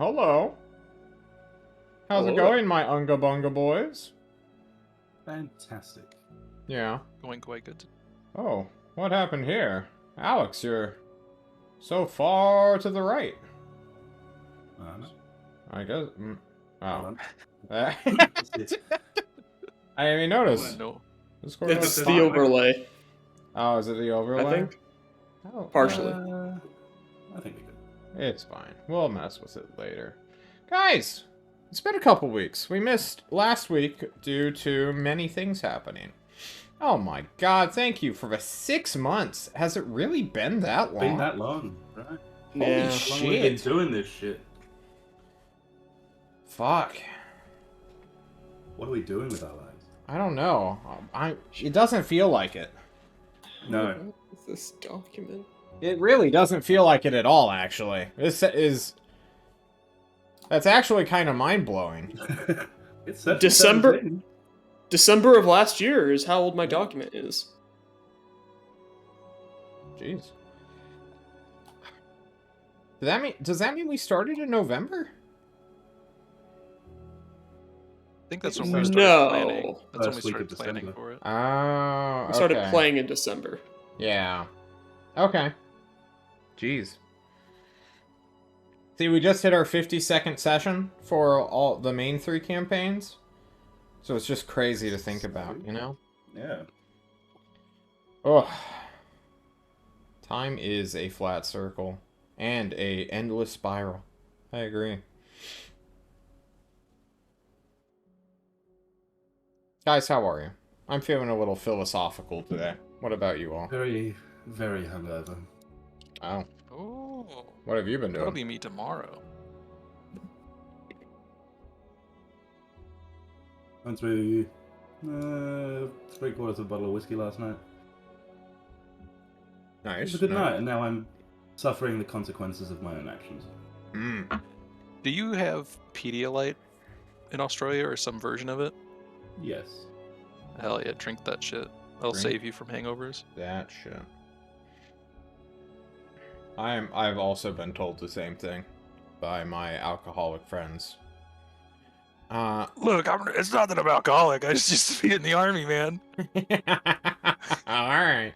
Hello. How's it Hello. going, my Unga Bunga boys? Fantastic. Yeah. Going quite good. Oh, what happened here? Alex, you're so far to the right. I guess. Oh. I didn't even notice. No. Discord It's has the fine. overlay. Oh, is it the overlay? I think. Oh, Partially. I think we could. it's fine. We'll mess with it later. Guys, it's been a couple weeks. We missed last week due to many things happening. Oh my god, thank you for the 6 months. Has it really been that long? Been that long, right? Holy How long we've been shit. doing this shit? Fuck. What are we doing with our lives? I don't know. It doesn't feel like it. No. What is this document? It really doesn't feel like it at all, actually. That's actually kind of mind-blowing. It's such December of last year is how old my document is. Jeez. Does that mean we started in November? I think that's when we started planning. No. That's when we First week started of planning December. for it. Oh, We started okay. playing in December. Yeah. Okay. Jeez. See, we just hit our 52nd session for all the main 3 campaigns. So it's just crazy to think about, you know? Yeah. Ugh. Time is a flat circle. And a endless spiral. I agree. Guys, how are you? I'm feeling a little philosophical today. What about you all? Very, very hungover. Oh, Oh, what have you been that'll doing? be me tomorrow. Went through 3/4 of a bottle of whiskey last night. It Nice. was a good nice. night, and now I'm suffering the consequences of my own actions. Mm. Do you have Pedialyte in Australia or some version of it? Yes. Hell yeah, drink that shit. That'll Drink. save you from hangovers. That shit. I've also been told the same thing by my alcoholic friends. Look, it's not that I'm alcoholic. I just used to be in the army, man. Alright.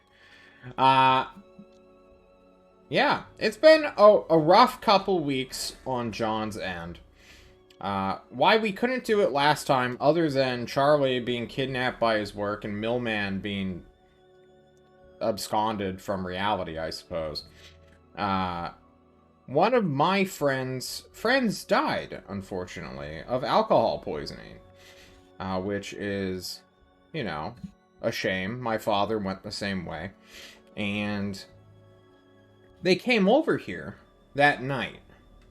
Yeah, it's been a rough couple weeks on John's end. Why we couldn't do it last time, other than Charlie being kidnapped by his work and Millman being absconded from reality, I suppose. One of my friends died, unfortunately, of alcohol poisoning. Which is, you know, a shame. My father went the same way. And they came over here that night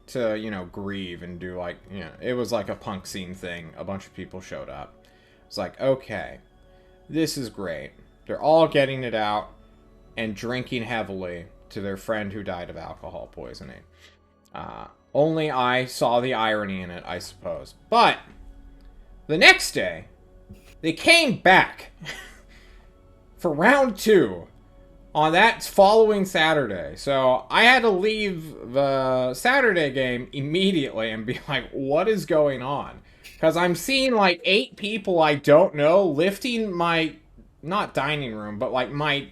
to, you know, grieve and do like, you know, it was like a punk scene thing. A bunch of people showed up. It's like, okay, this is great. They're all getting it out and drinking heavily to their friend who died of alcohol poisoning. Only I saw the irony in it, I suppose. But the next day, they came back for round 2 on that following Saturday. So I had to leave the Saturday game immediately and be like, what is going on? Because I'm seeing like 8 people I don't know lifting my, not dining room, but like my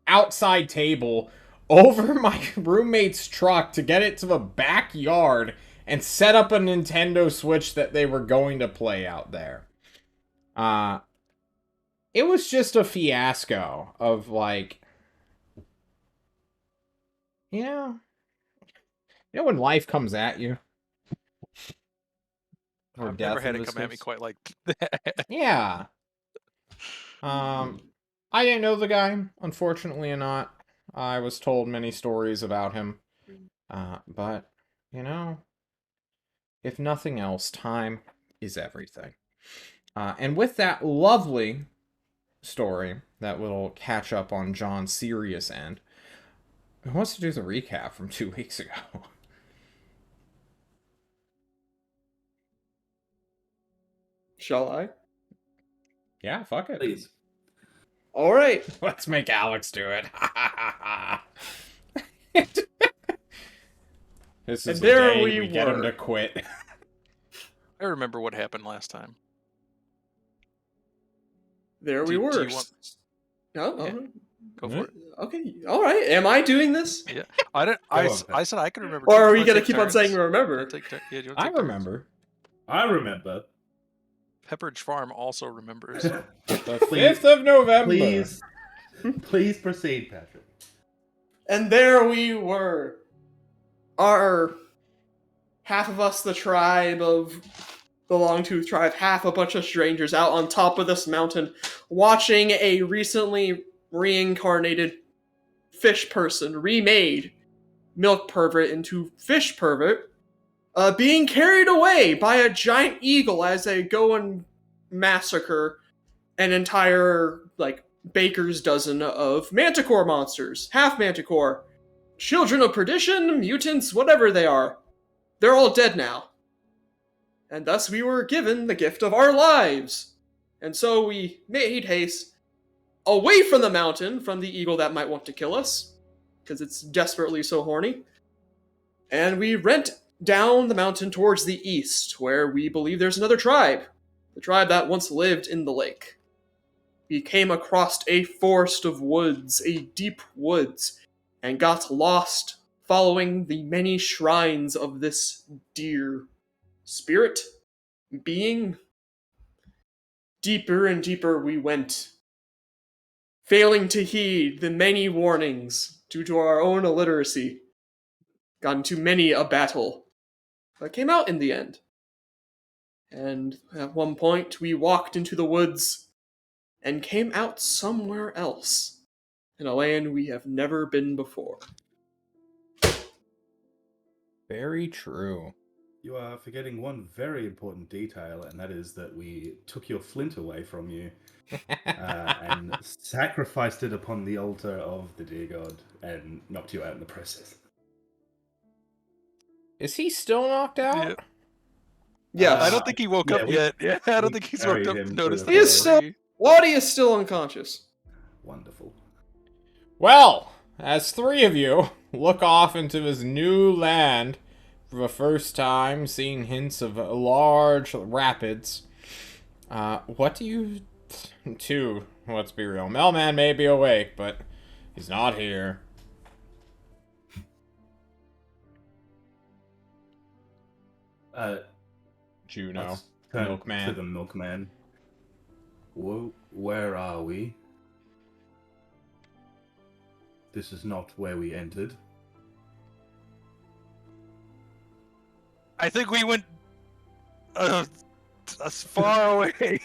outside table over my roommate's truck to get it to the backyard and set up a Nintendo Switch that they were going to play out there. It was just a fiasco of like, you know when life comes at you. Or I've never death had in it this come at me case. quite like that. Yeah. I didn't know the guy, unfortunately or not. I was told many stories about him. But, you know, if nothing else, time is everything. And with that lovely story that will catch up on John's serious end, who wants to do the recap from 2 weeks ago? Shall I? Yeah, fuck it. Please. All right. Let's make Alex do it. This And is there the day we we get him were. to quit. I remember what happened last time. There we Do were. you want- No, Yeah. oh, Go for it. okay, all right. Am I doing this, Yeah, I don't. Go on, I said I could remember. or too. are Do we you gonna wanna keep take on saying turns? remember? Do you wanna take I turns? remember. I remember. Pepperidge Farm also remembers. The Please- 5th of November. Please, please proceed, Patrick. And there we were. Our half of us, the tribe of the Longtooth tribe, half a bunch of strangers out on top of this mountain, watching a recently reincarnated fish person, remade milk pervert into fish pervert, being carried away by a giant eagle as they go and massacre an entire, like, baker's dozen of manticore monsters, half manticore, children of perdition, mutants, whatever they are. They're all dead now. And thus we were given the gift of our lives. And so we made haste away from the mountain, from the eagle that might want to kill us, because it's desperately so horny. And we went down the mountain towards the east, where we believe there's another tribe, the tribe that once lived in the lake. We came across a forest of woods, a deep woods, and got lost following the many shrines of this deer spirit being. Deeper and deeper we went, failing to heed the many warnings due to our own illiteracy. Got into many a battle, but came out in the end. And at one point we walked into the woods and came out somewhere else, in a land we have never been before. Very true. You are forgetting one very important detail, and that is that we took your flint away from you and sacrificed it upon the altar of the deer god and knocked you out in the process. Is he still knocked out? Yeah. Yes. I don't think he woke up we- yet. Yeah, I don't we think he's woke carried up. him to Noticed the He is that. still- Waddy is still unconscious. Wonderful. Well, as 3 of you look off into this new land for the first time, seeing hints of large rapids, what do you do? Let's be real. Melman may be awake, but he's not here. Juno. Let's turn Milkman. to the milkman. Where are we? This is not where we entered. I think we went as far away.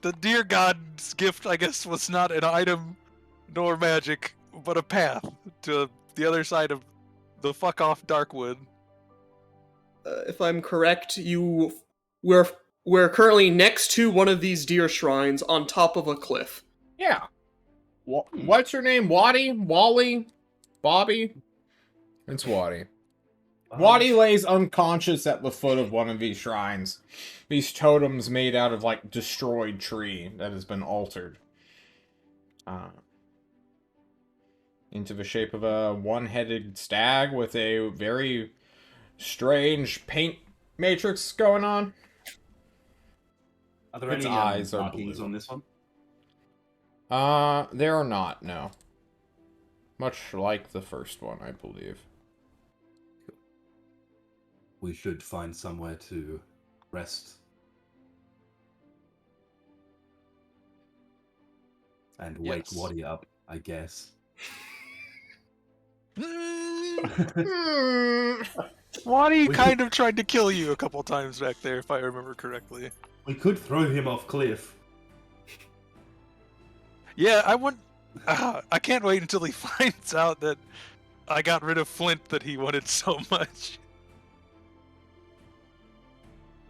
The deer god's gift, I guess, was not an item nor magic, but a path to the other side of the fuck off Darkwood. If I'm correct, we're currently next to one of these deer shrines on top of a cliff. Yeah. What's your name? Waddy? Wally? Bobby? It's Waddy. Waddy lays unconscious at the foot of one of these shrines. These totems made out of, like, destroyed tree that has been altered. Into the shape of a one-headed stag with a very strange paint matrix going on. Are there Its any eyes are markings blue. on this one? There are not, no. Much like the first one, I believe. We should find somewhere to rest. And wake Yes. Waddy up, I guess. Waddy We kind of tried to kill you a couple times back there, if I remember correctly. We could throw him off cliff. Yeah, I can't wait until he finds out that I got rid of Flint that he wanted so much.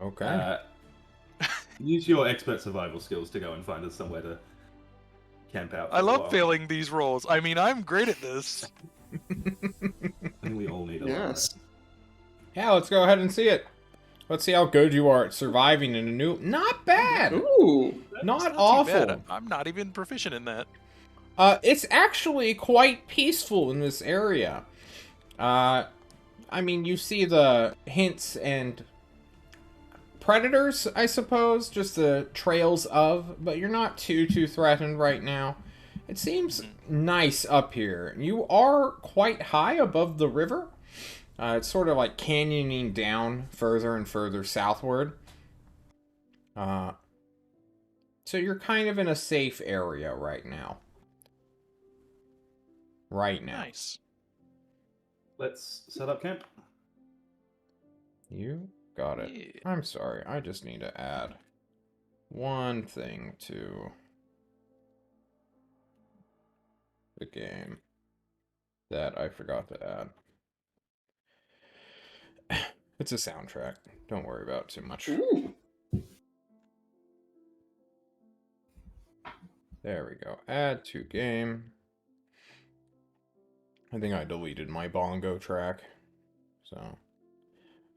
Okay. Use your expert survival skills to go and find us somewhere to camp out. For I a love while. failing these roles. I mean, I'm great at this. I think we all need a lot. Yes. Yeah, let's go ahead and see it. Let's see how good you are at surviving in a new... Not bad! Ooh. Not It's too awful. bad. I'm not even proficient in that. It's actually quite peaceful in this area. I mean, you see the hints and predators, I suppose, just the trails of, but you're not too threatened right now. It seems nice up here. You are quite high above the river. It's sort of like canyoning down further and further southward. So you're kind of in a safe area right now. Nice. Let's set up camp. You got it. Yeah. I'm sorry, I just need to add one thing to the game that I forgot to add. It's a soundtrack. Don't worry about it too much. Ooh. There we go. Add to game. I think I deleted my bongo track. So,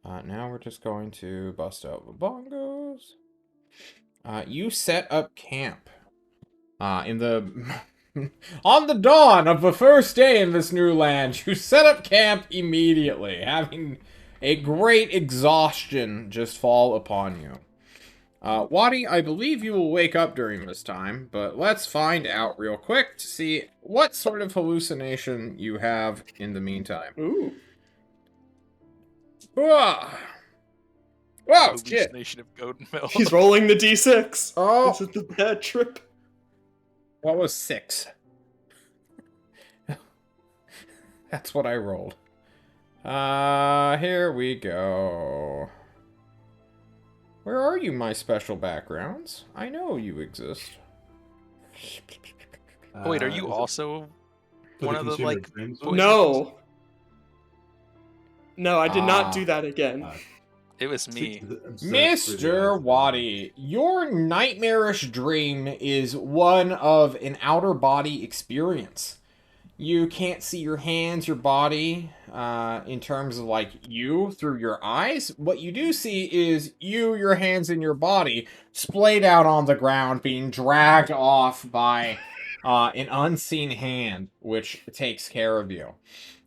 now we're just going to bust out the bongos. You set up camp. In the... On the dawn of the first day in this new land, you set up camp immediately, having a great exhaustion just fall upon you. Wadi, I believe you will wake up during this time, but let's find out real quick to see what sort of hallucination you have in the meantime. Ooh. Ah! Whoa, shit! Hallucination of goat milk. He's rolling the d6. Oh, Is it the bad trip? what was 6? That's what I rolled. Here we go. Where are you, my special backgrounds? I know you exist. Wait, are Is you it also for one of the, consumer like, dreams? voices? No. No, I did Ah. not do that again. It was me. Mr. Wadi, your nightmarish dream is one of an outer body experience. You can't see your hands, your body, in terms of like you through your eyes. What you do see is you, your hands, and your body splayed out on the ground, being dragged off by an unseen hand, which takes care of you.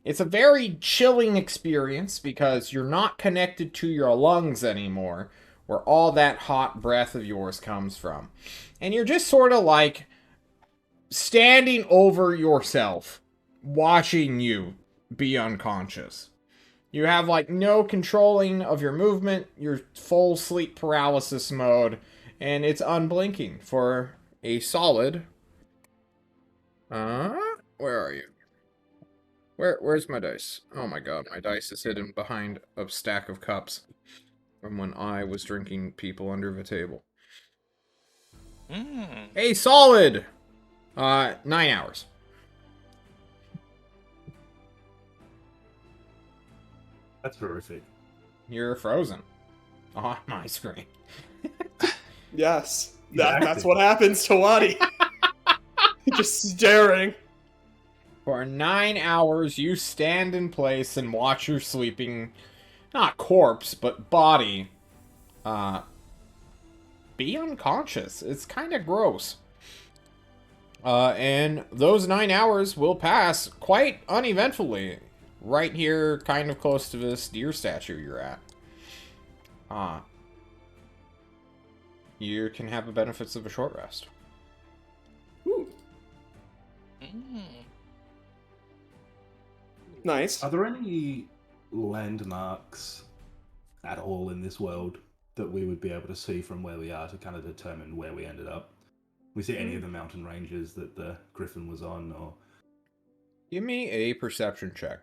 It's a very chilling experience because you're not connected to your lungs anymore, where all that hot breath of yours comes from. And you're just sort of like standing over yourself, watching you be unconscious. You have like no controlling of your movement, you're full sleep paralysis mode, and it's unblinking for a solid... where are you? Where's my dice? Oh my god, my dice is hidden behind a stack of cups from when I was drinking people under the table. A solid! 9 hours. That's horrific. You're frozen on my screen. Yes. He's That's active. what happens to Wadi. Just staring. For 9 hours, you stand in place and watch your sleeping, not corpse, but body, be unconscious. It's kind of gross. And those 9 hours will pass quite uneventfully, right here, kind of close to this deer statue you're at. You can have the benefits of a short rest. Ooh, nice. Are there any landmarks at all in this world that we would be able to see from where we are to kind of determine where we ended up? We see any of the mountain ranges that the Griffin was on, or... Give me a perception check.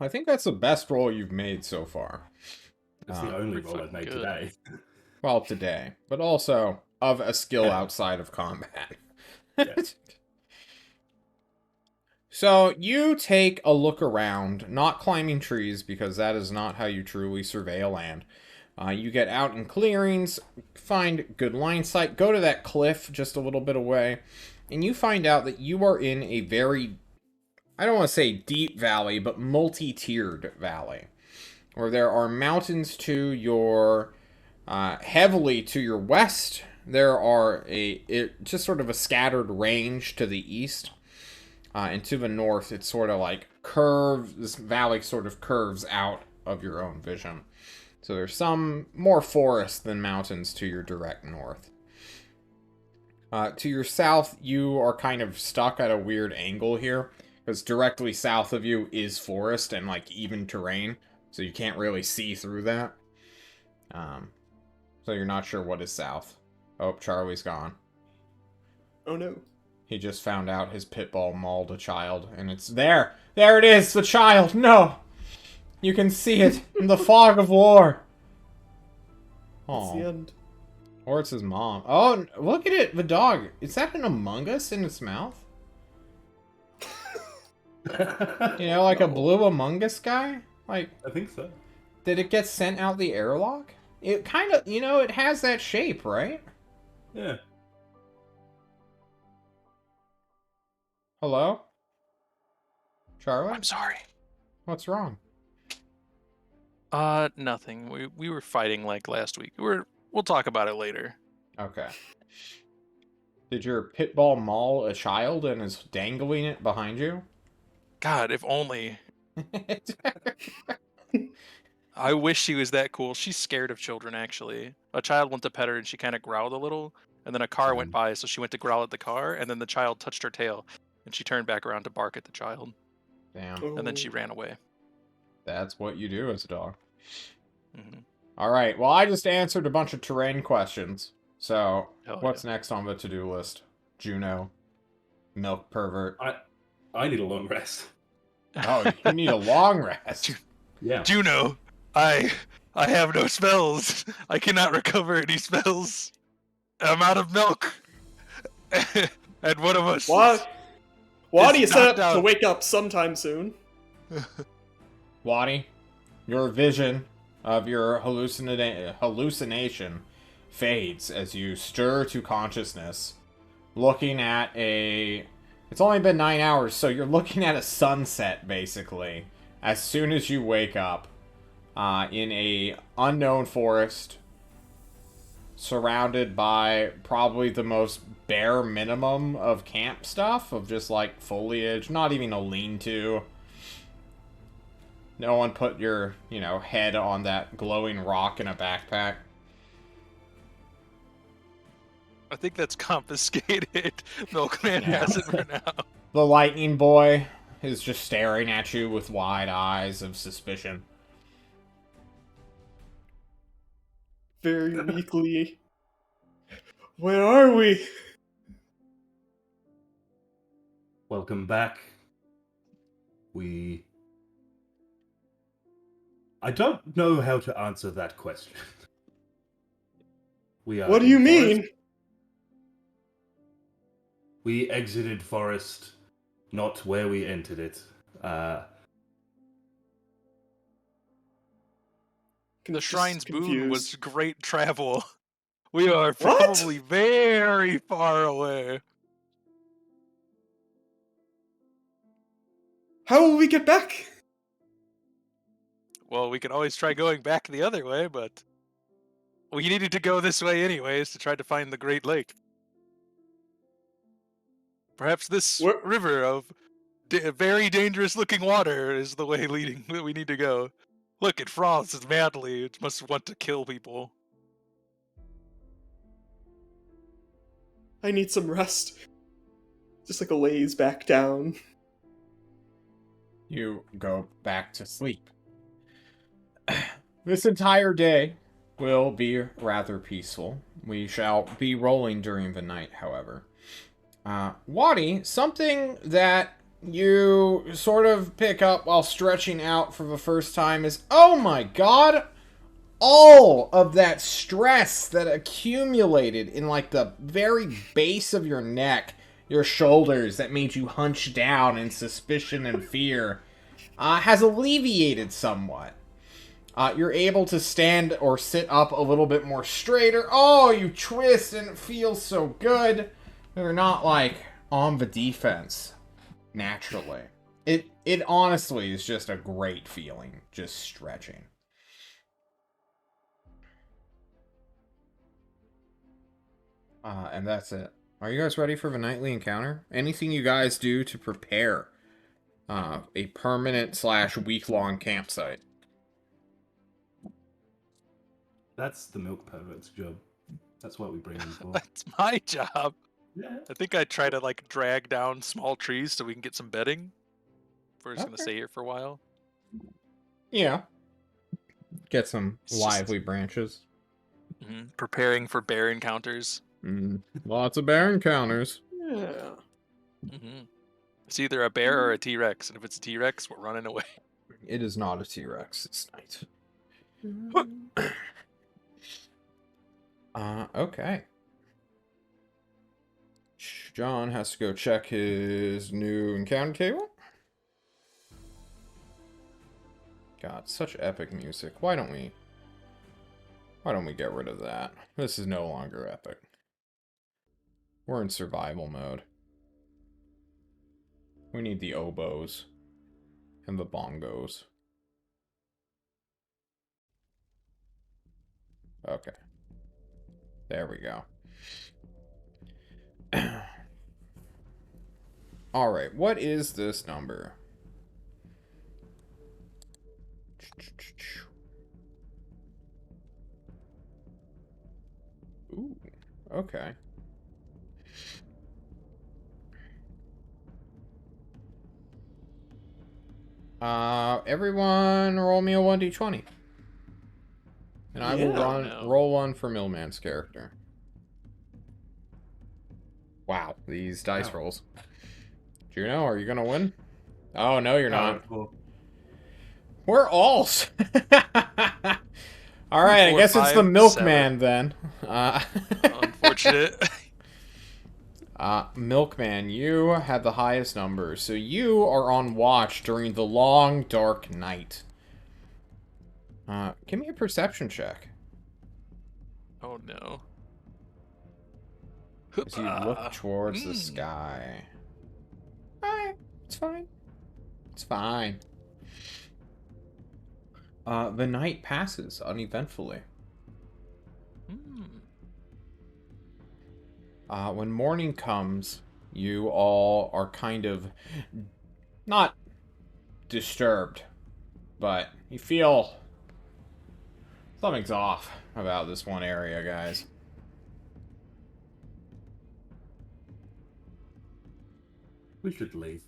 I think that's the best roll you've made so far. It's the only pretty roll I've fucking made good. today. Well, today, but also of a skill Yeah. outside of combat. Yeah. So you take a look around, not climbing trees because that is not how you truly survey a land. You get out in clearings, find good line sight, go to that cliff just a little bit away, and you find out that you are in a very, I don't want to say deep valley, but multi-tiered valley, where there are mountains to your, heavily to your west, there are just sort of a scattered range to the east. And to the north, it's sort of like this valley sort of curves out of your own vision. So there's some more forest than mountains to your direct north. To your south, you are kind of stuck at a weird angle here, because directly south of you is forest and like even terrain, so you can't really see through that. So you're not sure what is south. Oh, Charlie's gone. Oh no. He just found out his pit bull mauled a child, and it's there! There it is! The child! No! You can see it in the fog of war! That's the Oh. end. Or it's his mom. Oh, look at it! The dog! Is that an Among Us in its mouth? You know, like a blue Among Us guy? Like, I think so. did it get sent out the airlock? It kind of, you know, it has that shape, right? Yeah. Hello? Charlie? I'm sorry. What's wrong? Nothing. We were fighting like last week. We'll talk about it later. Okay. Did your pit bull maul a child and is dangling it behind you? God, if only. I wish she was that cool. She's scared of children, actually. A child went to pet her and she kind of growled a little, and then a car went by, so she went to growl at the car, and then the child touched her tail, and she turned back around to bark at the child, Damn. and then she ran away. That's what you do as a dog. Hmm. Alright, well, I just answered a bunch of terrain questions. So, Hell what's next on the to-do list? Juno. Milk pervert. I need a long rest. Oh, you need a long rest. Yeah. Juno, I have no spells. I cannot recover any spells. I'm out of milk. And one of us. What? Why do you set up knocked to out. wake up sometime soon? Waddy, your vision of your hallucination fades as you stir to consciousness, looking at it's only been 9 hours, so you're looking at a sunset, basically, as soon as you wake up, in a unknown forest, surrounded by probably the most bare minimum of camp stuff, of just, like, foliage, not even a lean-to. No one put your, head on that glowing rock in a backpack. I think that's confiscated. Milkman Yeah. has it for now. The lightning boy is just staring at you with wide eyes of suspicion. Very weakly. Where are we? Welcome back. I don't know how to answer that question. We are What do in you forest. mean? We exited forest, not where we entered it. The Shrine's boon Confused. was great travel. We are probably very far away. How will we get back? Well, we can always try going back the other way, but we needed to go this way anyways to try to find the Great Lake. Perhaps this Where- river of very dangerous-looking water is the way leading that we need to go. Look, it froths madly. It must want to kill people. I need some rest. Just like a lays back down. You go back to sleep. This entire day will be rather peaceful. We shall be rolling during the night, however. Waddy, something that you sort of pick up while stretching out for the first time is, oh my god, all of that stress that accumulated in like the very base of your neck, your shoulders, that made you hunch down in suspicion and fear, has alleviated somewhat. You're able to stand or sit up a little bit more straighter. Oh, you twist and it feels so good. They're not like on the defense naturally. It honestly is just a great feeling, just stretching. And that's it. Are you guys ready for the nightly encounter? Anything you guys do to prepare a permanent / week-long campsite? That's the milk pervert's job. That's what we bring him for. That's my job. Yeah. I think I try to like drag down small trees so we can get some bedding. We're just gonna Okay. stay here for a while. Yeah. Get some It's just- lively branches. Preparing for bear encounters. Lots of bear encounters. Yeah. It's either a bear or a T-Rex, and if it's a T-Rex, we're running away. It is not a T-Rex. It's night. Okay. John has to go check his new encounter table. God, such epic music. Why don't we get rid of that? This is no longer epic. We're in survival mode. We need the oboes and the bongos. Okay. There we go. Alright, what is this number? Ooh, okay. Everyone roll me a 1d20. And I will Yeah. roll one for Millman's character. Wow, these dice Wow. rolls. Juno, are you gonna win? Oh, no, you're not. Well, We're alls. Alright, I 4, guess it's the 5, milkman then. Unfortunate. Milkman, you had the highest number, so you are on watch during the long, dark night. Give me a perception check. Oh no. As you look towards the Mm. sky. Alright, it's fine. It's fine. The night passes uneventfully. When morning comes, you all are kind of not disturbed, but you feel something's off about this one area, guys. we should leave.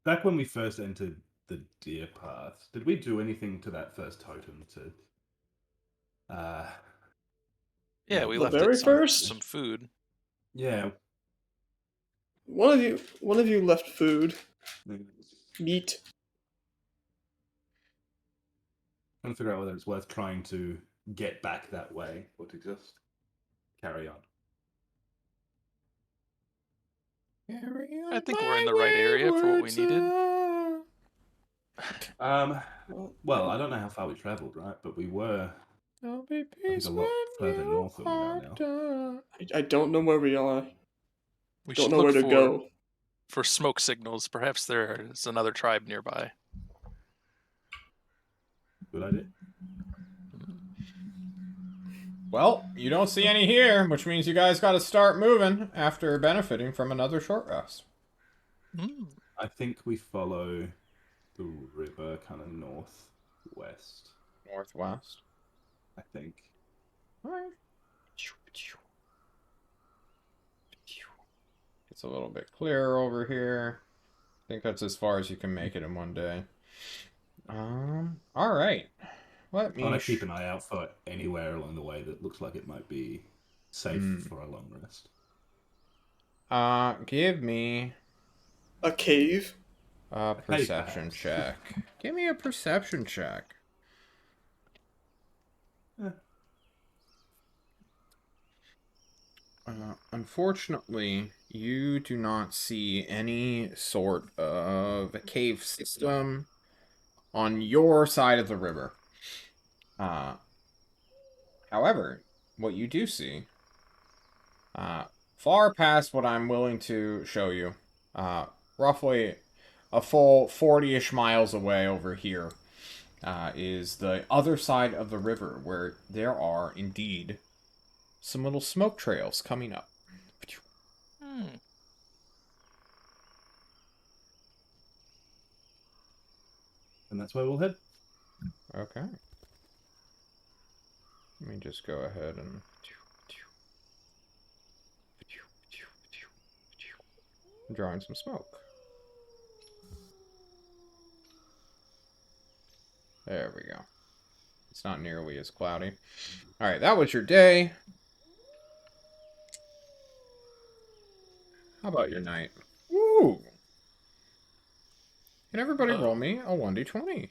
Back when we first entered the deer path, did we do anything to that first totem to Yeah, we The left very it first? some food. yeah. One of you left food, meat. Trying to figure out whether it's worth trying to get back that way or to just carry on. I think we're in the right area for what we needed. Well, I don't know how far we traveled, right? But we were I'll be think a lot further north than we are now. I don't know where we are. We Don't should know look where to go. for smoke signals. Perhaps there is another tribe nearby. Good idea. Well, you don't see any here, which means you guys gotta start moving after benefiting from another short rest. I think we follow the river kind of northwest. Northwest. I think. Alright. It's a little bit clearer over here. I think that's as far as you can make it in one day. Alright. Let me I want to keep an eye out for anywhere along the way that looks like it might be safe for a long rest. give me A cave. a perception perhaps. check. Give me a perception check. Unfortunately, you do not see any sort of a cave system on your side of the river. However, what you do see, far past what I'm willing to show you, roughly a full 40-ish miles away over here, is the other side of the river, where there are indeed some little smoke trails coming up. Hmm. And that's where we'll head. Okay. Let me just go ahead and... drawing some smoke. There we go. It's not nearly as cloudy. Alright, that was your day. How about your night? Woo! Can everybody roll me a 1d20?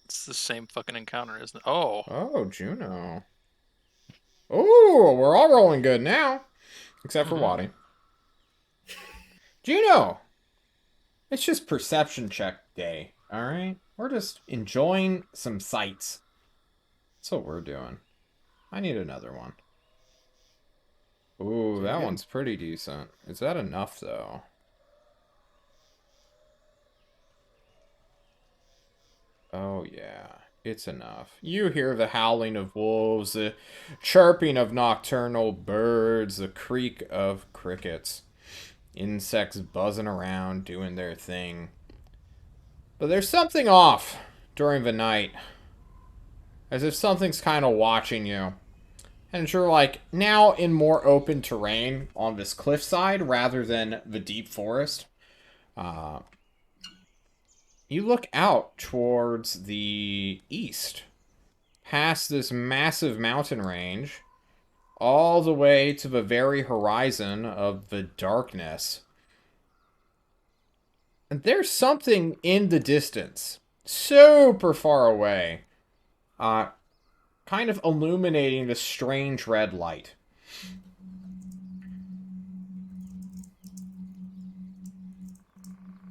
It's the same fucking encounter, isn't it? Oh. Oh, Juno. Oh, we're all rolling good now. Except for Mhm. Waddy. Juno! It's just perception check day, alright? We're just enjoying some sights. That's what we're doing. I need another one. Ooh, that Okay. one's pretty decent. Is that enough, though? Oh, yeah. It's enough. You hear the howling of wolves, the chirping of nocturnal birds, the creak of crickets. Insects buzzing around, doing their thing. But there's something off during the night. As if something's kind of watching you. And you're like, now in more open terrain on this cliffside rather than the deep forest. You look out towards the east. Past this massive mountain range. All the way to the very horizon of the darkness. And there's something in the distance. Super far away. Kind of illuminating this strange red light.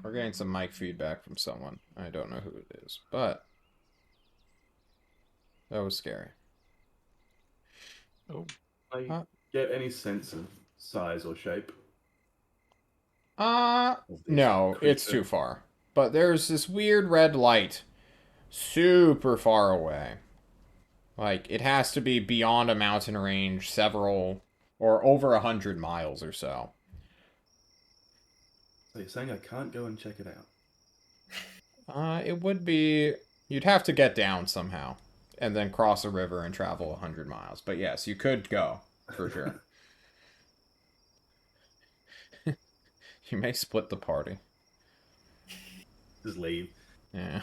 We're getting some mic feedback from someone. I don't know who it is, but that was scary. Oh. I get any sense of size or shape? No, of this it's creature? too far. But there's this weird red light super far away. Like, it has to be beyond a mountain range several, or over 100 miles or so. So you're saying I can't go and check it out? It would be... You'd have to get down somehow. And then cross a river and travel 100 miles. But yes, you could go, for sure. You may split the party. Just leave. Yeah.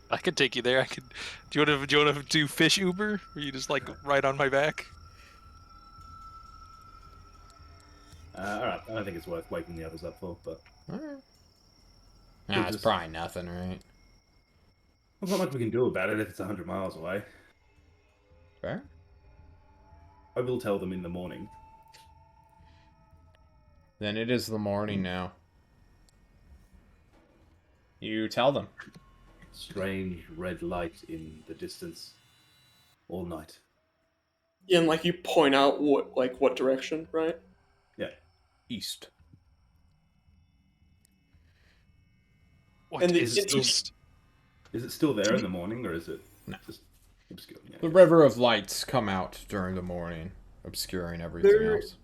I could take you there. I could. Do you want to do fish Uber? Where you just like ride on my back? Alright, I don't think it's worth waking the others up for, but Alright. We'll Nah, it's just- probably nothing, right? there's not much we can do about it if it's 100 miles away. Fair? I will tell them in the morning. Then it is the morning now. You tell them. Strange red light in the distance. All night. And like you point out what direction, right? East. What And is it's east? Is it still there in the morning, or is it No. just obscure? Yeah. The river of lights come out during the morning, obscuring everything There- else.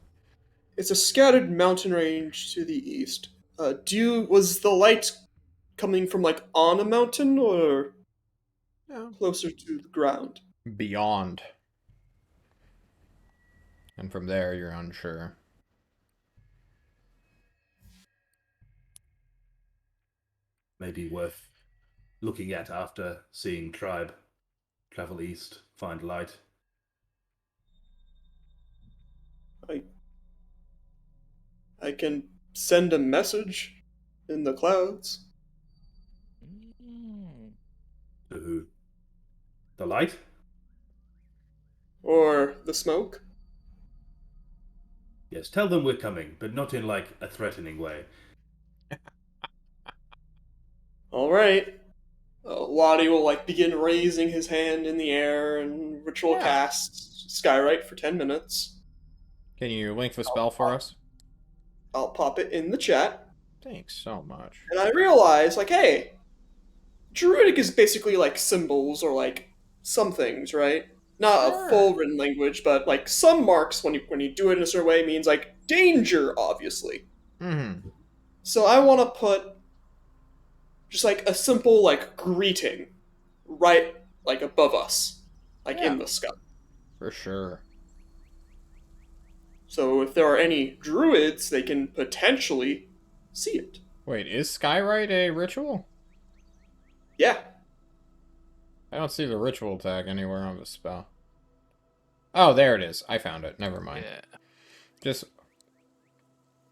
It's a scattered mountain range to the east. Was the light coming from like on a mountain or No. closer to the ground? Beyond. And from there, you're unsure. Maybe worth looking at after seeing tribe. Travel east, find light. I can send a message in the clouds. Mm. To who? The light? Or the smoke. Yes, tell them we're coming, but not in like a threatening way. Alright. Lottie will like begin raising his hand in the air and ritual Yeah. cast Skywrite for 10 minutes. Can you link the spell for us? I'll pop it in the chat. Thanks so much. And I realize, like, hey, Druidic is basically like symbols or like some things, right? Not a Sure. full written language, but like some marks when you do it in a certain way means like danger, obviously. Mm-hmm. So I want to put just like a simple like greeting right like above us, like Yeah, in the sky. for sure. So if there are any druids, they can potentially see it. Wait, is Skyrite a ritual? Yeah. I don't see the ritual tag anywhere on the spell. Oh, there it is. I found it. Never mind. Yeah. Just,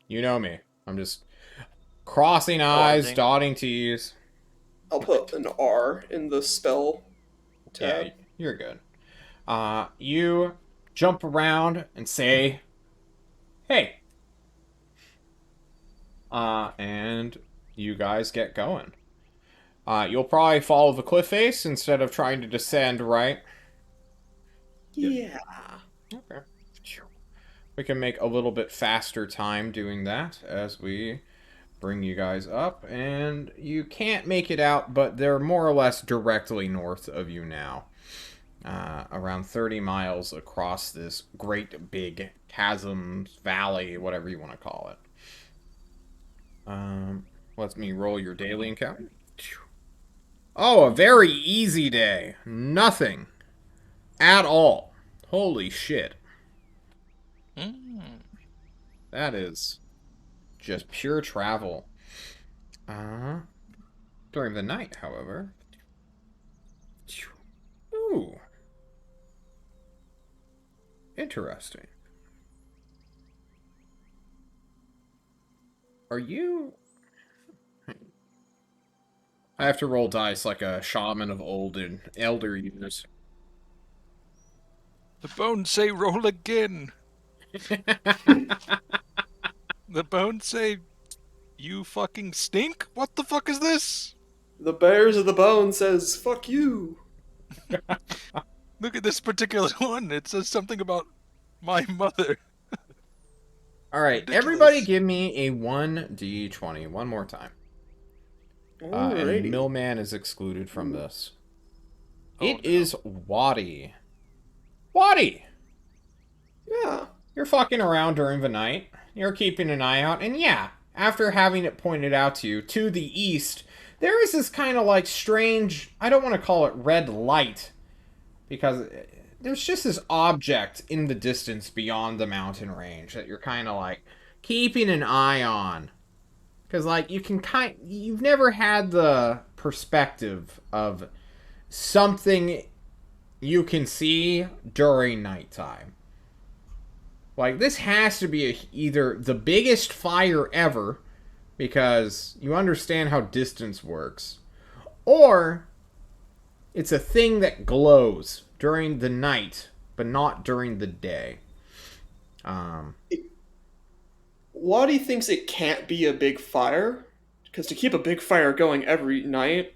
you know me. I'm just crossing Oh, I's, dang. dotting T's. I'll put an R in the spell tab. Yeah, you're good. You jump around and say, hey. And you guys get going. You'll probably follow the cliff face instead of trying to descend, right? Yeah. Okay. We can make a little bit faster time doing that as we bring you guys up. And you can't make it out, but they're more or less directly north of you now. Around 30 miles across this great big chasm, valley, whatever you want to call it. Let me roll your daily encounter. Oh, a very easy day. Nothing. At all. Holy shit. Mm. That is just pure travel. During the night, however. Ooh. Interesting. Are you... I have to roll dice like a shaman of old and elder years. The bones say roll again. The bones say you fucking stink. What the fuck is this? The Bears of the Bone says, fuck you. Look at this particular one. It says something about my mother. Alright, Ridiculous. everybody give me a 1d20 one more time. And Alrighty. Millman is excluded from this. Oh, It no. is Waddy. Waddy! Yeah. You're fucking around during the night. You're keeping an eye out. And yeah, after having it pointed out to you, to the east, there is this kind of like strange, I don't want to call it red light, because there's just this object in the distance beyond the mountain range that you're kind of like keeping an eye on. Because like you've never had the perspective of something you can see during nighttime. Like, this has to be either the biggest fire ever, because you understand how distance works, or it's a thing that glows during the night, but not during the day. Waddy thinks it can't be a big fire, because to keep a big fire going every night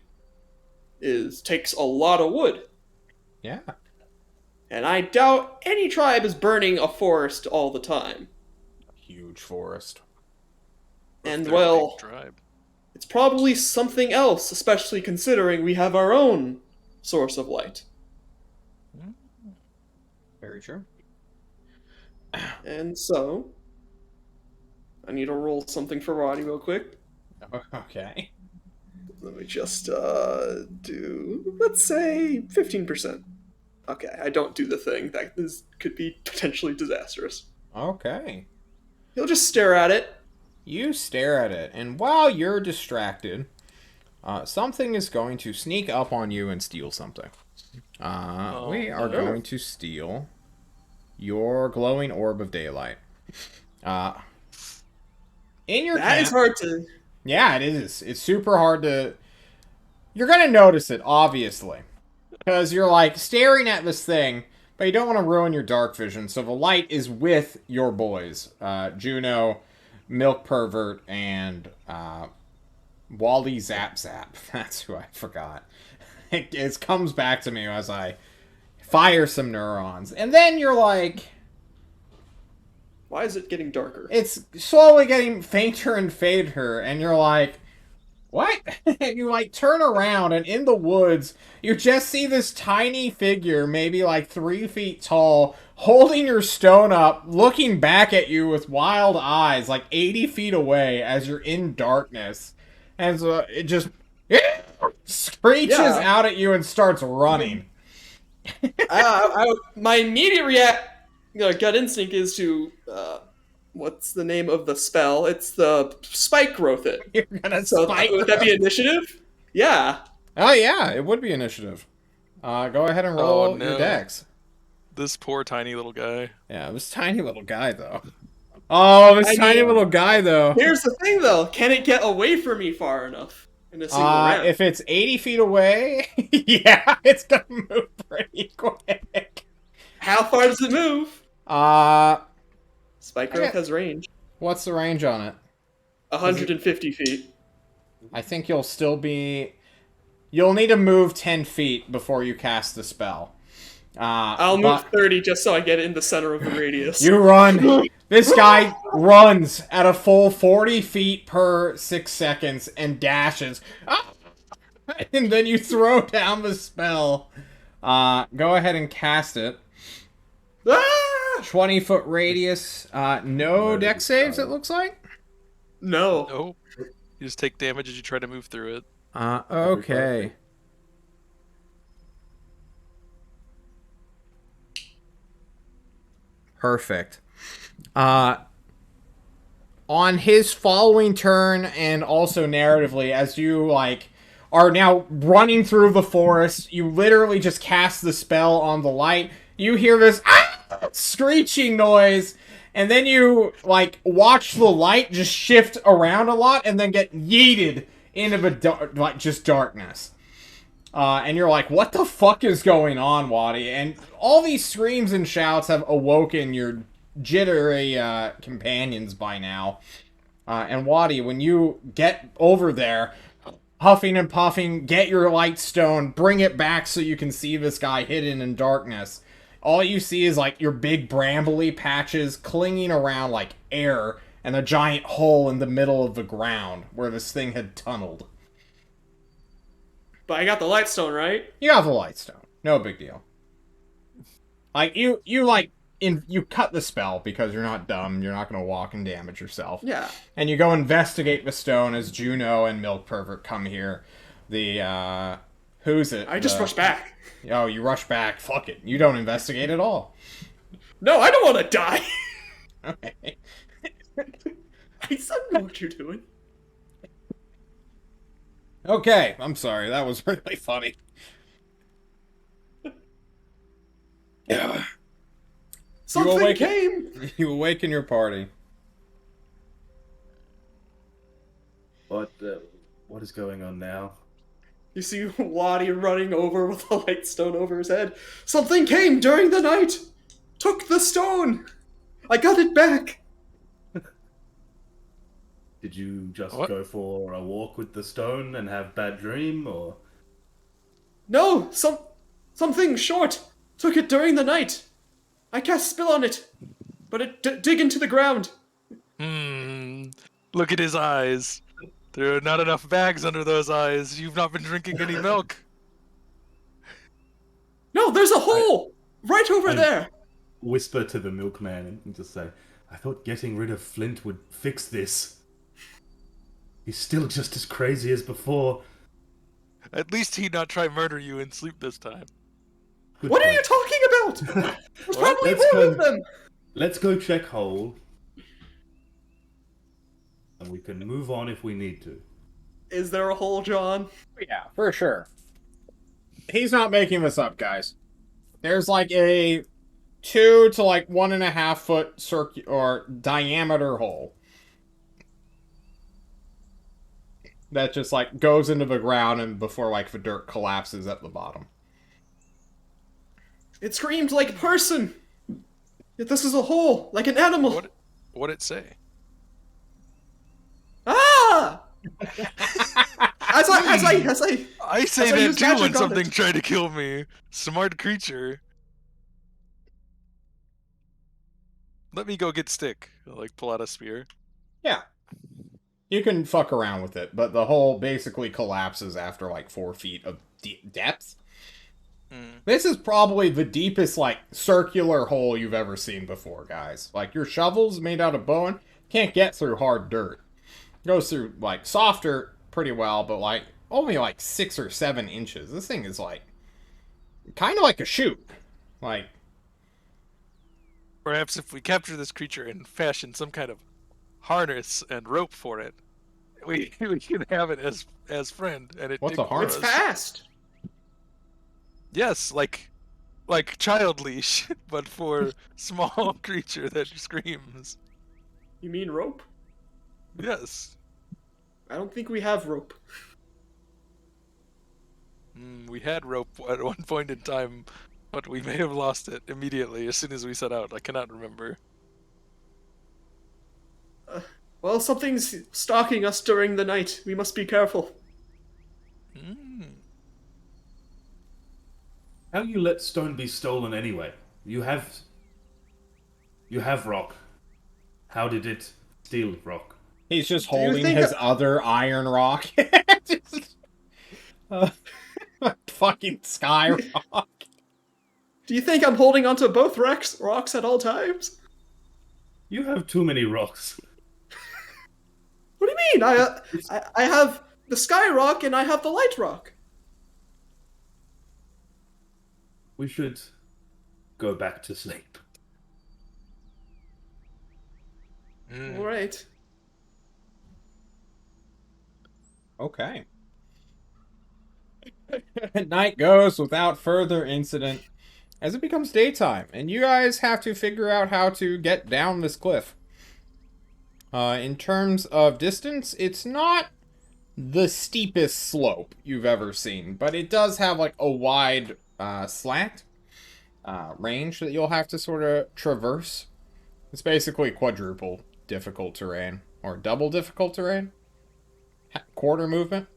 takes a lot of wood. Yeah. And I doubt any tribe is burning a forest all the time. Huge forest. And They're a well, big tribe. it's probably something else, especially considering we have our own source of light. Very true. And so, I need to roll something for Roddy real quick. Okay. Let me just do, let's say, 15%. Okay, I don't do the thing. Could be potentially disastrous. Okay. He'll just stare at it. You stare at it, and while you're distracted, something is going to sneak up on you and steal something. We are no. going to steal your glowing orb of daylight. In your That is camp- hard to... Yeah, it is. It's super hard to... You're going to notice it, obviously. Because you're, like, staring at this thing, but you don't want to ruin your dark vision, so the light is with your boys. Juno, Milk Pervert, and Wally Zap Zap. That's who I forgot. It comes back to me as I fire some neurons. And then you're like... Why is it getting darker? It's slowly getting fainter and fainter, and you're like, what? You like turn around and in the woods, you just see this tiny figure, maybe like 3 feet tall, holding your stone up, looking back at you with wild eyes, like 80 feet away as you're in darkness. And so it just screeches Yeah. out at you and starts running. My immediate gut instinct is to what's the name of the spell? It's the spike growth it. You're gonna So spike. would that be initiative? Yeah. Oh yeah, it would be initiative. Go ahead and roll Oh, your no. dex. This poor tiny little guy. Yeah, this tiny little guy though. Oh, this I tiny mean- little guy though. Here's the thing, though. Can it get away from me far enough in a single round? If it's 80 feet away, yeah, it's gonna move pretty quick. How far does it move? Spike growth Okay. has range. What's the range on it? 150 feet. I think you'll still be. You'll need to move 10 feet before you cast the spell. I'll move 30 just so I get it in the center of the radius. You run. This guy runs at a full 40 feet per 6 seconds and dashes. Ah! And then you throw down the spell. Go ahead and cast it. Ah! 20-foot radius. No dex saves, it looks like. No. Nope. You just take damage as you try to move through it. Okay. Perfect. On his following turn, and also narratively, as you like are now running through the forest, you literally just cast the spell on the light. You hear this screeching noise, and then you like watch the light just shift around a lot, and then get yeeted into the just darkness. And you're like, what the fuck is going on, Waddy? And all these screams and shouts have awoken your jittery companions by now. And Waddy, when you get over there, huffing and puffing, get your light stone, bring it back so you can see this guy hidden in darkness. All you see is like your big brambly patches clinging around like air and a giant hole in the middle of the ground where this thing had tunneled. But I got the light stone, right? You have the light stone. No big deal. Like you cut the spell because you're not dumb. You're not gonna walk and damage yourself. Yeah. And you go investigate the stone as Juno and Milk Pervert come here. The who's it? I just rushed back. Oh, you rush back. Fuck it. You don't investigate at all. No, I don't want to die. Okay. I said know what you're doing. Okay. I'm sorry. That was really funny. Yeah. Something awaken- came. You awaken your party. What is going on now? You see Waddy running over with a light stone over his head. Something came during the night. Took the stone. I got it back. Did you just What? go for a walk with the stone and have bad dream, or No, something short. Took it during the night. I cast spell on it, but it dig into the ground. Look at his eyes. There are not enough bags under those eyes. You've not been drinking any milk. No, there's a hole right over I- there. whisper to the milkman and just say, "I thought getting rid of Flint would fix this. He's still just as crazy as before." At least he'd not try murder you in sleep this time. Good What are point. you talking about? There's probably Let's more go. of them. Let's go check hole, and we can move on if we need to. Is there a hole, John? Yeah, for sure. He's not making this up, guys. There's like a 2 to like 1.5 foot or diameter hole that just like goes into the ground and before like the dirt collapses at the bottom. It screamed like a person. Yet this is a hole, like an animal. What'd it say? Ah! as I I say As I that use too magic when on something it. tried to kill me. Smart creature. Let me go get Stick. I'll, like, pull out a spear. Yeah. You can fuck around with it, but the hole basically collapses after like 4 feet of depth. This is probably the deepest, like, circular hole you've ever seen before, guys. Like, your shovel's made out of bone, can't get through hard dirt. Goes through, like, soft dirt pretty well, but, like, only, like, 6 or 7 inches. This thing is, like, kind of like a chute. Like... Perhaps if we capture this creature and fashion some kind of harness and rope for it, we can have it as friend, and it. What's a harness? It's fast. Yes, like child leash, but for small creature that screams. You mean rope? Yes. I don't think we have rope. We had rope at one point in time, but we may have lost it immediately as soon as we set out. I cannot remember. Well, something's stalking us during the night. We must be careful. How you let stone be stolen anyway? You have rock. How did it steal rock? He's just Do you holding think his that- other iron rock. Just, fucking sky rock. Do you think I'm holding onto both rocks at all times? You have too many rocks. What do you mean? I have the sky rock and I have the light rock. We should go back to sleep. All right. Okay. Night goes without further incident as it becomes daytime, and you guys have to figure out how to get down this cliff. In terms of distance, it's not the steepest slope you've ever seen, but it does have like a wide slant range that you'll have to sort of traverse. It's basically quadruple difficult terrain, or double difficult terrain. Quarter movement.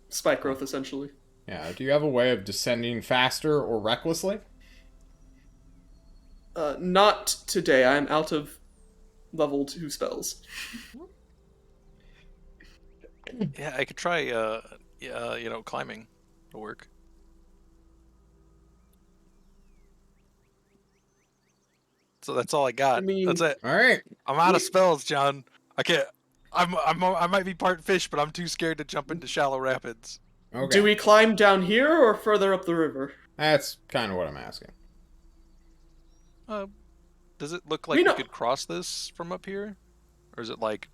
Spike growth, essentially. Yeah, do you have a way of descending faster or recklessly? Not today. I'm out of level 2 spells. Yeah, I could try, climbing to work. So that's all I got. I mean- That's it. All right. I'm out of spells, John. I can't. I might be part fish, but I'm too scared to jump into shallow rapids. Okay. Do we climb down here or further up the river? That's kind of what I'm asking. Does it look like We we know- could cross this from up here, or is it like,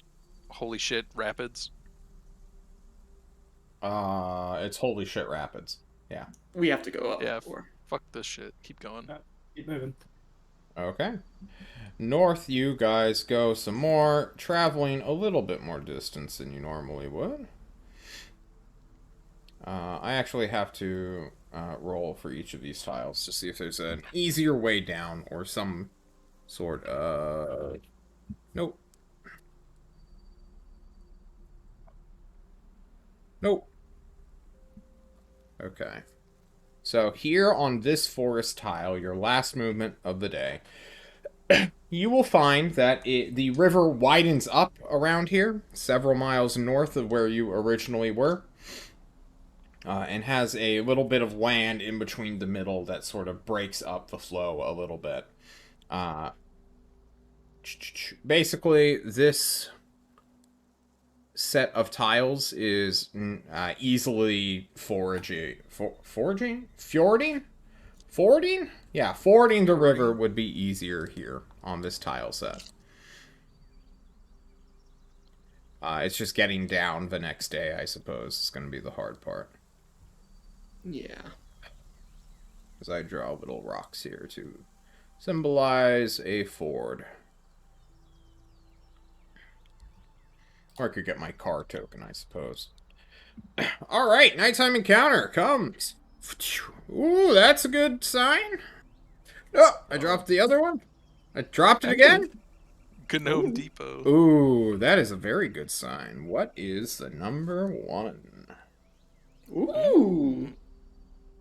holy shit, rapids? It's holy shit rapids. Yeah. We have to go up. Yeah. Or... Fuck this shit. Keep going. Keep moving. Okay. North, you guys go some more, traveling a little bit more distance than you normally would. I actually have to roll for each of these tiles to see if there's an easier way down or some sort of... Nope. Nope. Okay. So here on this forest tile, your last movement of the day, you will find that the river widens up around here, several miles north of where you originally were, and has a little bit of land in between the middle that sort of breaks up the flow a little bit. Basically, this set of tiles is easily fording? Yeah, fording the river would be easier here on this tile set. It's just getting down the next day, I suppose, is going to be the hard part. Yeah. As I draw little rocks here to symbolize a ford. Or I could get my car token, I suppose. Alright, nighttime encounter comes. Ooh, that's a good sign. Oh, I dropped the other one. I dropped it again. Gnome Depot. Ooh, that is a very good sign. What is the number 1? Ooh.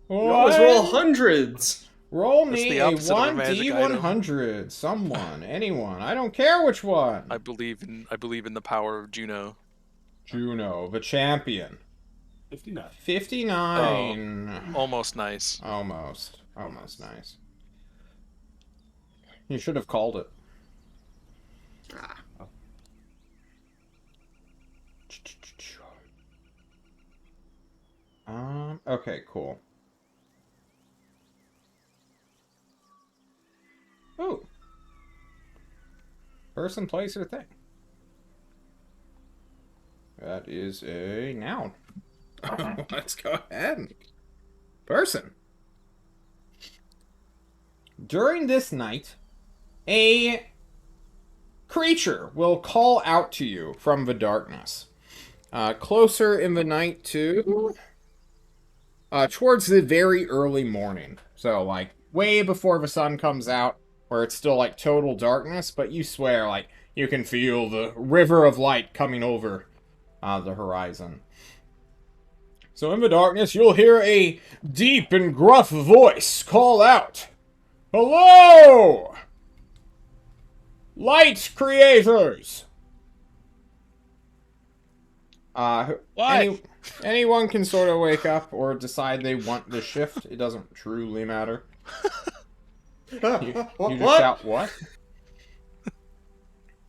We always roll hundreds. Roll That's me the a opposite of a magic 1d100. Someone, anyone. I don't care which one. I believe in the power of Juno. Juno, the champion. 59. 59. Almost nice. Almost nice. You should have called it. Okay, cool. Ooh. Person, place, or thing. That is a noun. Let's go ahead. Person. During this night, a creature will call out to you from the darkness. Closer in the night to... towards the very early morning. So, like, way before the sun comes out, where it's still, like, total darkness, but you swear, like, you can feel the river of light coming over the horizon. So in the darkness, you'll hear a deep and gruff voice call out, "Hello! Light creators!" Anyone can sort of wake up or decide they want the shift. It doesn't truly matter. You just shout, "What?"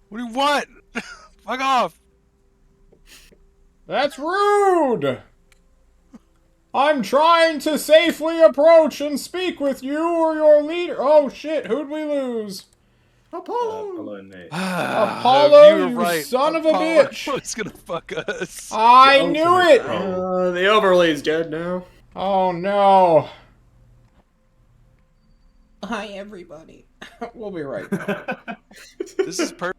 What do you want? Fuck off! That's rude! I'm trying to safely approach and speak with you or your leader. Oh shit, who'd we lose? Apollo! Apollo and Nate. Apollo, you son of a bitch! Apollo's gonna fuck us. I The knew ultimate it! troll. The overlay's dead now. Oh no. Hi, everybody. We'll be right back. This is perfect.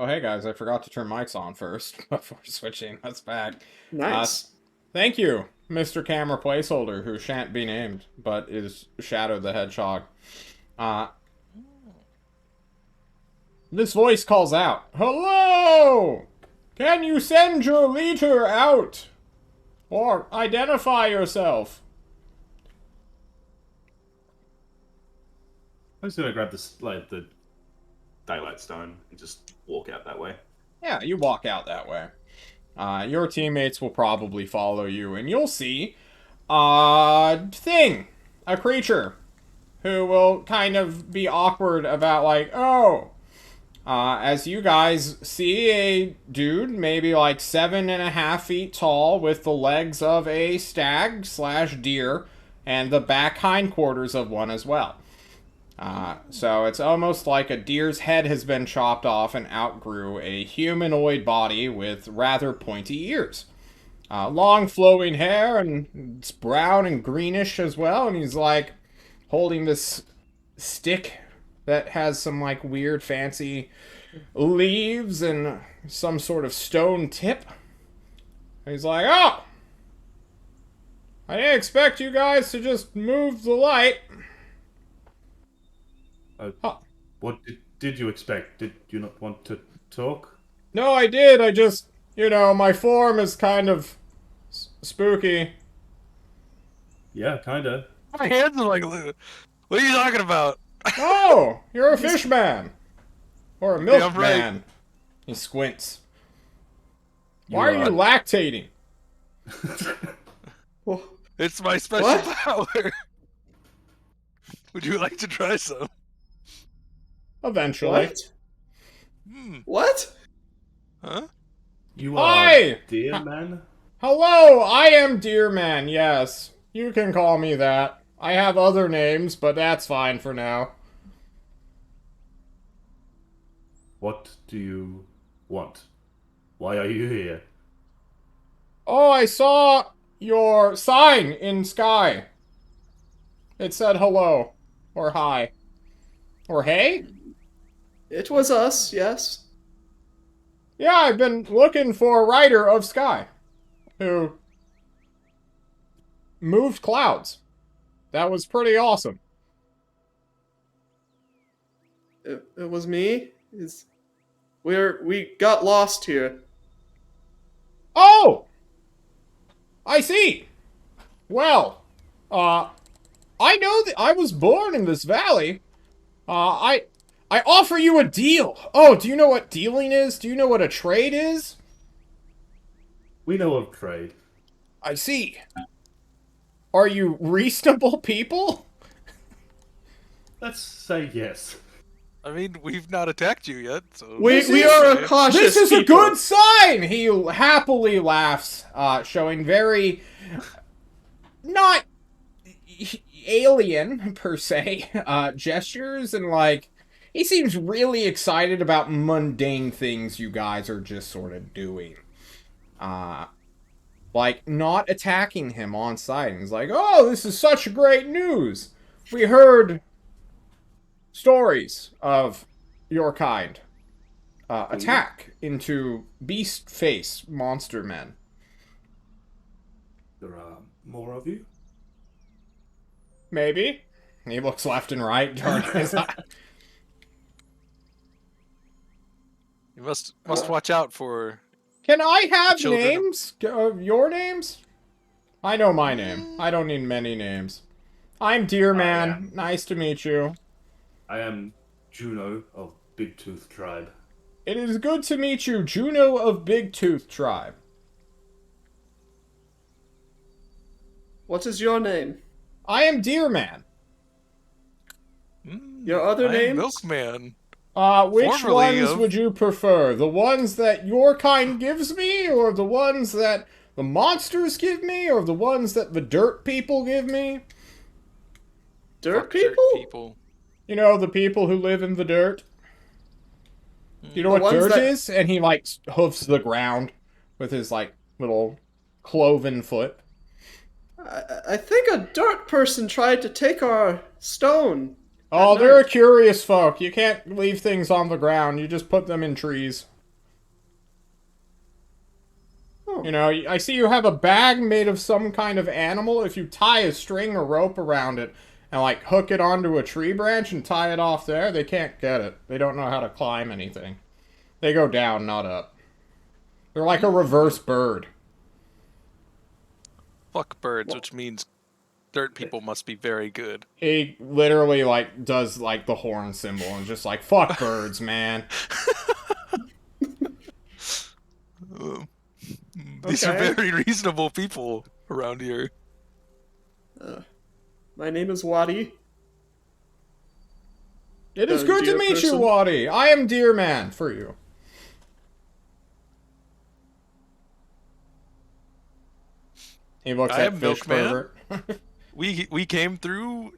Oh, hey guys, I forgot to turn mics on first before switching. That's bad. Nice. Thank you, Mr. Camera Placeholder, who shan't be named, but is Shadow the Hedgehog. This voice calls out, "Hello! Can you send your leader out? Or identify yourself?" I'm just gonna grab this, like, the daylight stone and just walk out that way. Yeah, you walk out that way. Your teammates will probably follow you, and you'll see a creature, who will kind of be awkward about, like, oh, as you guys see a dude, maybe like 7.5 feet tall, with the legs of a stag/deer, and the back hindquarters of one as well. So it's almost like a deer's head has been chopped off and outgrew a humanoid body with rather pointy ears. Long flowing hair, and it's brown and greenish as well, and he's like holding this stick that has some like weird fancy leaves and some sort of stone tip. And he's like, "Oh! I didn't expect you guys to just move the light." What did you expect? Did you not want to talk? No, I did. I just, my form is kind of spooky. Yeah, kinda. My hands are like, what are you talking about? Oh, you're a fish man. Or a milk Yeah, I'm right. man. He squints. Why are you are- lactating? Well, It's my special What? power. Would you like to try some? Eventually. What? Hmm. What? Huh? You are Hi! Deer Man? Hello, I am Deer Man, yes. You can call me that. I have other names, but that's fine for now. What do you want? Why are you here? Oh, I saw your sign in sky. It said hello. Or hi. Or hey? It was us, yes. Yeah, I've been looking for a rider of sky. Who moved clouds. That was pretty awesome. It was me. We got lost here. Oh! I see. Well, I know that I was born in this valley. I offer you a deal. Oh, do you know what dealing is? Do you know what a trade is? We know of trade. I see. Are you reasonable people? Let's say yes. I mean, we've not attacked you yet, so... We are a cautious This is a people. good sign! He happily laughs, showing very... not alien, per se, gestures, and, like, he seems really excited about mundane things you guys are just sort of doing. Like, not attacking him on sight. And he's like, oh, this is such great news! We heard stories of your kind attack into beast face monster men. There are more of you? Maybe. He looks left and right during his eye. You must watch out for... Can I have children of- names? Your names? I know my name. I don't need many names. I'm Deer Man. Nice to meet you. I am Juno of Big Tooth Tribe. It is good to meet you, Juno of Big Tooth Tribe. What is your name? I am Deer Man. Your other I'm names? Milkman. Which Formerly ones of- would you prefer? The ones that your kind gives me, or the ones that the monsters give me, or the ones that the dirt people give me? Dirt Fuck people? people. You know, the people who live in the dirt? You know The what ones dirt that- is? And he, like, hoofs the ground with his, like, little cloven foot. I think a dirt person tried to take our stone. Oh, At they're night. curious folk. You can't leave things on the ground. You just put them in trees. Oh. You know, I see you have a bag made of some kind of animal. If you tie a string or rope around it and, like, hook it onto a tree branch and tie it off there, they can't get it. They don't know how to climb anything. They go down, not up. They're like a reverse bird. Fuck birds, which means dirt people must be very good. He literally, like, does, like, the horn symbol and just like, fuck birds, man. These are Okay. very reasonable people around here. My name is Wadi. It is Oh, good to dear meet you, person. Wadi. I am Deer Man for you. He looks I at am Fish Milkman. Pervert. We came through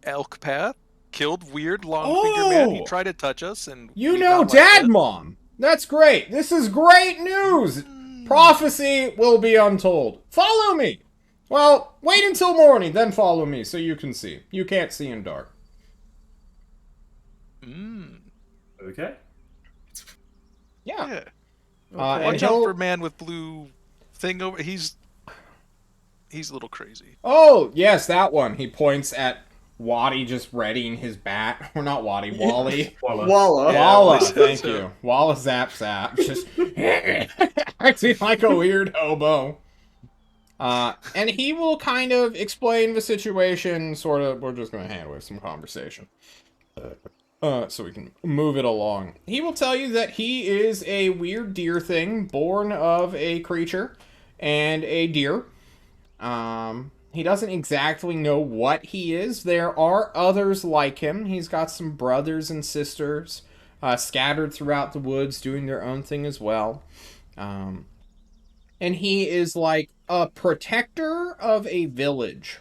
Elk Path, killed weird long finger man. He Oh! tried to touch us, and You we know not like Dad that. Mom. That's great. This is great news. Prophecy will be untold. Follow me. Well, wait until morning, then follow me so you can see. You can't see in dark. Okay. Yeah. Yeah. And Watch out he'll- for man with blue thing over. He's a little crazy. Oh, yes, that one. He points at Wadi just readying his bat. Or not Wadi, Wally. Walla. Walla. Yeah. Walla, Walla. thank you. Walla zap zap. Just acting like a weird hobo. And he will kind of explain the situation, sort of. We're just going to handle some conversation. So we can move it along. He will tell you that he is a weird deer thing, born of a creature and a deer. He doesn't exactly know what he is. There are others like him. He's got some brothers and sisters scattered throughout the woods doing their own thing as well. And he is like a protector of a village,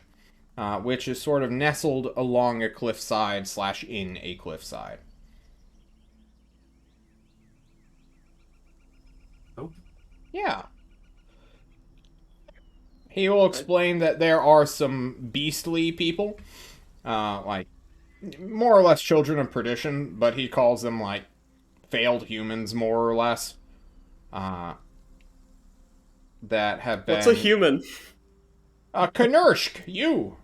which is sort of nestled along a cliffside / in a cliffside. Oh. Yeah. He will explain that there are some beastly people, like more or less children of perdition, but he calls them like failed humans, more or less. That have been. What's a human? Knurshk, you,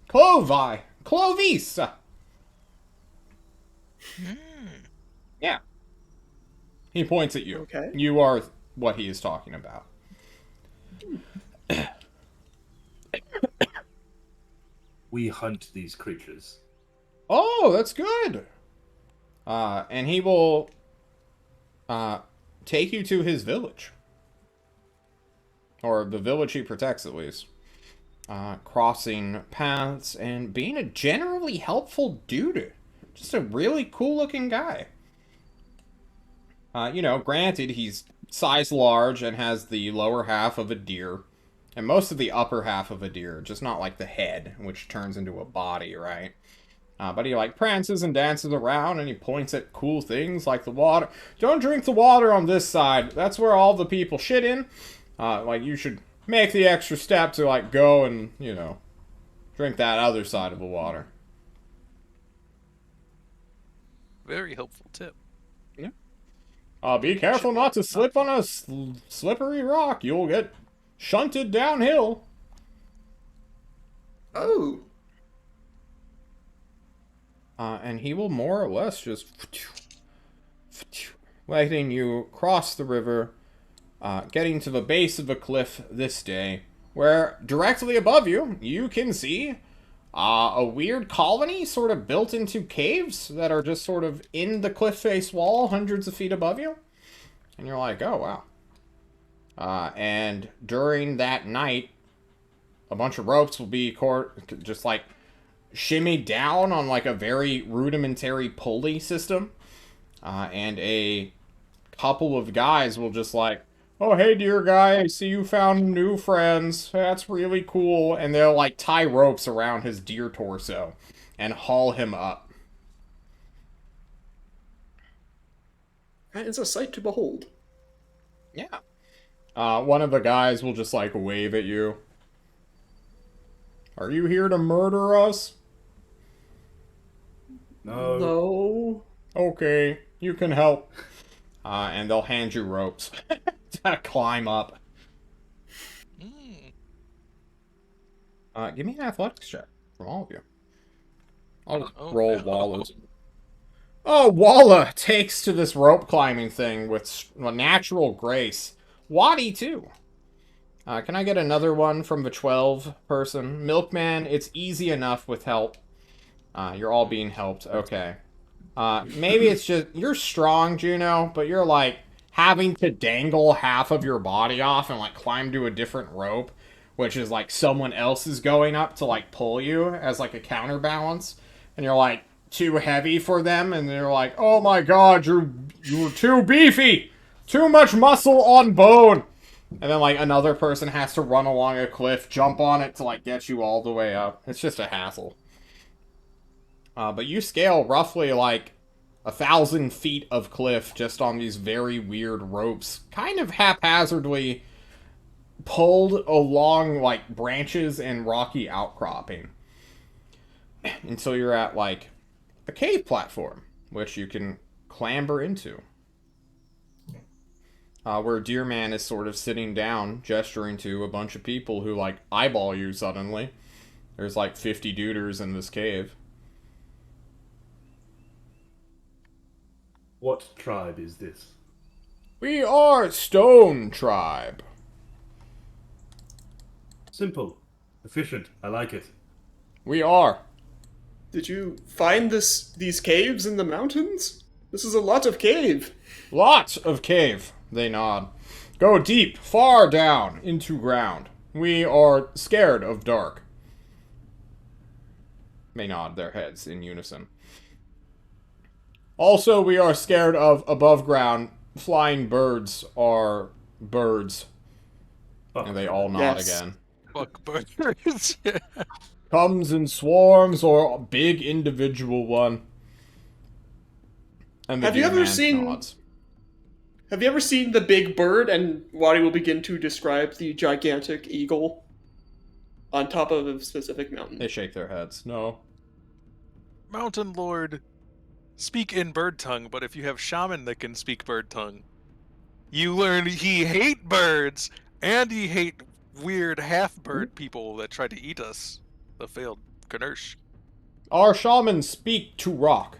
Clovi, Clovis. Yeah. He points at you. Okay. You are what he is talking about. We hunt these creatures. Oh, that's good. And he will take you to his village. Or the village he protects, at least. Crossing paths and being a generally helpful dude. Just a really cool-looking guy. Granted, he's size large and has the lower half of a deer. And most of the upper half of a deer, just not like the head, which turns into a body, right? But he, like, prances and dances around, and he points at cool things like the water. Don't drink the water on this side. That's where all the people shit in. You should make the extra step to, like, go and, drink that other side of the water. Very helpful tip. Yeah. Be careful not to slip on a slippery rock. You'll get shunted downhill. Oh. And he will more or less just letting you cross the river, getting to the base of a cliff this day, where directly above you, you can see a weird colony sort of built into caves that are just sort of in the cliff face wall hundreds of feet above you. And you're like, oh, wow. And during that night, a bunch of ropes will be just like shimmied down on like a very rudimentary pulley system. And a couple of guys will just like, oh, hey, dear guy, I see you found new friends. That's really cool. And they'll like tie ropes around his deer torso and haul him up. That is a sight to behold. Yeah. One of the guys will just like wave at you. Are you here to murder us? No. No. Okay, you can help. And they'll hand you ropes to climb up. Give me an athletics check from all of you. I'll roll Walla's. Oh, Walla takes to this rope climbing thing with natural grace. Waddy, too. Can I get another one from the 12 person? Milkman, it's easy enough with help. You're all being helped. Okay. Maybe it's just, you're strong, Juno, but you're like having to dangle half of your body off and like climb to a different rope, which is like someone else is going up to like pull you as like a counterbalance. And you're like too heavy for them. And they're like, oh my god, you're too beefy. Too much muscle on bone. And then, like, another person has to run along a cliff, jump on it to, like, get you all the way up. It's just a hassle. But you scale roughly, like, 1,000 feet of cliff just on these very weird ropes. Kind of haphazardly pulled along, like, branches and rocky outcropping. Until you're at, like, a cave platform, which you can clamber into. Where Deer Man is sort of sitting down, gesturing to a bunch of people who, like, eyeball you suddenly. There's, like, 50 duders in this cave. What tribe is this? We are Stone Tribe. Simple. Efficient. I like it. We are. Did you find these caves in the mountains? This is a lot of cave. Lots of cave. They nod. Go deep, far down, into ground. We are scared of dark. They nod their heads in unison. Also, we are scared of above ground. Flying birds are birds. Fuck. And they all nod Yes. again. Fuck birds. Yeah. Comes in swarms or a big individual one. And the Have you deer ever man seen- nods. Have you ever seen The Big Bird? And Wadi will begin to describe the gigantic eagle on top of a specific mountain. They shake their heads. No. Mountain Lord, speak in bird tongue, but if you have shaman that can speak bird tongue, you learn he hate birds, and he hate weird half-bird people that try to eat us. The failed Knersh. Our shamans speak to rock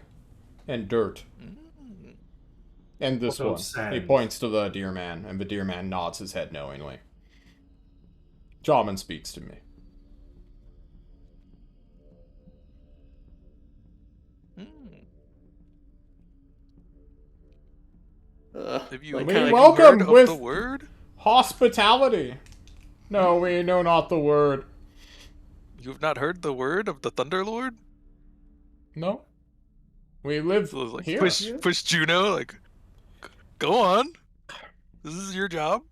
and dirt. And this Also one. sand. He points to the deer man, and the deer man nods his head knowingly. Shaman speaks to me. Have you Like, We kinda welcome heard of with- the word? Hospitality! No, we know not the word. You have not heard the word of the Thunder Lord? No? We live So, like, here. push Juno, like, go on. This is your job.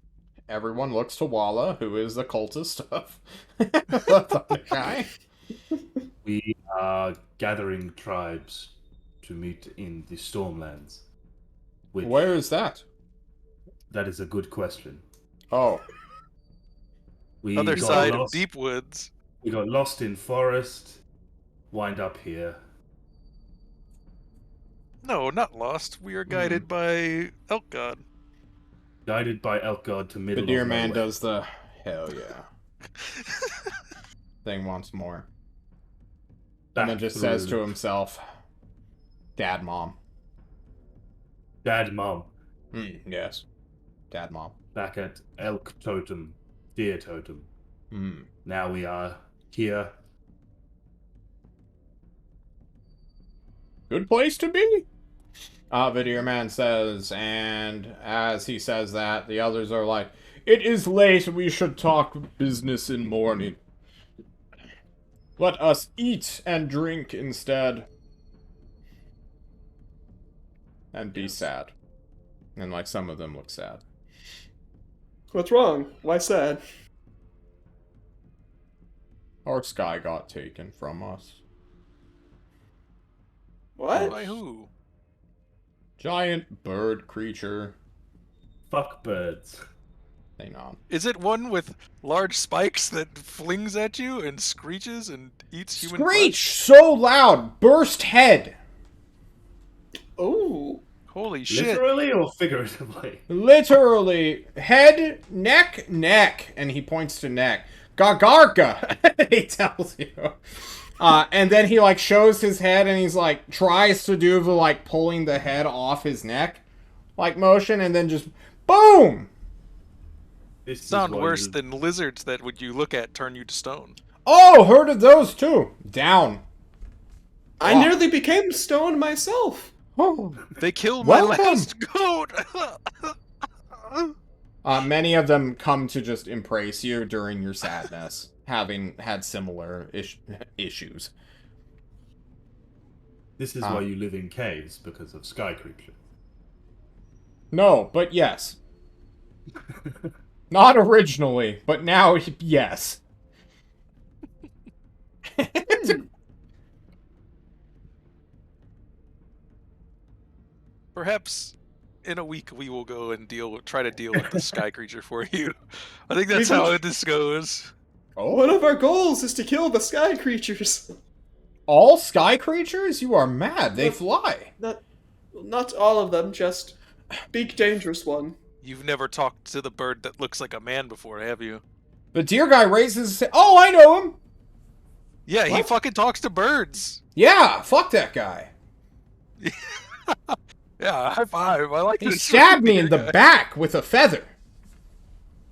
Everyone looks to Walla, who is the cultist of the Thunder guy. We are gathering tribes to meet in the Stormlands. Which, Where is that? That is a good question. Oh. We Other got side of lost- deep woods. We got lost in forest, wind up here. No, not lost. We are guided by Elk God. Guided by Elk God to The middle deer of man nowhere. does the hell yeah thing once more. And then Back just says to through himself, Dad, Mom. Dad, Mom, Yes. Dad, Mom. back at Elk Totem, Deer Totem. Hmm. Now we are here. Good place to be. The deer man says, and as he says that, the others are like, it is late, we should talk business in morning. Let us eat and drink instead. And be sad. And like some of them look sad. What's wrong? Why sad? Our sky got taken from us. What? By who? Giant bird creature. Fuck birds. Hang on. Is it one with large spikes that flings at you and screeches and eats human Screech so loud! Burst head! Oh. flesh? Holy shit. Literally or figuratively? Literally, head, neck, neck. And he points to neck. Gagarka, he tells you. And then he, like, shows his head and he's, like, tries to do the, like, pulling the head off his neck, like, motion, and then just, boom! This is Sound why worse you- than lizards that would you look at turn you to stone. Oh, heard of those, too. Down. I Wow. nearly became stone myself. Oh. They killed my Welcome. last goat! Many of them come to just embrace you during your sadness, having had similar issues. This is why you live in caves, because of sky creatures. No, but yes. Not originally, but now, yes. Perhaps in a week we will go and try to deal with the sky creature for you. I think that's how this goes. One of our goals is to kill the sky creatures. All sky creatures? You are mad. They No. fly. Not all of them, just big dangerous one. You've never talked to the bird that looks like a man before, have you? The deer guy raises his head. Oh, I know him. Yeah, he What? fucking talks to birds. Yeah, fuck that guy. Yeah, high five. I like He this. stabbed me in the guy. back with a feather.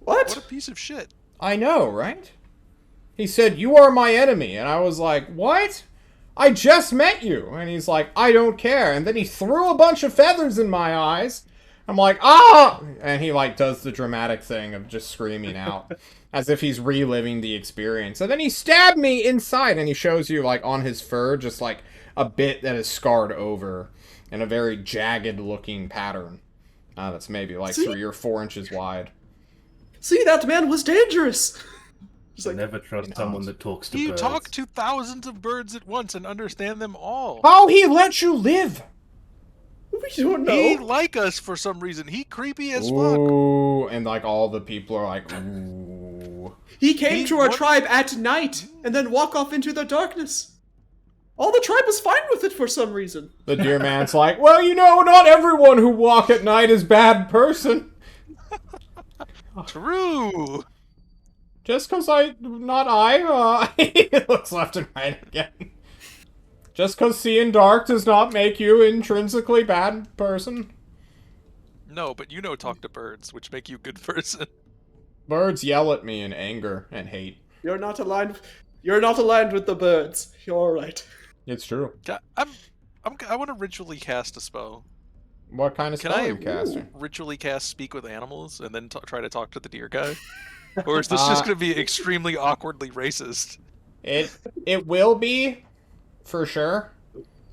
What a What? piece of shit. I know, right? He said, "You are my enemy." And I was like, "What? I just met you." And he's like, "I don't care." And then he threw a bunch of feathers in my eyes. I'm like, ah! And he, like, does the dramatic thing of just screaming out as if he's reliving the experience. And then he stabbed me inside, and he shows you, like, on his fur, just, like, a bit that is scarred over in a very jagged-looking pattern. That's maybe, like, See? 3 or 4 inches wide. See, that man was dangerous. Just like, Never trust someone that talks to You birds. talk to thousands of birds at once and understand them all. Oh, he let you live! we don't know. He like us for some reason. He creepy as fuck. Ooh, and, like, all the people are like, ooh. He came He to our wa- tribe at night and then walk off into the darkness. All the tribe was fine with it for some reason. The deer man's like, well, you know, not everyone who walk at night is bad person. True. Just because he looks left and right again. Just because seeing dark does not make you intrinsically bad person. No, but you know talk to birds, which make you a good person. Birds yell at me in anger and hate. You're not aligned. You're not aligned with the birds. You're all right. It's true. I want to ritually cast a spell. What kind of Can spell I are you casting? ritually cast speak with animals and then try to talk to the deer guy? Or is this just going to be extremely awkwardly racist? It will be, for sure,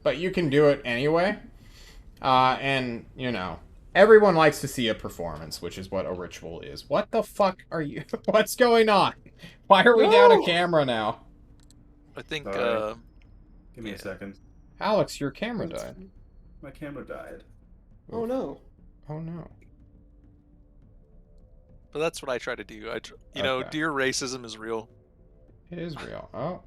but you can do it anyway. And, you know, everyone likes to see a performance, which is what a ritual is. What the fuck are you... What's going on? Why are we down a camera now? I think, Sorry. Give me yeah. a second. Alex, your camera died. My camera died. Oh no. Oh, no. but that's what I try to do. You know, Okay. deer racism is real. It is real. Oh.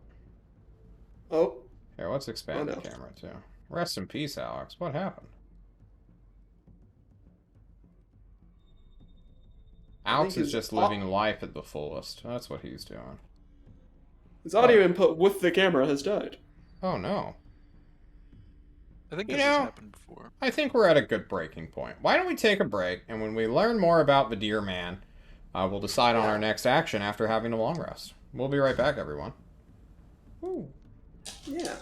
Oh. Here, let's expand Oh, the no. camera, too. Rest in peace, Alex. What happened? Alex think is his just living life at the fullest. That's what he's doing. His audio input with the camera has died. Oh, no. I think You this has know- happened before. I think we're at a good breaking point. Why don't we take a break, and when we learn more about the Deer Man, we'll decide on our next action after having a long rest. We'll be right back, everyone. Ooh. Yeah.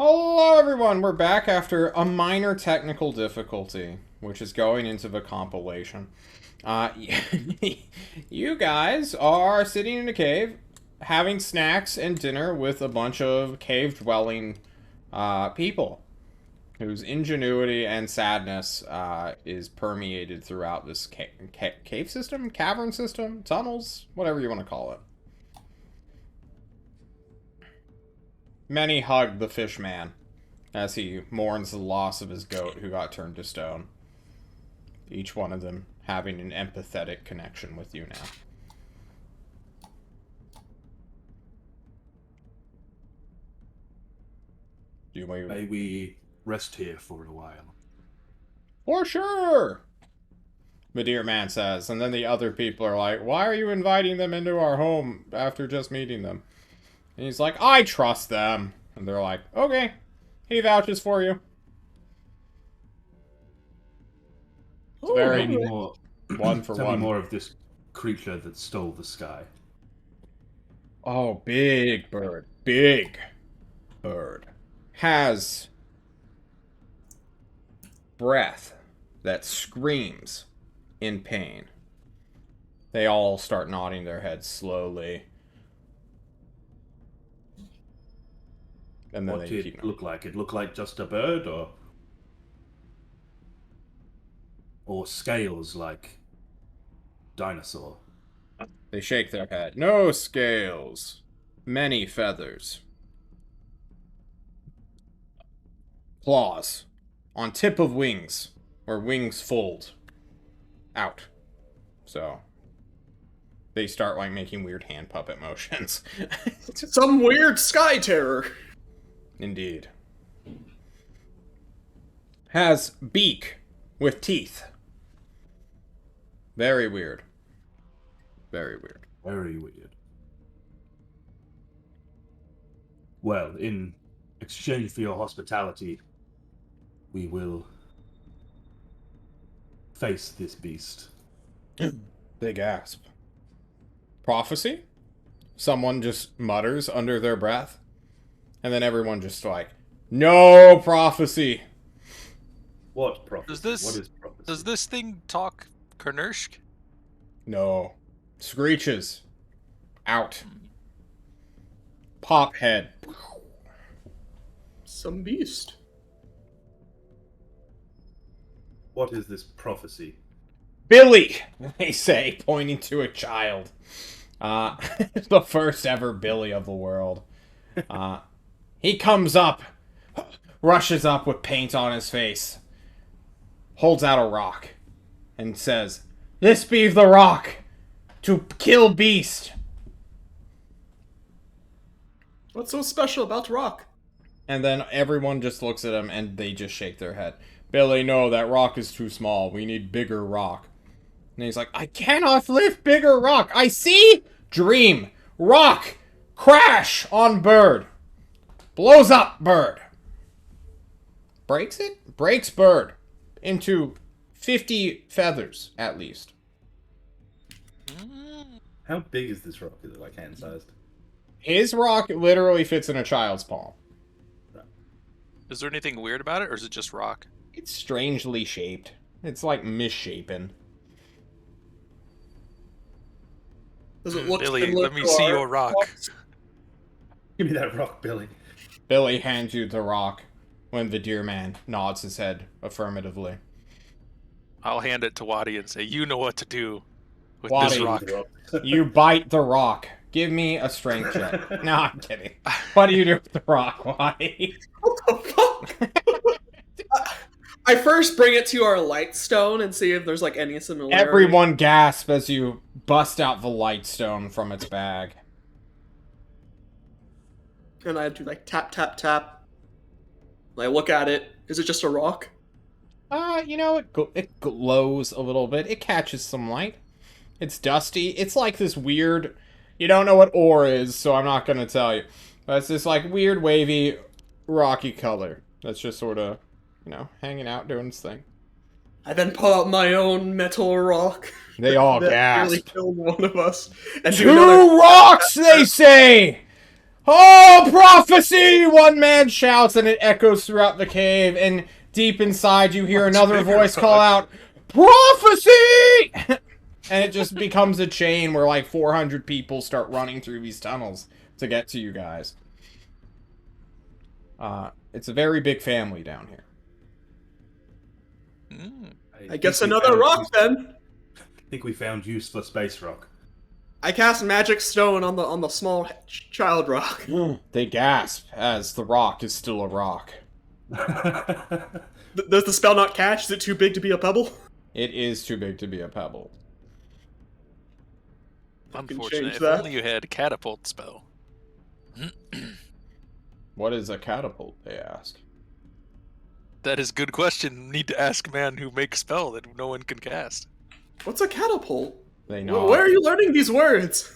Hello, everyone. We're back after a minor technical difficulty, which is going into the compilation. You guys are sitting in a cave, having snacks and dinner with a bunch of cave-dwelling people, whose ingenuity and sadness is permeated throughout this cave system, cavern system, tunnels, whatever you want to call it. Many hug the fish man as he mourns the loss of his goat who got turned to stone. Each one of them having an empathetic connection with you now. May we rest here for a while? For sure! The deer man says, and then the other people are like, why are you inviting them into our home after just meeting them? And he's like, I trust them. And they're like, okay, he vouches for you. It's very Tell me more. one for Tell one. me more of this creature that stole the sky. Oh, big bird. Big bird. Has breath that screams in pain. They all start nodding their heads slowly. And then What they did keep it look like? It looked like just a bird, or scales like dinosaur. They shake their head. No scales. Many feathers. Claws. On tip of wings. Where wings fold. Out. So. They start, like, making weird hand puppet motions. Some weird sky terror. Indeed. Has beak with teeth. Very weird. Very weird. Very weird. Well, in exchange for your hospitality, we will face this beast. They gasp. Prophecy? Someone just mutters under their breath. And then everyone just like, no prophecy. What prophecy? Does What is prophecy? Does this thing talk Kernursk? No. Screeches. Out. Pop head. Some beast. What is this prophecy? Billy, they say, pointing to a child. The first ever Billy of the world. He comes up, rushes up with paint on his face, holds out a rock, and says, "This be the rock to kill beast." What's so special about rock? And then everyone just looks at him and they just shake their head. Billy, no, that rock is too small. We need bigger rock. And he's like, I cannot lift bigger rock. I see dream. Rock. Crash on bird. Blows up bird. Breaks it? Breaks bird. Into 50 feathers, at least. How big is this rock? Is it like hand-sized? His rock literally fits in a child's palm. Is there anything weird about it, or is it just rock? It's strangely shaped. It's like misshapen. Does it look Billy, similar let me to see our your rock. rocks? Give me that rock, Billy. Billy hands you the rock when the deer man nods his head affirmatively. I'll hand it to Waddy and say, you know what to do with this Waddy. rock. You bite the rock. Give me a strength check. No, I'm kidding. What do you do with the rock, Waddy? What the fuck? I first bring it to our light stone and see if there's like any similarity. Everyone gasp as you bust out the light stone from its bag. And I do like tap, tap, tap. And I look at it. Is it just a rock? It glows a little bit. It catches some light. It's dusty. It's like this weird... You don't know what ore is, so I'm not going to tell you. But it's this, like, weird, wavy, rocky color. That's just sort of, hanging out, doing its thing. I then pull out my own metal rock. They all that gasp. nearly killed one of us. And do Two another... rocks, they say! Oh, Prophecy! One man shouts, and it echoes throughout the cave, and deep inside you hear another voice call out, Prophecy! And it just becomes a chain where like 400 people start running through these tunnels to get to you guys. It's a very big family down here. I guess another rock then. I think we found use for space rock. I cast magic stone on the small child rock. They gasp as the rock is still a rock. Does the spell not catch? Is it too big to be a pebble? It is too big to be a pebble. Unfortunate. If that. only you had catapult spell. What is a catapult, they ask. That is a good question. Need to ask man who makes spell that no one can cast. What's a catapult? They know. Where are you learning these words?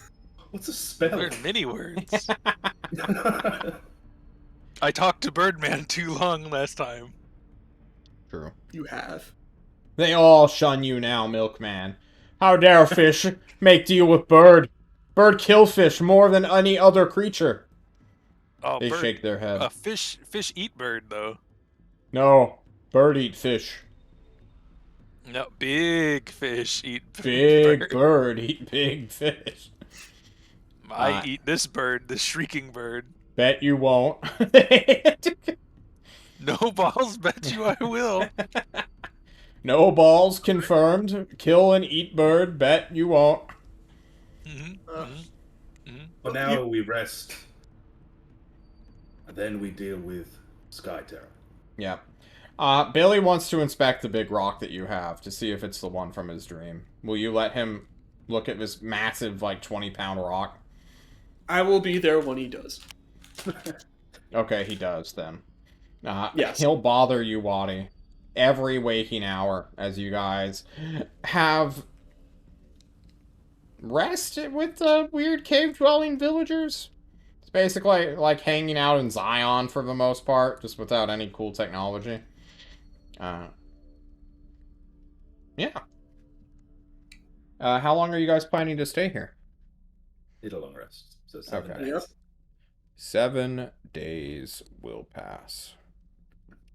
What's a spell? Learn many words. I talked to Birdman too long last time. True. You have. They all shun you now, Milkman. How dare fish make deal with bird? Bird kill fish more than any other creature. Oh, They bird. shake their head. Fish eat bird though. No, bird eat fish. No, big fish eat Big bird eat big fish. I eat this bird, this shrieking bird. Bet you won't. No balls, bet you I will. No balls confirmed. Kill and eat bird. Bet you won't. For now, we rest. And then we deal with Sky Terror. Yeah. Billy wants to inspect the big rock that you have to see if it's the one from his dream. Will you let him look at this massive, like, 20-pound rock? I will be there when he does. Okay, he does, then. Yes. He'll bother you, Waddy, every waking hour as you guys have rest with the weird cave-dwelling villagers. It's basically like hanging out in Zion for the most part, just without any cool technology. Yeah. How long are you guys planning to stay here? Need a long rest. So 7 Okay. days. Yep. 7 days will pass.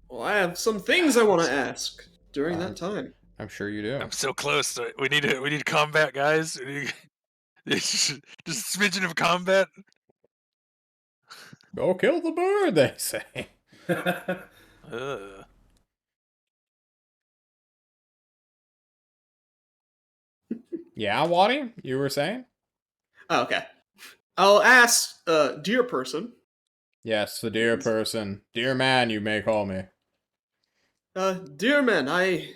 Well, I have some things I want to ask during that time. I'm sure you do. I'm so close to it. We need combat, guys. Just a smidgen of combat. Go kill the bird, they say. Ugh. Yeah, Waddy? You were saying? Oh, okay. I'll ask, dear person. Yes, the dear person. Dear man, you may call me. Dear man, I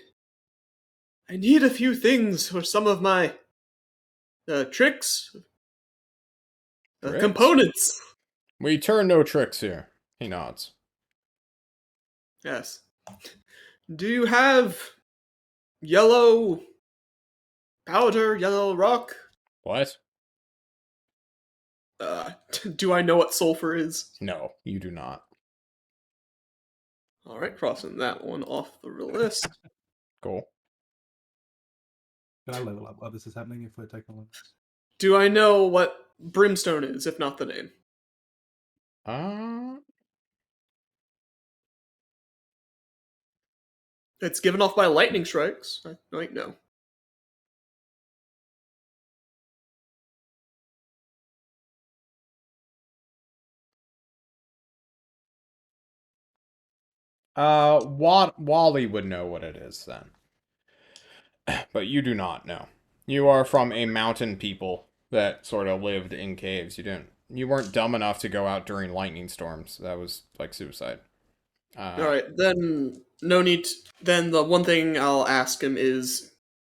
need a few things for some of my tricks, Tricks? components. We turn no tricks here. He nods. Yes. Do you have yellow powder, yellow rock? What? Do I know what sulfur is? No, you do not. All right, crossing that one off the list. Cool. Can I level up while this is happening if we're taking a long rest? Do I know what brimstone is, if not the name? It's given off by lightning strikes. I might know. Wally would know what it is then. But you do not know. You are from a mountain people that sort of lived in caves. You weren't dumb enough to go out during lightning storms. That was like suicide. Alright, then no need. Then the one thing I'll ask him is,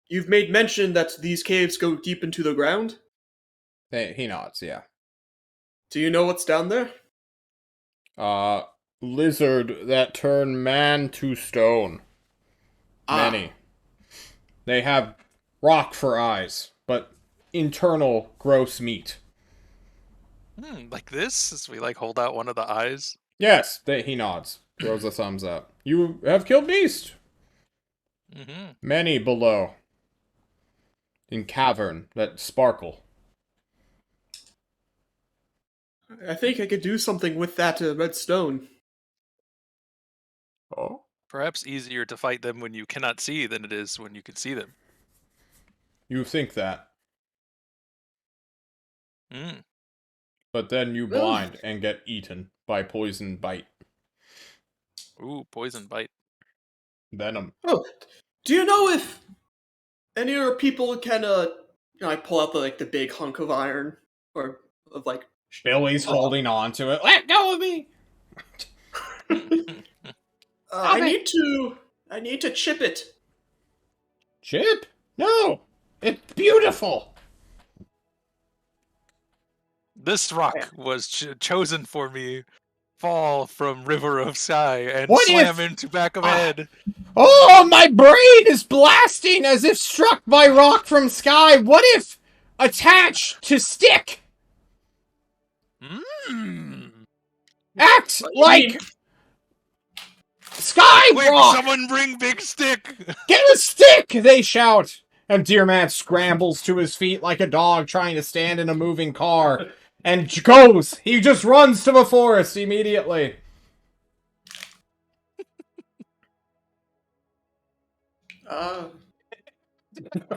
you've made mention that these caves go deep into the ground. He nods, yeah. Do you know what's down there? Lizard that turn man to stone. Many. They have rock for eyes, but internal gross meat. Like this? As we like hold out one of the eyes. Yes, he nods. Throws a thumbs up. You have killed beast. Mm-hmm. Many below. In cavern that sparkle. I think I could do something with that red stone. Oh. Perhaps easier to fight them when you cannot see than it is when you can see them. You think that, Mm. but then you Well- blind and get eaten by poison bite. Ooh, poison bite. Venom. Oh, do you know if any of your people can, I pull out the big hunk of iron, or of like, Billy's rock. holding on to it. Let go of me! I Okay. need to chip it. Chip? No! It's beautiful! This rock was chosen for me. Fall from River of Sky and What slam if- into back of Ah. head. Oh, my brain is blasting as if struck by rock from sky. What if attached to stick? Mm. Act What do you like mean? sky Quick, rock! someone bring big stick! Get a stick! They shout. And Dear Man scrambles to his feet like a dog trying to stand in a moving car. And goes! He just runs to the forest immediately.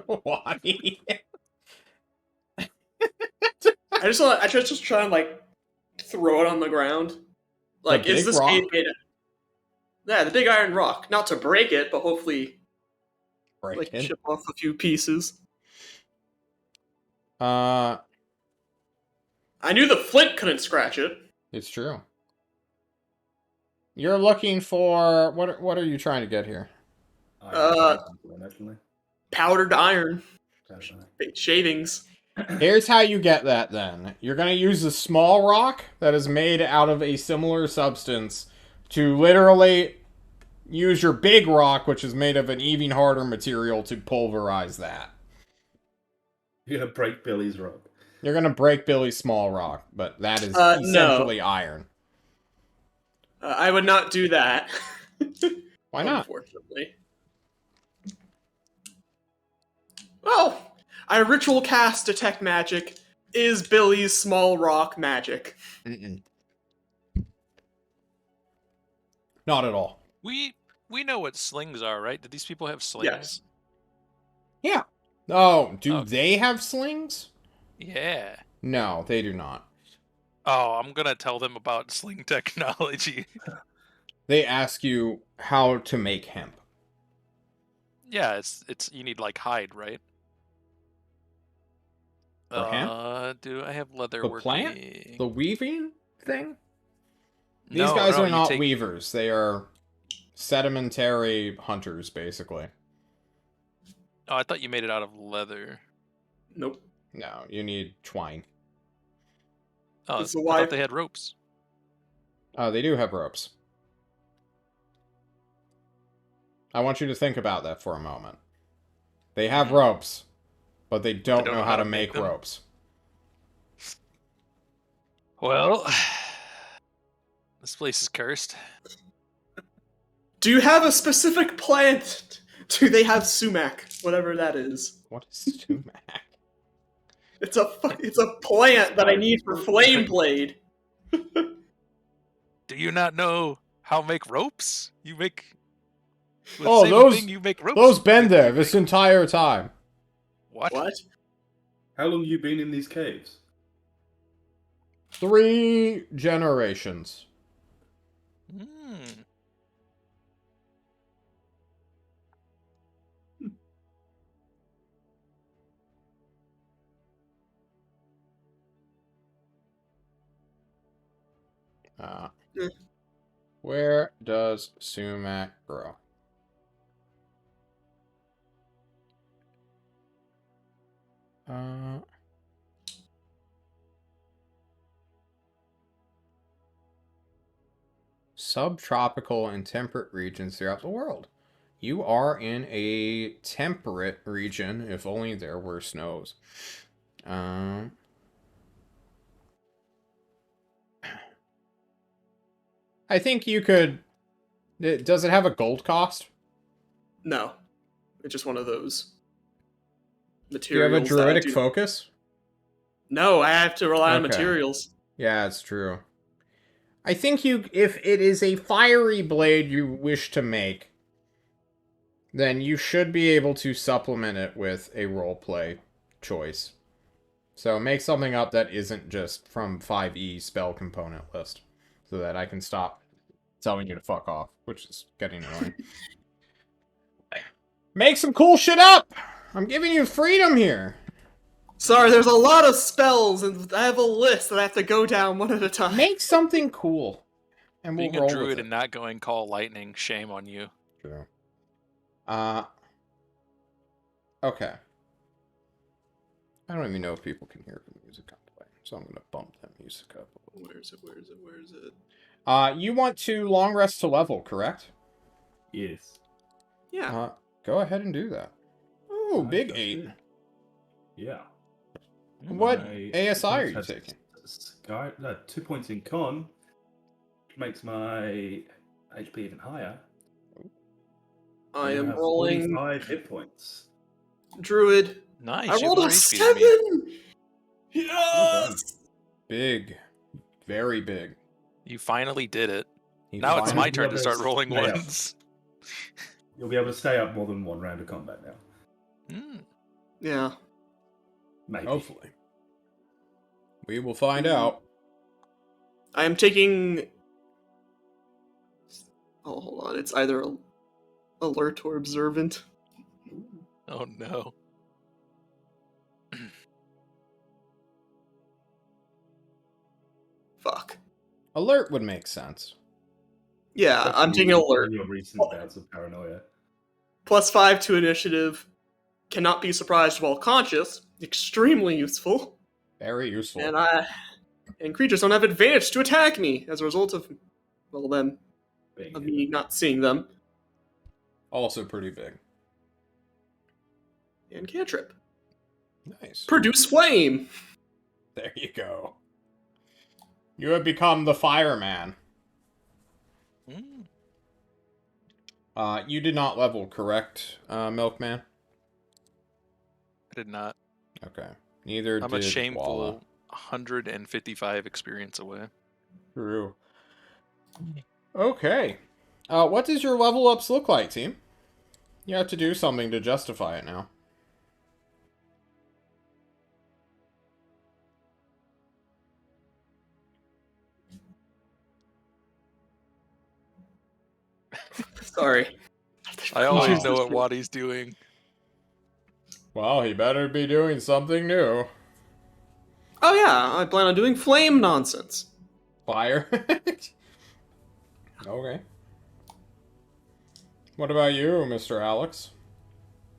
Why? I just try and like throw it on the ground. Like, is big this rock? made? Yeah, the big iron rock. Not to break it, but hopefully like Breaking. chip off a few pieces. Uh, I knew the flint couldn't scratch it. it's true. You're looking for what are you trying to get here? Definitely. Powdered iron Definitely. shavings. Here's how you get that then. You're going to use a small rock that is made out of a similar substance to literally use your big rock, which is made of an even harder material, to pulverize that. You're gonna break Billy's rock. You're going to break Billy's small rock, but that is No. essentially iron. I would not do that. Why not? Unfortunately. Well, I ritual cast detect magic. Is Billy's small rock magic? Mm-mm. Not at all. We know what slings are, right? Did these people have slings? Yes. Yeah. Oh, do Oh. they have slings? Yeah. No, they do not. Oh, I'm gonna tell them about sling technology. They ask you how to make hemp. Yeah, it's you need like hide, right? For hemp? Do I have leather The work plant? me? The weaving thing? These No, guys no, are you not take- weavers. They are sedimentary hunters, basically. Oh, I thought you made it out of leather. Nope. No, you need twine. Oh, It's a I wide- thought they had ropes. They do have ropes. I want you to think about that for a moment. They have ropes, but they don't know how to make them. ropes. Well, this place is cursed. Do you have a specific plant? Do they have sumac? Whatever that is. What is sumac? It's a plant that I need for flame blade. Do you not know how to make ropes? You make. with Oh, same those- thing, you make ropes. Those been with. there this entire time. What? What? How long you been in these caves? 3 generations. Hmm. Eh. Where does sumac grow? Subtropical and temperate regions throughout the world. You are in a temperate region, if only there were snows. I think you could... Does it have a gold cost? No. It's just one of those Do you have materials. a druidic focus? No, I have to rely on Okay. materials. Yeah, it's true. I think if it is a fiery blade you wish to make, then you should be able to supplement it with a roleplay choice. So make something up that isn't just from 5e spell component list, so that I can stop telling you to fuck off, which is getting annoying. Make some cool shit up! I'm giving you freedom here! Sorry, there's a lot of spells, and I have a list that I have to go down one at a time. Make something cool. And we'll Being roll a druid with it. and not going call lightning, shame on you. True. Okay. I don't even know if people can hear the music I'm playing, so I'm gonna bump that music up. Where is it? You want to long rest to level, correct? Yes. Yeah. Go ahead and do that. Ooh, I big just 8. did. Yeah. What My ASI are you has taking? 2 points in con, which makes my HP even higher. I You am have rolling 45 hit points. Druid. Nice. I you have rolled more a HP than me. 7! Yes! Big. Very big. You finally did it. He Now it's finally- my turn to start rolling Yeah. ones. You'll be able to stay up more than one round of combat now. Hmm. Yeah. Maybe. Hopefully. We will find out. I am taking... Oh, hold on. It's either alert or observant. Oh no. Fuck. Alert would make sense. Yeah, I'm taking alert. Your recent bouts of paranoia. +5 to initiative. Cannot be surprised while conscious. Extremely useful. Very useful. And creatures don't have advantage to attack me as a result of, well, them, Being of me not seeing them. Also pretty big. And cantrip. Nice. Produce flame. There you go. You have become the fireman. Hmm. You did not level, correct, Milkman? I did not. Okay. Neither I'm did a shameful Walla. 155 experience away. True. Okay. What does your level ups look like, team? You have to do something to justify it now. Sorry. I always Oh. know what Wadi's doing. Well, he better be doing something new. Oh yeah, I plan on doing flame nonsense. Fire? Okay. What about you, Mr. Alex?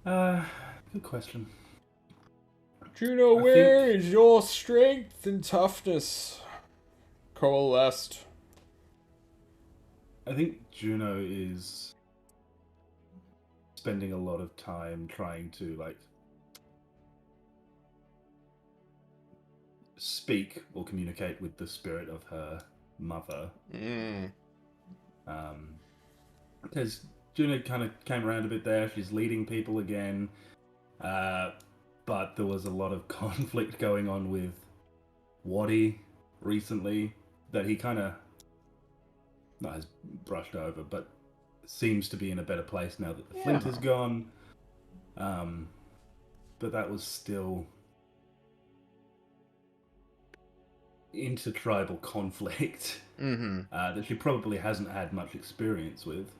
Good question. Juno, I where is your strength and toughness coalesced? I think Juno is spending a lot of time trying to, like, speak or communicate with the spirit of her mother. Because Juno kind of came around a bit there. She's leading people again. But there was a lot of conflict going on with Wadi recently that he kind of not has brushed over, but seems to be in a better place now that the flint is gone. But that was still intertribal conflict that she probably hasn't had much experience with.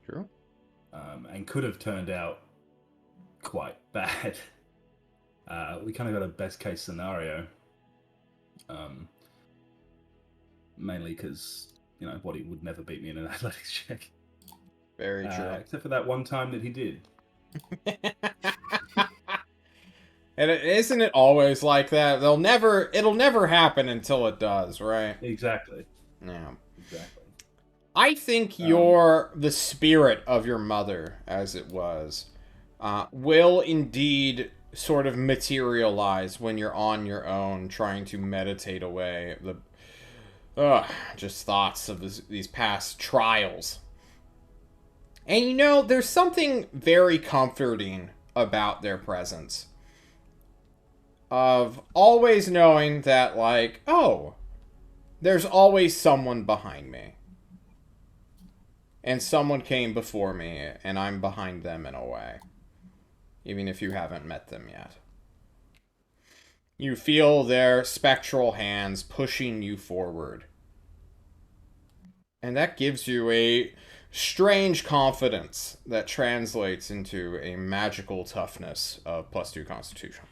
True. And could have turned out quite bad. We kind of got a best case scenario. Mainly because, you know, Wadi would never beat me in an athletics check. Very true. Except for that one time that he did. And isn't it always like that? It'll never happen until it does, right? Exactly. Yeah. Exactly. I think you're the spirit of your mother, as it was, will indeed sort of materialize when you're on your own, trying to meditate away the just thoughts of these past trials. And you know, there's something very comforting about their presence. of always knowing that, like, oh, there's always someone behind me. And someone came before me, and I'm behind them in a way. Even if you haven't met them yet. You feel their spectral hands pushing you forward. And that gives you a strange confidence that translates into a magical toughness of +2 Constitution.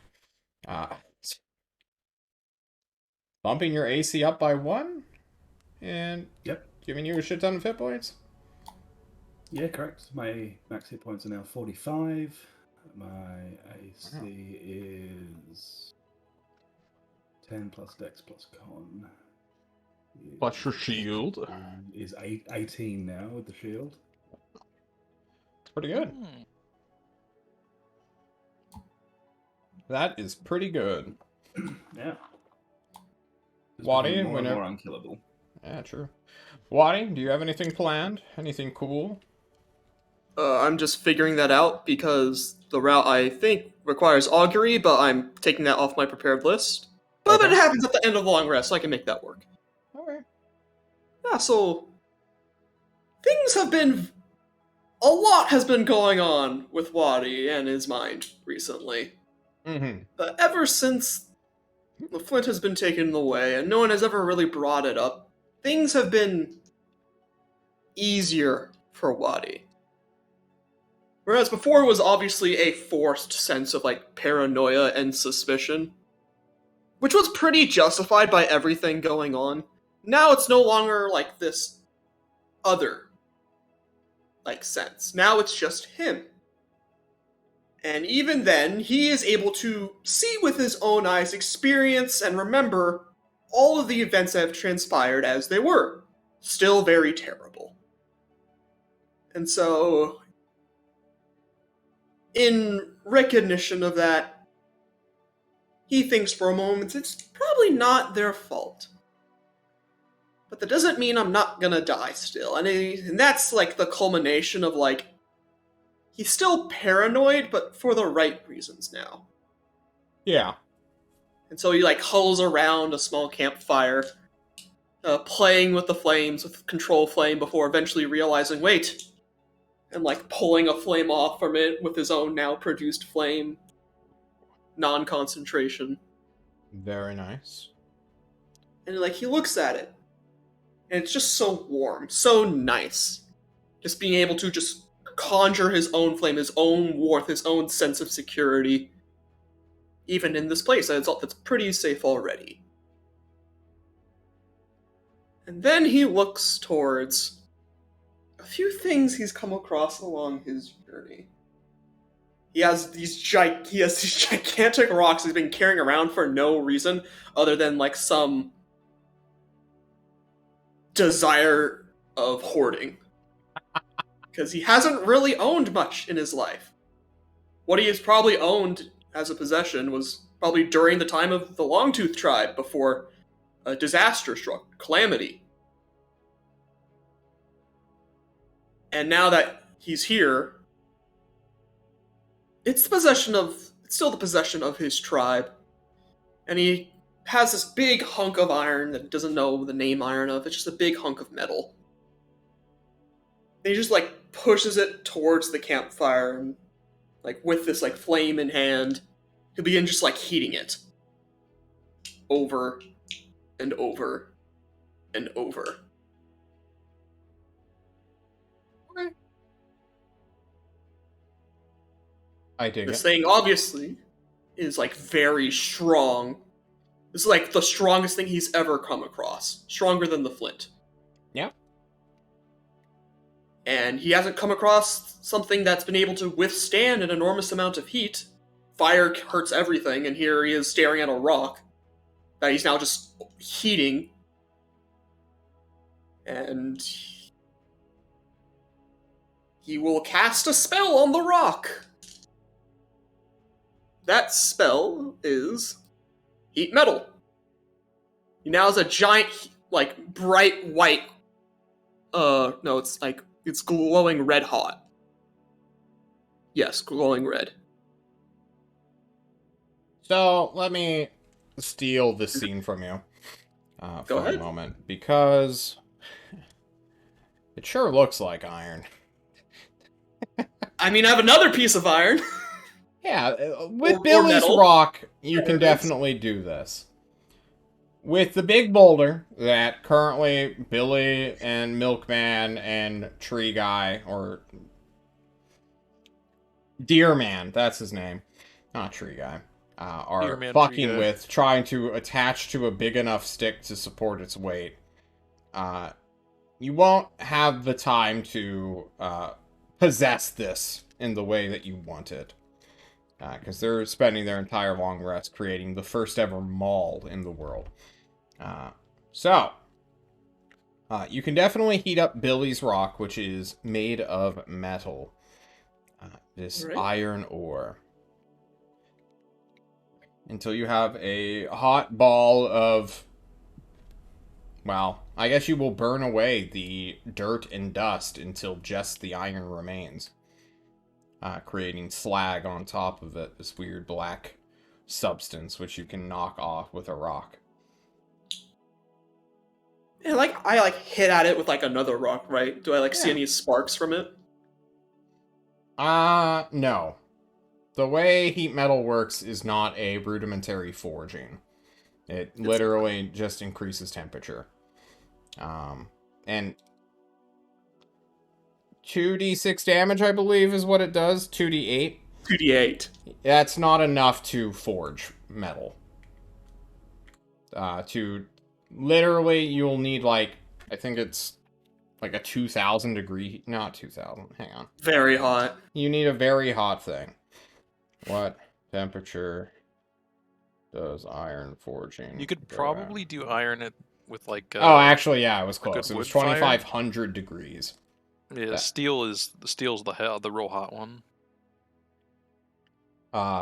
Bumping your AC up by 1, and Yep. giving you a shit ton of hit points. Yeah, correct. My max hit points are now 45. My AC is 10 plus Dex plus Con. Plus your shield. Is 18 now with the shield. It's pretty good. Hmm. That is pretty good. Yeah. It's Waddy, becoming more and whenever- more unkillable. Yeah, true. Waddy, do you have anything planned? Anything cool? I'm just figuring that out because the route I think requires augury, but I'm taking that off my prepared list. But if Okay. it happens at the end of the long rest, I can make that work. Okay. Yeah, so things have been a lot has been going on with Wadi and his mind recently. Mm-hmm. But ever since the flint has been taken away and no one has ever really brought it up, things have been easier for Wadi. Whereas before it was obviously a forced sense of like paranoia and suspicion, which was pretty justified by everything going on. Now it's no longer like this other like sense. Now it's just him. And even then, he is able to see with his own eyes, experience, and remember all of the events that have transpired as they were. Still very terrible. And so, in recognition of that, he thinks for a moment it's probably not their fault. But that doesn't mean I'm not gonna die still. And that's like the culmination of like, he's still paranoid, but for the right reasons now. Yeah. And so he like huddles around a small campfire, playing with the flames with control flame before eventually realizing, wait, and like pulling a flame off from it with his own now produced flame, non-concentration. Very nice. And like he looks at it, and it's just so warm, so nice. Just being able to just conjure his own flame, his own warmth, his own sense of security, even in this place that's pretty safe already. And then he looks towards a few things he's come across along his journey. He has these gigantic rocks he's been carrying around for no reason other than like some desire of hoarding. Because he hasn't really owned much in his life. What he has probably owned as a possession was probably during the time of the Longtooth tribe before a disaster struck, calamity. And now that he's here, it's still the possession of his tribe. And he has this big hunk of iron that he doesn't know the name iron of. It's just a big hunk of metal. And he just like pushes it towards the campfire and like with this like flame in hand, he'll begin just like heating it. Over and over and over. Okay. I dig This it. thing obviously is like very strong. This is like the strongest thing he's ever come across. Stronger than the flint. Yeah. And he hasn't come across something that's been able to withstand an enormous amount of heat. Fire hurts everything, and here he is staring at a rock that he's now just heating. And he will cast a spell on the rock. That spell is Heat Metal. He now has a giant, like, bright white... no, it's glowing red hot. Yes, glowing red. So, let me steal this scene from you Go for ahead. a moment, because it sure looks like iron. I mean, I have another piece of iron. Yeah, with Or Billy's metal. rock, you There can it is. definitely do this. With the big boulder that currently Billy and Milkman and Tree Guy, or Deer Man, that's his name, not Tree Guy, are Deer Man, Tree fucking Guy. with, trying to attach to a big enough stick to support its weight. You won't have the time to possess this in the way that you want it. Because they're spending their entire long rest creating the first ever mall in the world. You can definitely heat up Billy's rock, which is made of metal. This Right. iron ore. Until you have a hot ball of... Well, I guess you will burn away the dirt and dust until just the iron remains. Creating slag on top of it, this weird black substance which you can knock off with a rock. And I hit at it with like another rock, right? Do I see Yeah. any sparks from it? No. The way heat metal works is not a rudimentary forging. It literally just increases temperature. And 2d6 damage, I believe, is what it does. 2d8. 2d8. That's not enough to forge metal. Literally, you'll need, I think it's, a 2,000 degree... Not 2,000, hang on. Very hot. You need a very hot thing. What temperature does iron forging? You could go probably at? do iron it with Oh, actually, yeah, I was good close. It was wood fire? 2,500 degrees. yeah, that- steel's the real hot one,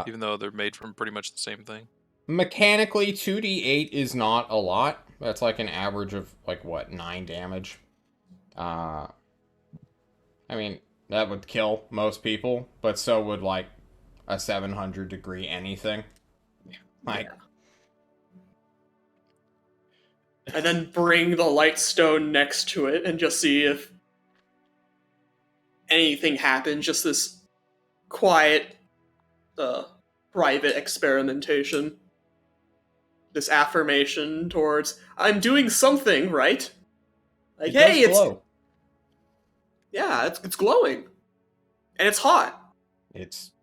even though they're made from pretty much the same thing. Mechanically, 2d8 is not a lot. That's an average of, 9 damage. I mean, that would kill most people, but so would, a 700 degree anything. Yeah. And then bring the light stone next to it and just see if anything happens. Just this quiet, private experimentation. This affirmation towards, I'm doing something right. It Hey, does glow. it's glowing. And it's hot.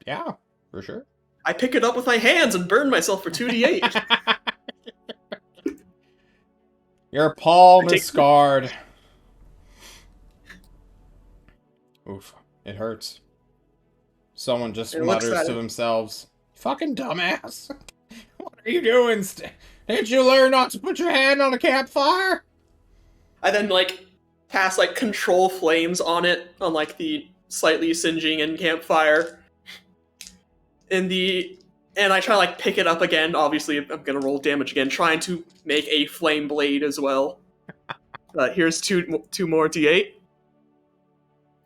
Yeah, for sure. I pick it up with my hands and burn myself for 2d8. Your palm I is take- scarred. Oof, it hurts. Someone just It looks mutters at to it. themselves, "Fucking dumbass! What are you doing? Didn't you learn not to put your hand on a campfire?" I then cast control flames on it on the slightly singeing in campfire. And I try to pick it up again. Obviously, I'm gonna roll damage again, trying to make a flame blade as well. Here's two more d8,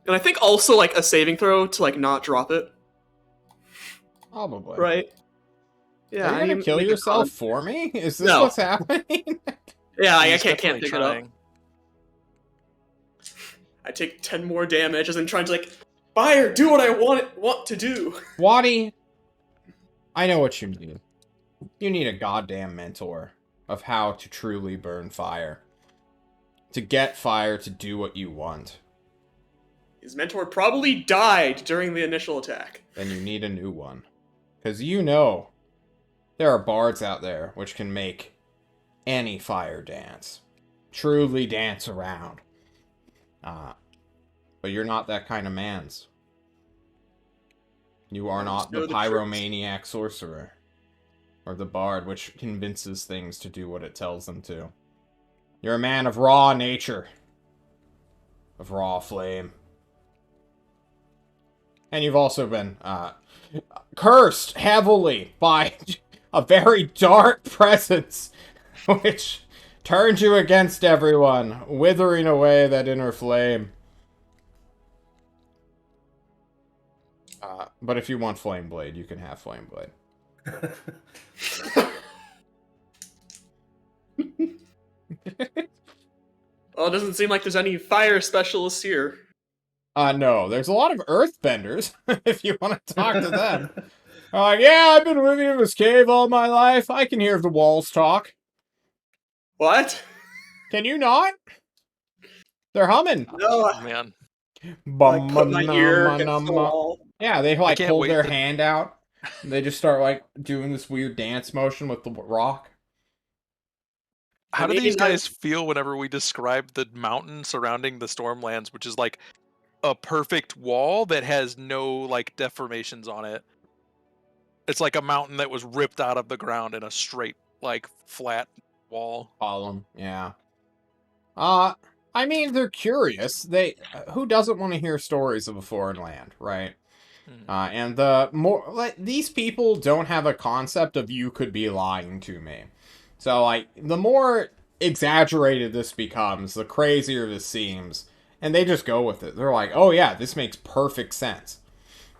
and I think also a saving throw to not drop it. Probably. Right? Yeah. Are you gonna kill make a yourself con. for me? Is this No. what's happening? Yeah, I He's can't definitely pick it up. trying. I take 10 more damage as I'm trying to Fire, do what I want to do. Waddy, I know what you need. You need a goddamn mentor of how to truly burn fire. To get fire to do what you want. His mentor probably died during the initial attack. Then you need a new one. Because you know there are bards out there which can make any fire dance. Truly dance around. But you're not that kind of mans. You are not know the the tricks. pyromaniac sorcerer. Or the bard which convinces things to do what it tells them to. You're a man of raw nature. Of raw flame. And you've also been cursed heavily by a very dark presence, which turned you against everyone, withering away that inner flame. But if you want Flame Blade, you can have Flame Blade. Well, it doesn't seem like there's any fire specialists here. No, there's a lot of earthbenders, if you want to talk to them. Yeah, I've been living in this cave all my life. I can hear the walls talk. What? Can you not? They're humming. No, Oh, man. like put my ear against the wall. Yeah, they like can't hold wait their to- hand out. They just start like doing this weird dance motion with the rock. How do mean, these guys feel whenever we describe the mountain surrounding the Stormlands, which is like a perfect wall that has no like deformations on it? It's like a mountain that was ripped out of the ground in a straight, like flat wall. Column, yeah. I mean, they're curious. Who doesn't want to hear stories of a foreign land, right? And the more like these people don't have a concept of you could be lying to me. So like the more exaggerated this becomes, the crazier this seems, and they just go with it. They're like, "Oh yeah, this makes perfect sense."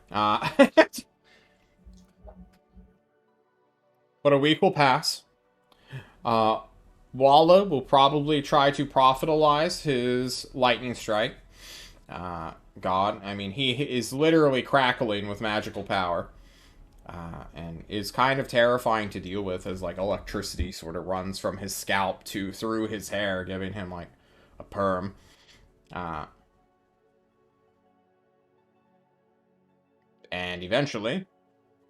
But a week will pass. Walla will probably try to profitalize his lightning strike. God, I mean, he is literally crackling with magical power. And is kind of terrifying to deal with as, like, electricity sort of runs from his scalp through his hair, giving him, like, a perm. And eventually,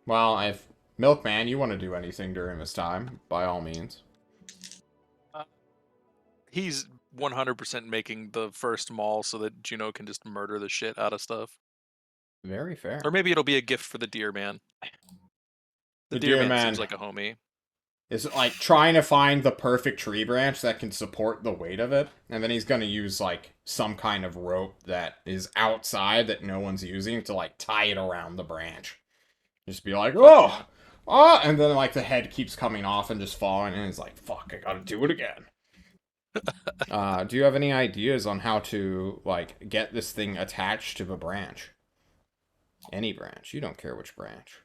well, if Milkman, you want to do anything during this time, by all means. He's 100% making the first mall so that Juno can just murder the shit out of stuff. Very fair. Or maybe it'll be a gift for the Deer Man. The Deer Man seems like a homie. Is like trying to find the perfect tree branch that can support the weight of it, and then he's gonna use like some kind of rope that is outside that no one's using to like tie it around the branch. Just be like, oh, and then like the head keeps coming off and just falling, and he's like, fuck, I gotta do it again. Do you have any ideas on how to like get this thing attached to the branch? Any branch, you don't care which branch.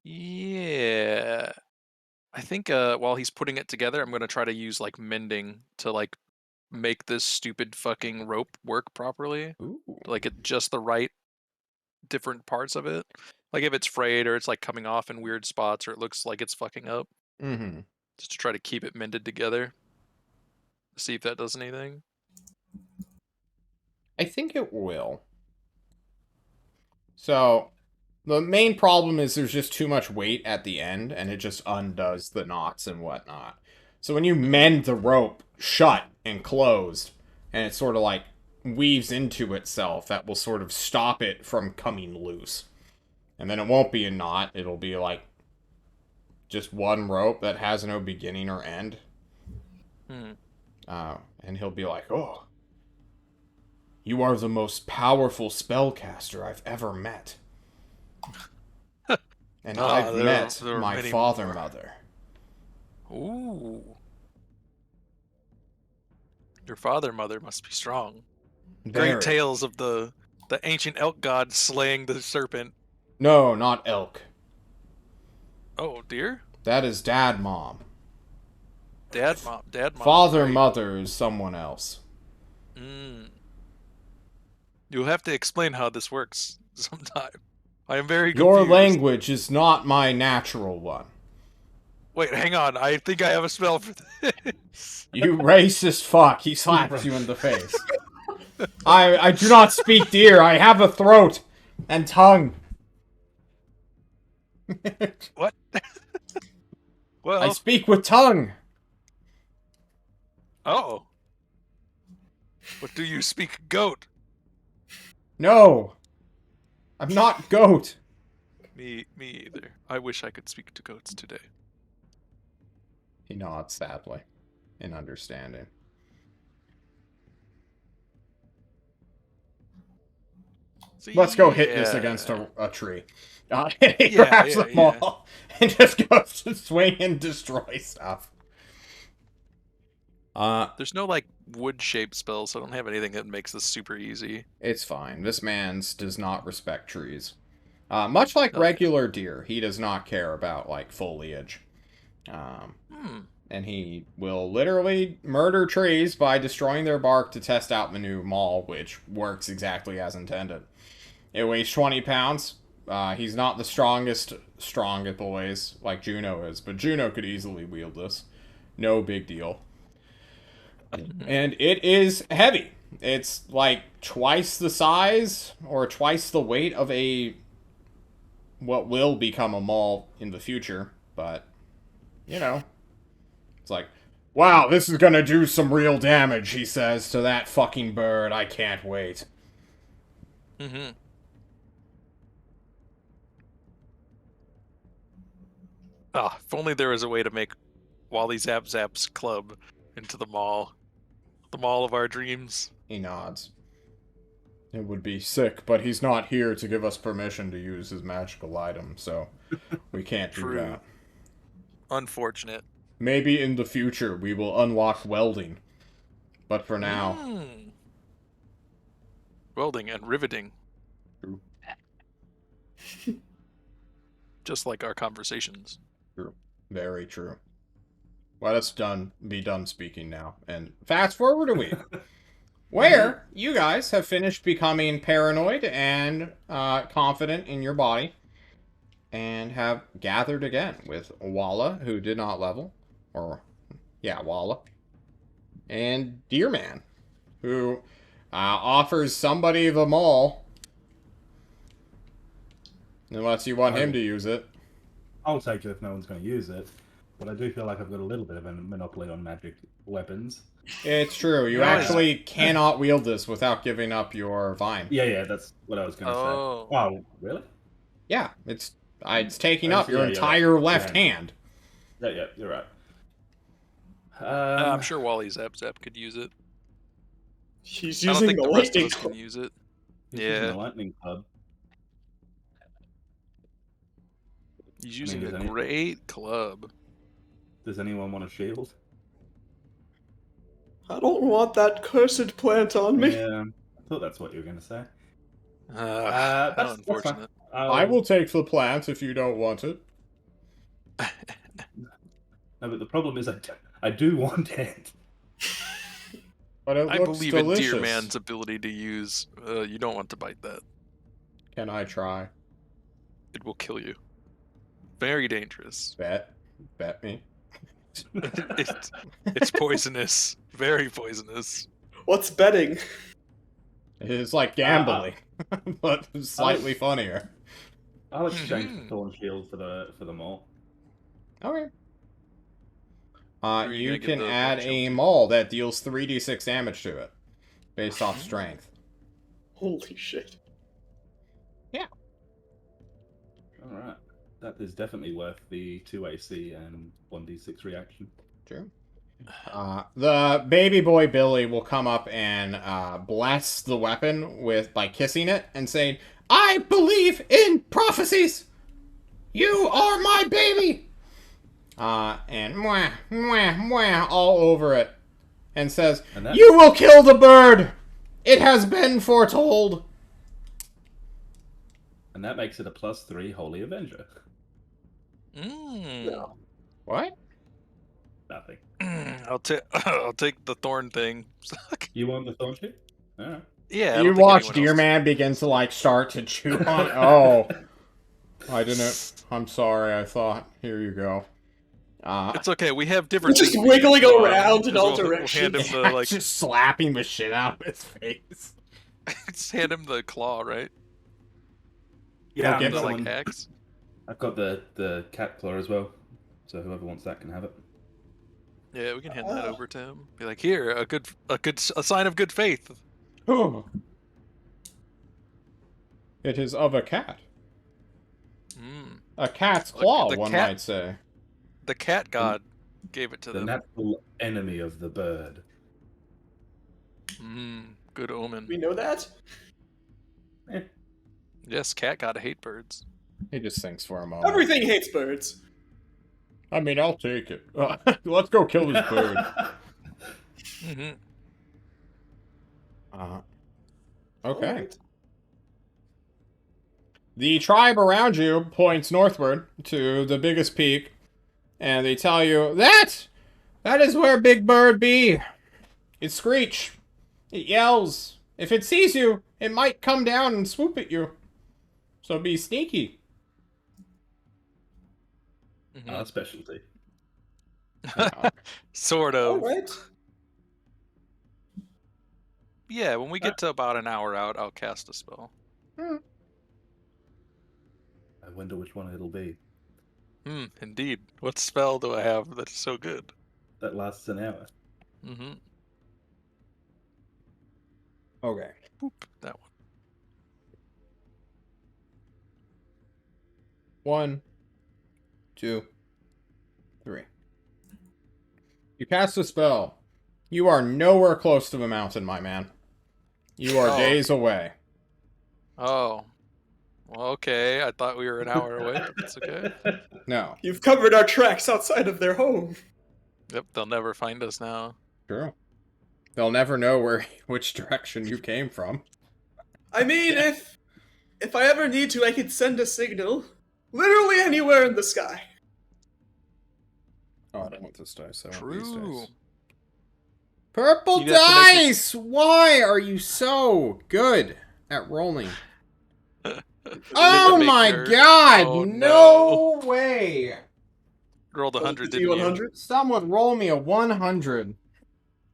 Yeah. I think while he's putting it together, I'm gonna try to use like mending to like make this stupid fucking rope work properly. Ooh. Like get just the right different parts of it. Like if it's frayed or it's like coming off in weird spots or it looks like it's fucking up. Mm-hmm. Just to try to keep it mended together. See if that does anything. I think it will. So, the main problem is there's just too much weight at the end, and it just undoes the knots and whatnot. So when you mend the rope shut and closed, and it sort of like weaves into itself, that will sort of stop it from coming loose. And then it won't be a knot, it'll be like just one rope that has no beginning or end. And he'll be like, oh, you are the most powerful spellcaster I've ever met. And I've met there are my many father more. mother. Ooh. Your father mother must be strong. Very. Great tales of the ancient elk god slaying the serpent. No, not elk. Oh, dear? That is dad mom. Dad mom. Father right. mother is someone else. You'll have to explain how this works sometime. I am very Your confused. language is not my natural one. Wait, hang on. I think I have a spell for this. You racist fuck. He slaps you in the face. I do not speak deer. I have a throat and tongue. What? Well, I speak with tongue. oh. What do you speak, goat? No. I'm not goat. Me either. I wish I could speak to goats today. He nods sadly in understanding. So Let's go hit this yeah. against a tree. He Yeah, grabs yeah, them yeah. all and just goes to swing and destroy stuff. There's no like wood-shaped spells, so I don't have anything that makes this super easy. It's fine. This man's does not respect trees. Much like Okay. regular deer, he does not care about, like, foliage. Hmm. And he will literally murder trees by destroying their bark to test out the new maul, which works exactly as intended. It weighs 20 pounds. He's not the strongest boys like Juno is, but Juno could easily wield this. No big deal. And it is heavy. It's like twice the size or twice the weight of what will become a maul in the future, but you know, it's like, wow, this is gonna do some real damage, he says to that fucking bird. I can't wait. Mm-hmm. Ah, if only there was a way to make Wally Zap Zap's club into the mall of our dreams. He nods. It would be sick, but he's not here to give us permission to use his magical item, so we can't do True. that. Unfortunate. Maybe in the future we will unlock welding, but for now, Mm. Welding and riveting. True. Just like our conversations. true. Very true. Well, let's be done speaking now, and fast forward a week, where you guys have finished becoming paranoid and confident in your body, and have gathered again with Walla, who did not level, Walla, and Deerman, who offers somebody the maul, unless you want him to use it. I'll take it if no one's going to use it. But I do feel like I've got a little bit of a monopoly on magic weapons. It's true. You Yeah. actually cannot wield this without giving up your vine. Yeah, that's what I was going to Oh. say. Oh, really? Yeah, it's taking I up see, your yeah, entire yeah. left Yeah. hand. Yeah, you're right. I'm sure Wally Zap Zap could use it. He's I don't using think the the rest of lightning us can club. use it. He's Yeah. using the lightning club. He's using does a any- great club. Does anyone want a shield? I don't want that cursed plant on me. Yeah, I thought that's what you were going to say. How That's fine. unfortunate. I will take the plant if you don't want it. No, but the problem is I do want it. But it I looks believe delicious. in Deer Man's ability to use. You don't want to bite that. Can I try? It will kill you. Very dangerous. Bet me. It's poisonous. Very poisonous. What's betting? It's like gambling, but slightly funnier. I'll exchange Mhm. the thorn shield for the mole. Okay. are you You gonna get can the add shield a too? maul that deals 3d6 damage to it, based off strength. Holy shit. All right, that is definitely worth the 2 AC and 1d6 reaction. True. The baby boy Billy will come up and bless the weapon by kissing it and saying, "I believe in prophecies. You are my baby." And mwah, mwah, mwah all over it, and says, And that- "You will kill the bird. It has been foretold." And that makes it a +3 Holy Avenger. Mm. What? Nothing. I'll take the thorn thing. You want the thorn shield? All right. Yeah. I You don't think watch anyone else- Deerman begin to like start to chew on. Oh, I didn't. I'm sorry. I thought. Here you go. It's okay. We have different. Just things we wiggling can do on, around in 'cause all we'll hand directions. him the like. just slapping the shit out of his face. Just hand him the claw, right? Yeah, Okay, Hand him the someone- like axe. I've got the cat claw as well, so whoever wants that can have it. Yeah, we can hand that over to him. Be like, here, a sign of good faith. Oh. It is of a cat. Mm. A cat's Look, claw, the one cat- might say. The cat god gave it to The them. natural enemy of the bird. Good omen. We know that? Yes, cat god hate birds. He just thinks for a moment. Everything hates birds. I mean, I'll take it. Let's go kill this bird. Mm-hmm. Okay. Alright. The tribe around you points northward to the biggest peak, and they tell you, that is where Big Bird be. It screech. It yells. If it sees you, it might come down and swoop at you. So be sneaky. Mhm. Specialty. Sort of. All right. Yeah, when we get to about an hour out, I'll cast a spell. I wonder which one it'll be. Indeed. What spell do I have that's so good? That lasts an hour. Mm-hmm. Okay. Boop, that one. 1, 2, 3. You cast a spell. You are nowhere close to the mountain, my man. You are Oh. days away. Oh. Well, okay. I thought we were an hour away, but that's okay. No. You've covered our tracks outside of their home. Yep, they'll never find us now. True. They'll never know which direction you came from. I mean, if I ever need to, I could send a signal. Literally anywhere in the sky. Oh, I don't want this dice. I want these True. dice. Purple You have to make it- dice! Why are you so good at rolling? You Oh have to make my your- god! Oh, no way! Rolled 100, D didn't you? 100? Someone roll me a 100.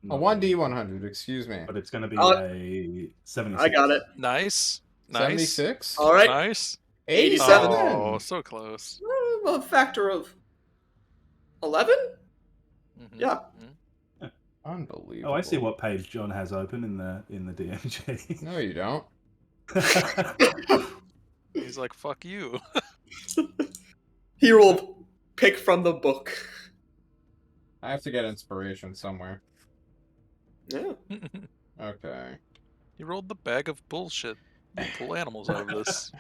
A Not 1d100, excuse me. But it's going to be I'll- a 76. I got it. Nice. Nice. 76? All right. Nice. 87. Oh, so close. A factor of 11? Mhm. Yeah. Unbelievable. Oh, I see what page John has open in the DMG. No, you don't. He's like, fuck you. He rolled pick from the book. I have to get inspiration somewhere. Yeah. Okay. You rolled the bag of bullshit. You pull animals out of this.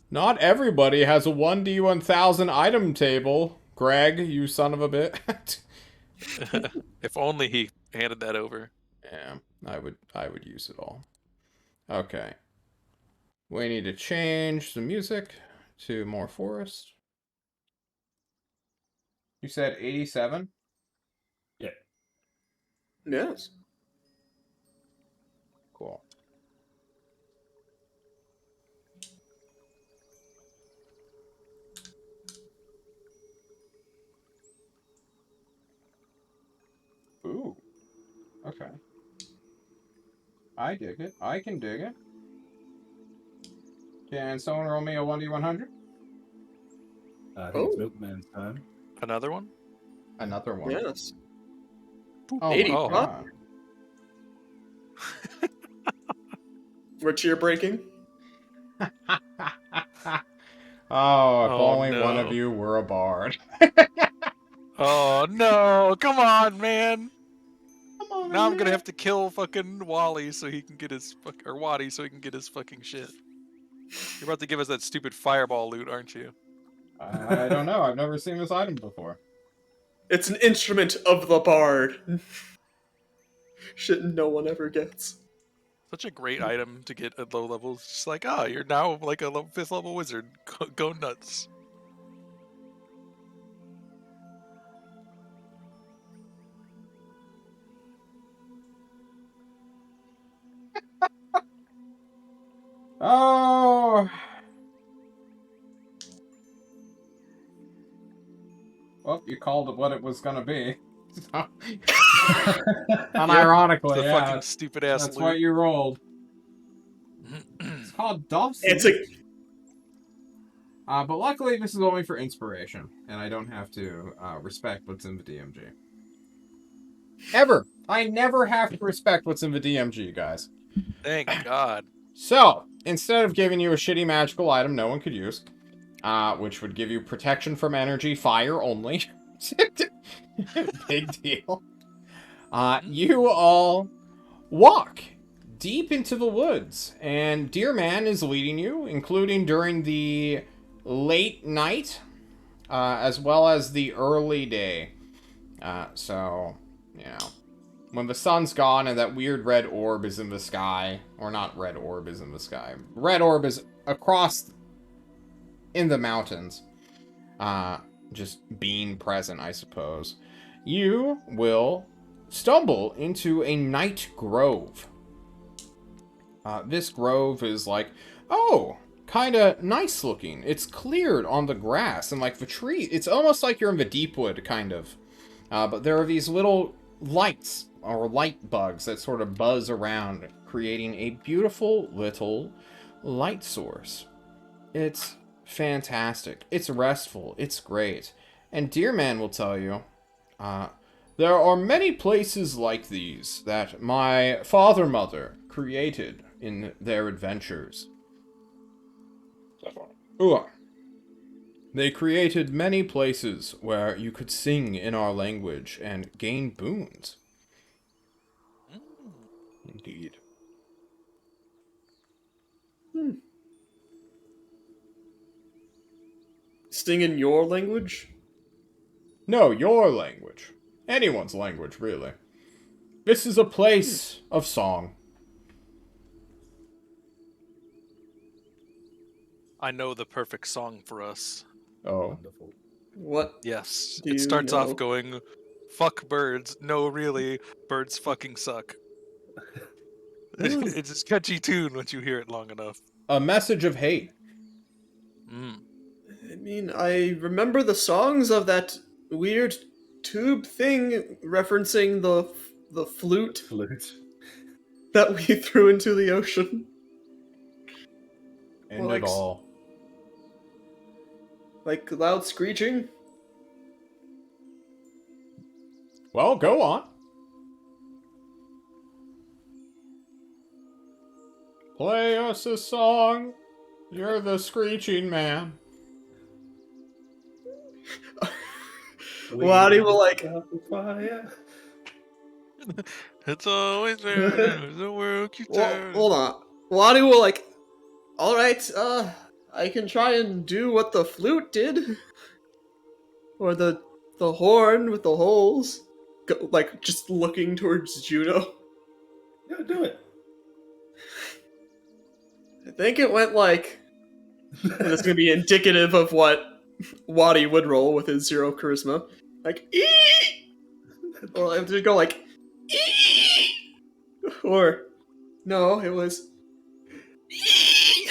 Not everybody has a 1d1000 item table. Greg, you son of a bit. If only he handed that over. Yeah, I would use it all. Okay. We need to change the music to more forest. You said 87? Yes. Cool. Ooh. Okay. I dig it. I can dig it. Can someone roll me a 1d100? I think it's Oh. Milkman's turn. Another one? Another one. Yes. Oh, 80, my huh? God. We're cheer breaking. Oh, if Oh, only one of no. you were a bard. Oh no! Come on, man! Come on, Now I'm gonna man. have to kill fucking Wally so he can get his or Waddy so he can get his fucking shit. You're about to give us that stupid fireball loot, aren't you? I don't know. I've never seen this item before. It's an instrument of the bard. Shit no one ever gets. Such a great item to get at low levels. Just like, ah, you're now like a 5th level wizard. Go nuts. Oh. Well, you called it what it was gonna be. So- Unironically, The yeah. fucking stupid ass That's what loot. you rolled. It's called Dawson. It's a But luckily, this is only for inspiration, and I don't have to respect what's in the DMG. Ever. I never have to respect what's in the DMG, guys. Thank God. So, instead of giving you a shitty magical item no one could use, which would give you protection from energy, fire only, big deal, you all walk deep into the woods, and Deer Man is leading you, including during the late night, as well as the early day. So, you know, when the sun's gone and that weird red orb is in the sky, or not red orb is in the sky, red orb is across in the mountains, just being present, I suppose, you will stumble into a night grove. This grove is like, oh, kind of nice looking. It's cleared on the grass, and like the tree, it's almost like you're in the deep wood, kind of. But there are these little lights, or light bugs, that sort of buzz around, creating a beautiful little light source. It's fantastic. It's restful. It's great. And Deer Man will tell you, there are many places like these that my father-mother created in their adventures. Ooh. They created many places where you could sing in our language and gain boons. Indeed. Sing in your language? No, your language. Anyone's language, really. This is a place of song. I know the perfect song for us. Oh. Wonderful. What? Yes. Do It you starts know? off going, fuck birds. No, really, birds fucking suck. It's a catchy tune once you hear it long enough. A message of hate. Mm. I mean, I remember the songs of that weird tube thing referencing the flute Flute. that we threw into the ocean. End Well, it like, all. Like loud screeching. Well, go on. Play us a song. You're the screeching man. Waddy will like, Fire. It's always there, the world you well, turn. hold on. Waddy will like, alright, I can try and do what the flute did. Or the horn with the holes. Go, like, just looking towards Juno. Yeah, do it. I think it went like, and it's gonna be indicative of what Waddy would roll with his 0 charisma. Like, ee! Or I have to go like, ee! Or, no, it was, ee!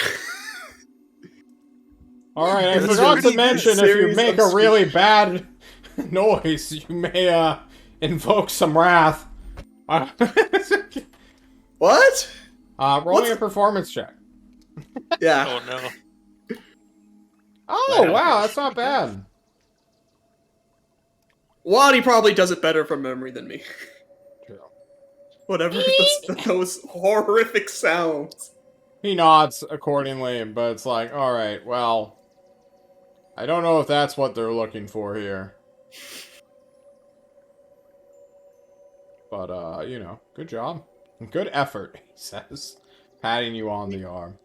Alright, I That's forgot to really mention if you series make of a really bad noise, you may, invoke some wrath. What? Roll me a performance check. Yeah. Oh no. Oh, wow, that's not bad. Waddy probably does it better from memory than me. True. Whatever those horrific sounds. He nods accordingly, but it's like, alright, well, I don't know if that's what they're looking for here. But, you know, good job. Good effort, he says, patting you on the arm.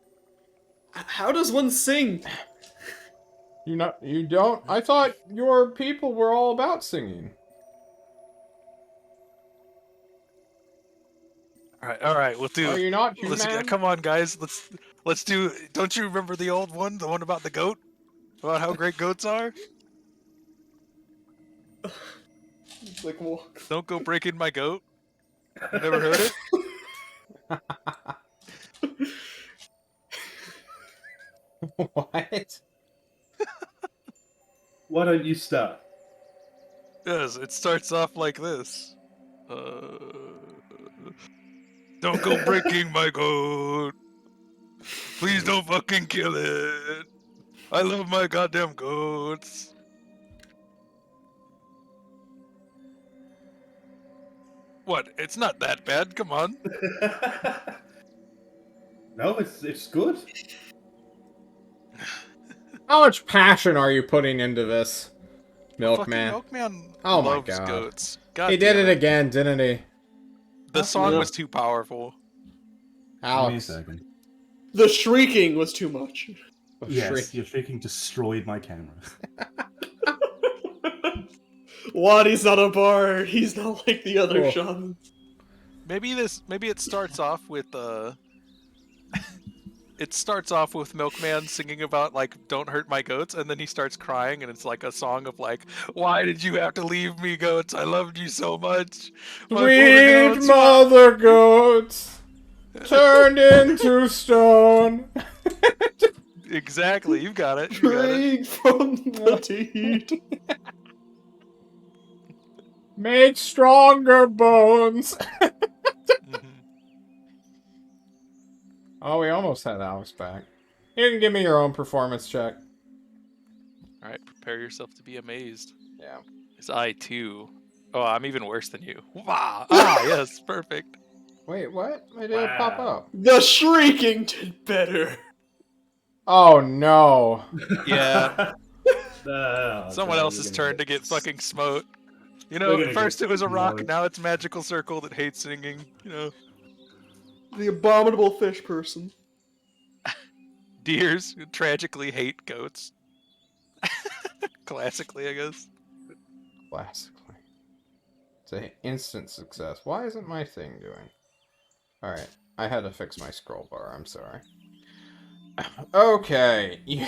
How does one sing? You don't? I thought your people were all about singing. All right, we'll do. Are you not human? Come on, guys. Let's do. Don't you remember the old one, the one about the goat, about how great goats are? Like, well, Don't go breaking my goat. You never heard it? What? Why don't you start? Yes, it starts off like this. Don't go breaking my goat. Please don't fucking kill it. I love my goddamn goats. What? It's not that bad. Come on. No, it's good. How much passion are you putting into this, Fucking Milkman? Milkman Oh my loves God. goats. God He did damn it again, didn't he? The song Yeah. was too powerful. Give me a Alex. second. the shrieking was too much. Yes, your shaking destroyed my camera. Waddy's not a bard. He's not like the other Cool. shamans. Maybe it starts off with it starts off with Milkman singing about like "Don't hurt my goats," and then he starts crying, and it's like a song of like, "Why did you have to leave me, goats? I loved you so much." My poor Sweet goats, mother goats turned into stone. Exactly, you got it. You got it. Drink from the deed. Make stronger bones. Mhm. Oh, we almost had Alex back. You can give me your own performance check. All right, prepare yourself to be amazed. Yeah. It's I too. Oh, I'm even worse than you. Wow. Ah, yes, perfect. Wait, what? Why did it pop Wow. up? The shrieking did better. Oh no. Yeah. No, Someone God, else's we're turn gonna to get fucking smote. You We're know, gonna first get it was a rock, smoked. now it's magical circle that hates singing. You know, The abominable fish person. deers who tragically hate goats. Classically, I guess. Classically. It's an instant success. Why isn't my thing doing? Alright. I had to fix my scroll bar. I'm sorry. Okay. You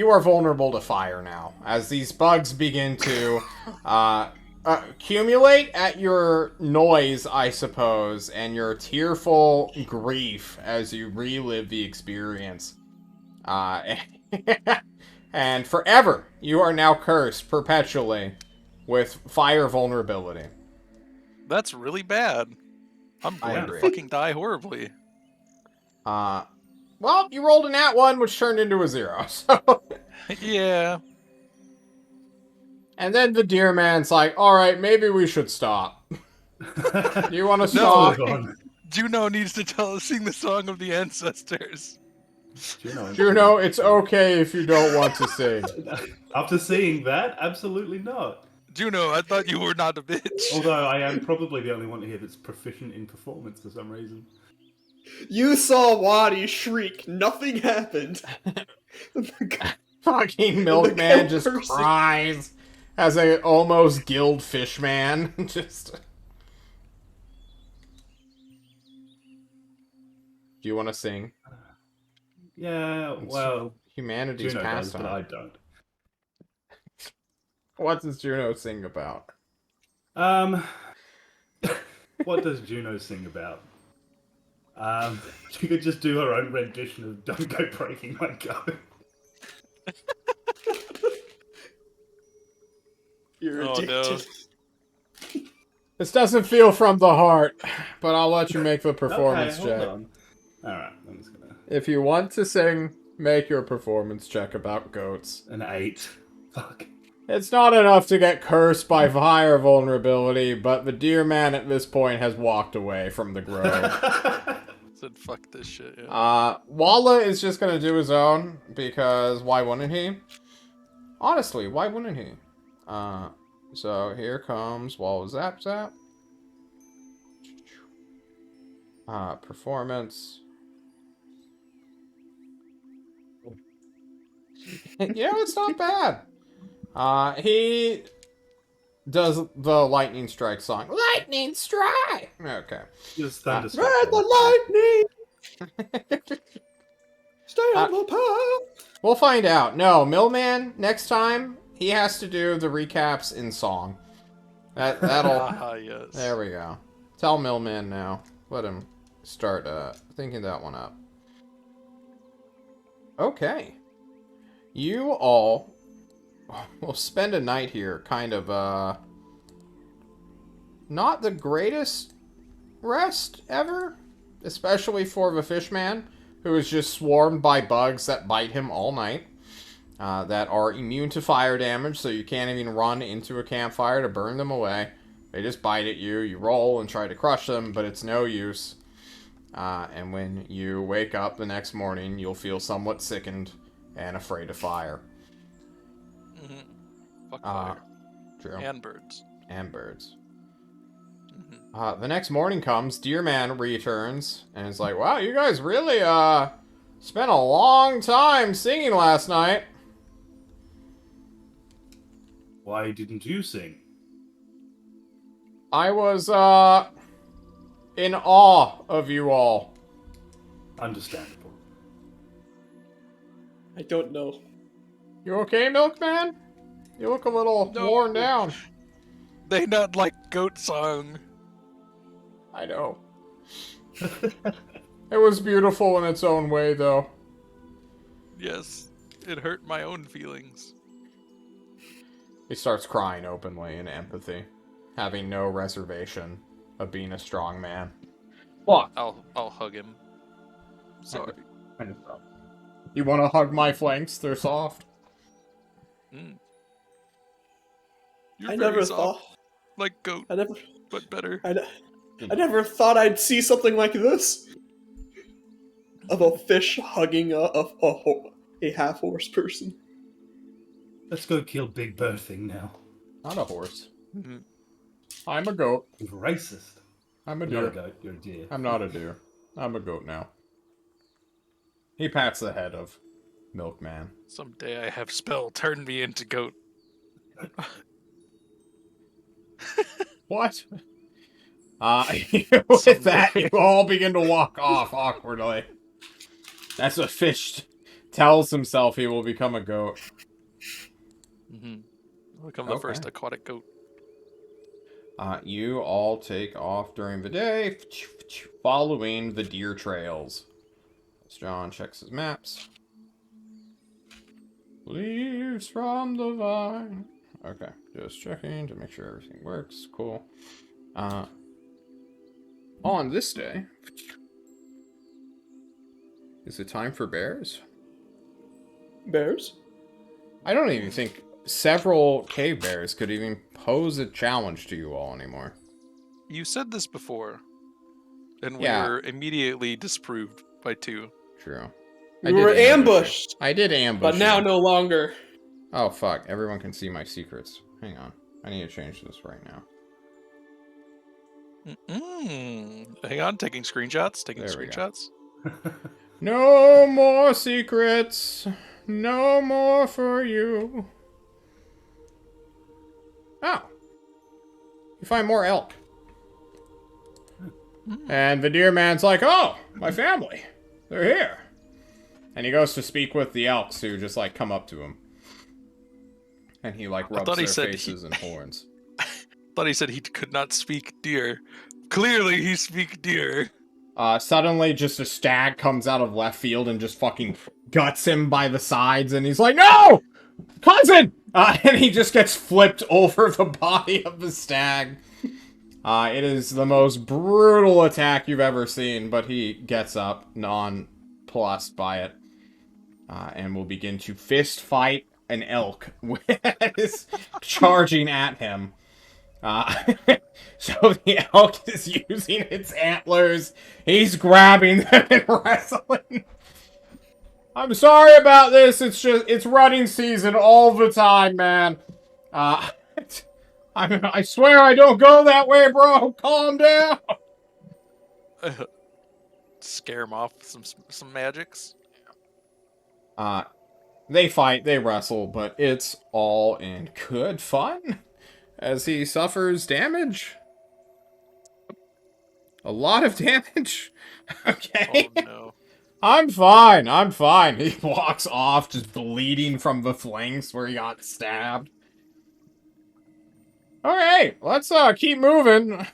are vulnerable to fire now. As these bugs begin to accumulate at your noise, I suppose, and your tearful grief as you relive the experience. And forever, you are now cursed perpetually with fire vulnerability. That's really bad. I'm I going to agree. fucking die horribly. Well, you rolled a nat 1, which turned into a 0, so... Yeah. And then the deer man's like, alright, maybe we should stop. Do you want to No. stop? Move on. Juno needs to sing the song of the ancestors. Juno, it's okay if you don't want to sing. After seeing that, absolutely not. Juno, I thought you were not a bitch. Although I am probably the only one here that's proficient in performance for some reason. You saw Wadi shriek. Nothing happened. Fucking milkman goat just person. cries as a almost guild fishman. Just... Do you want to sing? Yeah, well, Humanity's Juno does, but pastime. I don't. What does Juno sing about? What does Juno sing about? She could just do her own rendition of "Don't Go Breaking My Goat." You're Oh, addicted. no. This doesn't feel from the heart, but I'll let you make the performance Okay, hold check. on. Alright, I'm just gonna... If you want to sing, make your performance check about goats. An 8. Fuck. It's not enough to get cursed by fire vulnerability, but the deer man at this point has walked away from the grove. Said fuck this shit. Yeah. Walla is just gonna do his own, because why wouldn't he? Honestly, why wouldn't he? So here comes Walla Zap Zap. Performance. It's not bad. He does the lightning strike song. Lightning strike! Okay. Just thunderstruck. Ride the lightning! Stay on the path! We'll find out. No, Millman, next time, he has to do the recaps in song. That'll... Ah, yes. There we go. Tell Millman now. Let him start thinking that one up. Okay. You all will spend a night here kind of, not the greatest rest ever. Especially for the fishman, who is just swarmed by bugs that bite him all night. That are immune to fire damage, so you can't even run into a campfire to burn them away. They just bite at you, you roll and try to crush them, but it's no use. And when you wake up the next morning, you'll feel somewhat sickened and afraid of fire. Fuck fire. True. And birds. And birds. The next morning comes, Deer Man returns, and is like, wow, you guys really, spent a long time singing last night. Why didn't you sing? I was, in awe of you all. Understandable. I don't know. You okay, Milkman? You look a little No. worn down. They not like goat song. I know. It was beautiful in its own way, though. Yes, it hurt my own feelings. He starts crying openly in empathy, having no reservation of being a strong man. What? I'll hug him. Sorry. You want to hug my flanks? They're soft. Mm. You're I very never soft, thought. like goat, I never. but better. I never thought I'd see something like this. Of a fish hugging a half horse person. Let's go kill Big Bird thing now. Not a horse. Mhm. I'm a goat. He's racist. I'm a You're deer. a goat. You're a deer. I'm not a deer. I'm a goat now. He pats the head of Milkman. Someday I have spell turn me into goat. What? With that, you all begin to walk off awkwardly. As a fish tells himself he will become a goat. Mm-hmm. I'll become the first Okay. aquatic goat. You all take off during the day, following the deer trails. As John checks his maps. Leaves from the vine. Okay, just checking to make sure everything works. Cool. On this day, is it time for bears? Bears? I don't even think several cave bears could even pose a challenge to you all anymore. You said this before, and we Yeah. were immediately disproved by 2. True. We were ambushed, I did ambush. but now you. no longer. Oh fuck! Everyone can see my secrets. Hang on. I need to change this right now. Hang on, taking screenshots. There we go. Screenshots. No more secrets. No more for you. Oh. You find more elk. And the deer man's like, oh, my family. They're here. And he goes to speak with the elks who just like come up to him. And he like rubs thought he their said faces and horns. Thought he said he could not speak deer. Clearly he speak deer. Suddenly just a stag comes out of left field and just fucking guts him by the sides, and he's like, no! Cousin! And he just gets flipped over the body of the stag. It is the most brutal attack you've ever seen, but he gets up, nonplussed by it, and will begin to fist fight an elk that is charging at him. So the elk is using its antlers. He's grabbing them and wrestling. I'm sorry about this. It's running season all the time, man. I swear I don't go that way, bro. Calm down. Scare him off with some magics. They fight, they wrestle, but it's all in good fun as he suffers damage. A lot of damage. Okay. Oh no. I'm fine. I'm fine. He walks off, just bleeding from the flanks where he got stabbed. Okay, let's keep moving.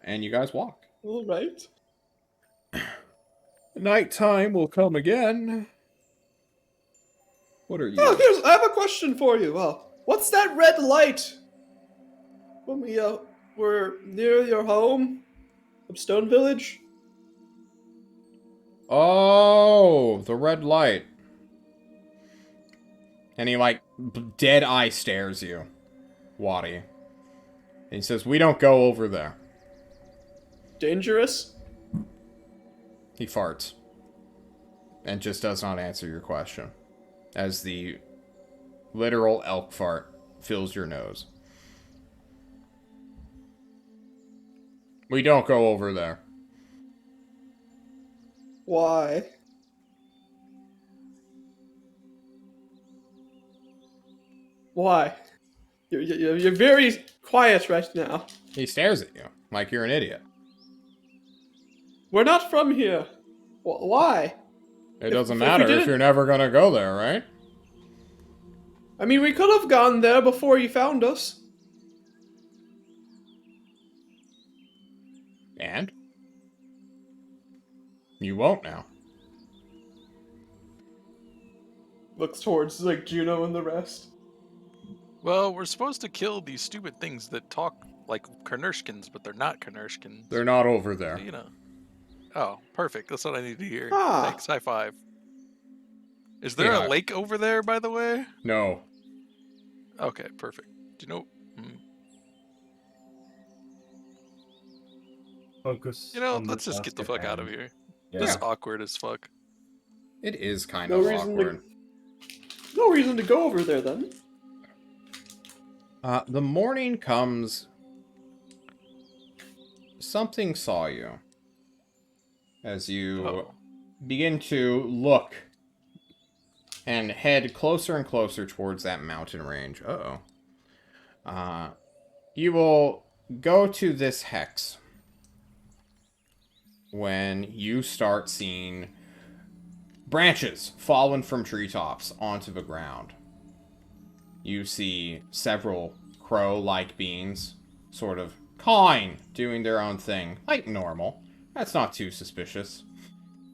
And you guys walk. All right. Nighttime will come again. What are you? Oh, I have a question for you. What's that red light? When we were near your home, of Stone Village. Oh, the red light. And he, like, dead eye stares you, Waddy. And he says, we don't go over there. Dangerous? He farts. And just does not answer your question. As the literal elk fart fills your nose. We don't go over there. Why? Why? You're very quiet right now. He stares at you like you're an idiot. We're not from here. Why? It If- doesn't if we matter if didn't- you're never gonna go there, right? I mean, we could have gone there before you found us. And? You won't now. Looks towards like Juno and the rest. Well, we're supposed to kill these stupid things that talk like Karnurshkins, but they're not Karnurshkins. They're not over there. You know. Oh, perfect. That's what I need to hear. Ah. Thanks. High five. Is there Yeah. a lake over there, by the way? No. Okay, perfect. Do you know? Focus. You know, on let's just get the task fuck at out of hand. here. Yeah. This is awkward as fuck. It is kind No of reason to- awkward. No reason to go over there then. The morning comes. Something saw you. As you Oh. begin to look and head closer and closer towards that mountain range. Uh-oh. You will go to this hex when you start seeing branches fallen from treetops onto the ground. You see several crow-like beings sort of cawing, doing their own thing, like normal. That's not too suspicious.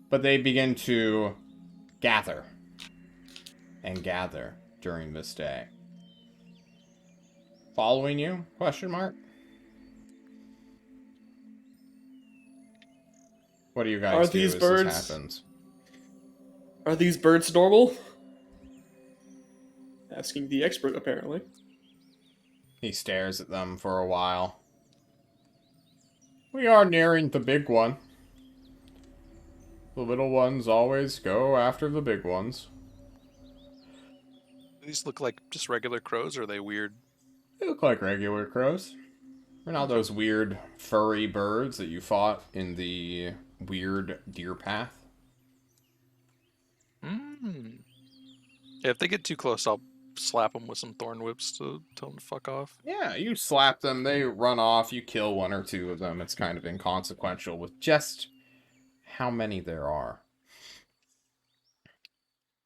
But they begin to gather and gather during this day. Following you? Question mark? What do you guys Are do these as birds- this happens? Are these birds normal? Asking the expert, apparently. He stares at them for a while. We are nearing the big one. The little ones always go after the big ones. These look like just regular crows, or are they weird? They look like regular crows. They're not those weird furry birds that you fought in the weird deer path. Yeah, if they get too close, I'll slap them with some thorn whips to tell them to fuck off. Yeah, you slap them, they run off, you kill one or two of them. It's kind of inconsequential with just how many there are.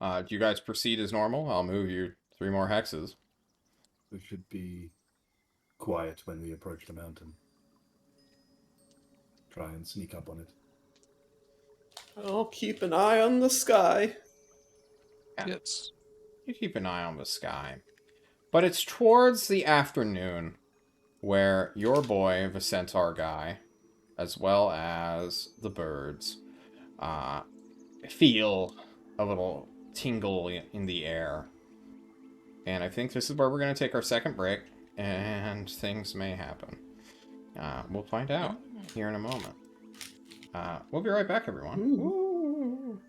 Do you guys proceed as normal? I'll move you 3 more hexes. We should be quiet when we approach the mountain. Try and sneak up on it. I'll keep an eye on the sky. Yeah. Yes. You keep an eye on the sky. But it's towards the afternoon where your boy, the centaur guy, as well as the birds, feel a little tingle in the air. And I think this is where we're going to take our second break, and things may happen. We'll find out here in a moment. We'll be right back, everyone. Ooh.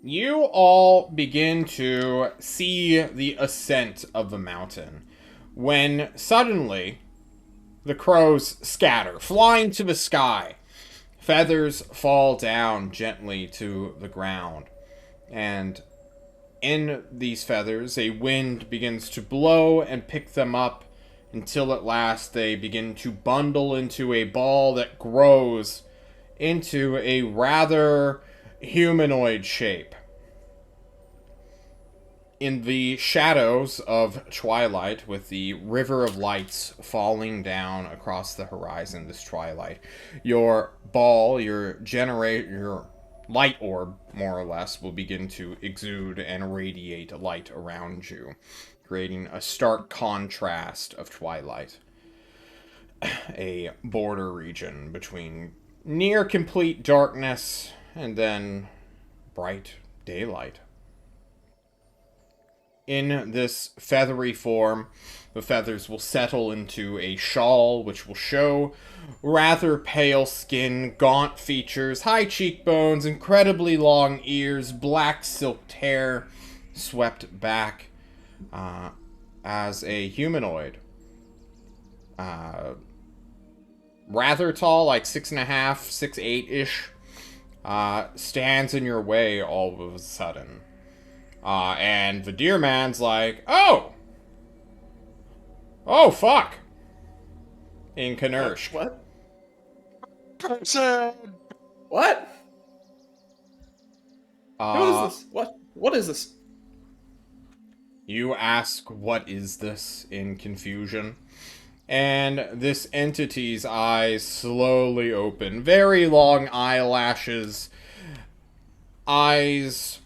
You all begin to see the ascent of the mountain when suddenly the crows scatter, flying to the sky. Feathers fall down gently to the ground, and in these feathers, a wind begins to blow and pick them up until at last they begin to bundle into a ball that grows into a rather humanoid shape. In the shadows of twilight, with the river of lights falling down across the horizon this twilight, your ball, your light orb, more or less, will begin to exude and radiate light around you, creating a stark contrast of twilight. A border region between near complete darkness and then bright daylight. In this feathery form, the feathers will settle into a shawl, which will show rather pale skin, gaunt features, high cheekbones, incredibly long ears, black silked hair swept back as a humanoid. Rather tall, like 6'5", 6'8"-ish, stands in your way all of a sudden. And the deer man's like, oh, fuck, in Knersh. What? Person! What? What is Uh, this? What is this? You ask, what is this, in confusion? And this entity's eyes slowly open. Very long eyelashes. Eyes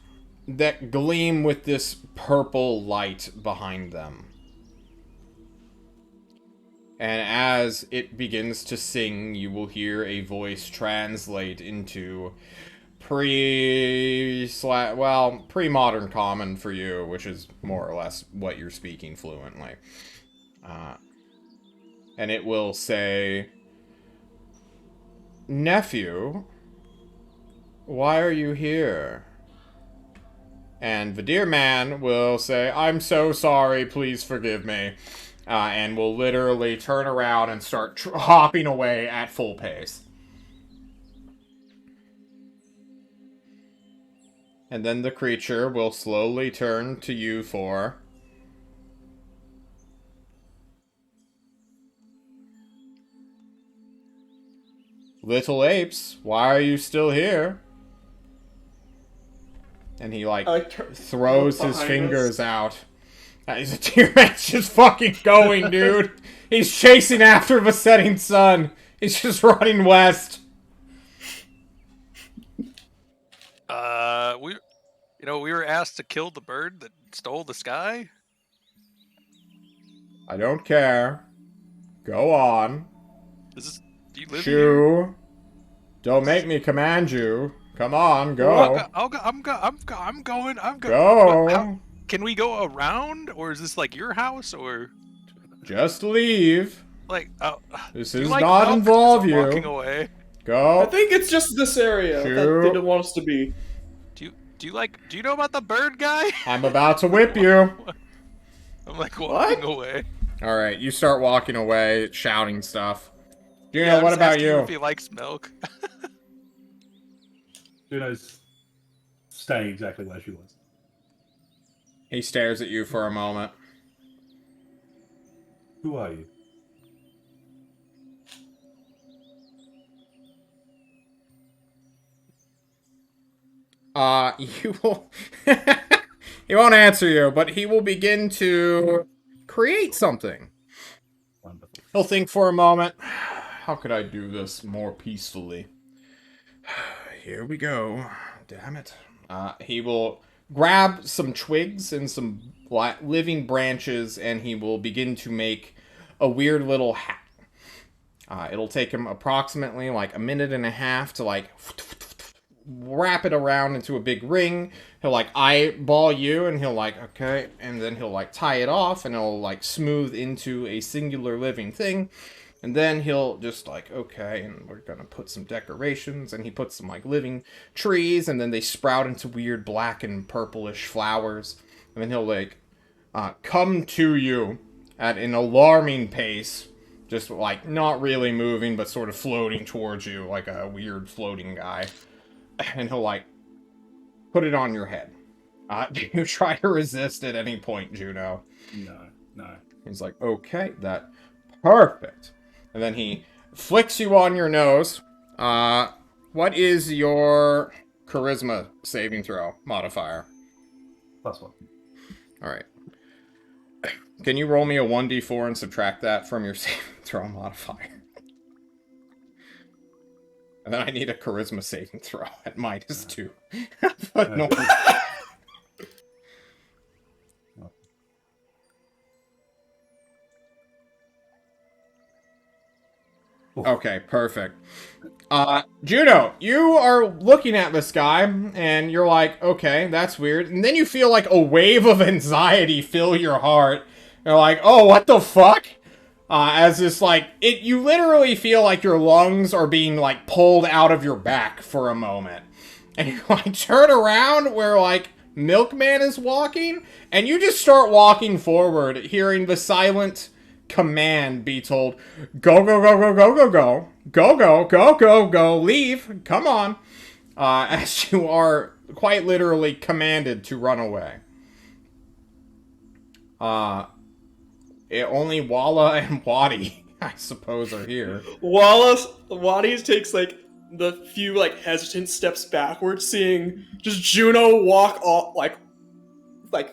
that gleam with this purple light behind them. And as it begins to sing, you will hear a voice translate into pre-modern common for you, which is more or less what you're speaking fluently. And it will say, nephew, why are you here? And the deer man will say, I'm so sorry, please forgive me. And will literally turn around and start hopping away at full pace. And then the creature will slowly turn to you for... Little apes, why are you still here? And he, throws his fingers out. He's a deer man's just fucking going, dude. He's chasing after the setting sun. He's just running west. We were asked to kill the bird that stole the sky. I don't care. Go on. Do you live here? Shoo. Don't make me command you. Come on, go. I'm going. Go. Can we go around, or is this like your house, or just leave. This does not milk? involve you. Walking away. Go. I think it's just this area that they don't want us to be. Do you know about the bird guy? I'm about to whip you. I'm walking away. All right, you start walking away, shouting stuff. Yeah, what about you? If he likes milk. Juno's staying exactly where she was. He stares at you for a moment. Who are you? You will... He won't answer you, but he will begin to create something. Wonderful. He'll think for a moment. How could I do this more peacefully? Here we go. Damn it. He will grab some twigs and some living branches, and he will begin to make a weird little hat. It'll take him approximately a minute and a half to wrap it around into a big ring. He'll eyeball you, and he'll okay, and then he'll tie it off, and it'll smooth into a singular living thing. And then he'll just like, okay, and we're gonna put some decorations, and he puts some like living trees, and then they sprout into weird black and purplish flowers. And then he'll like come to you at an alarming pace, just like not really moving, but sort of floating towards you like a weird floating guy. And he'll like put it on your head. Do you try to resist at any point, Juno? No. He's like, okay, that perfect. And then he flicks you on your nose. What is your charisma saving throw modifier? +1. All right. Can you roll me a 1d4 and subtract that from your saving throw modifier? And then I need a charisma saving throw at -2. But no. Okay, perfect. Juno, you are looking at this guy, and you're like, okay, that's weird. And then you feel like a wave of anxiety fill your heart. You're like, oh, what the fuck? As this, like, you literally feel like your lungs are being, like, pulled out of your back for a moment. And you, like, turn around where, like, Milkman is walking, and you just start walking forward, hearing the silent command be told, go, go, go, go, go, go, go, go, go, go, go, go, leave, come on, as you are quite literally commanded to run away. Only Walla and Wadi, I suppose, are here. Wadi takes like the few like hesitant steps backwards, seeing just Juno walk off, like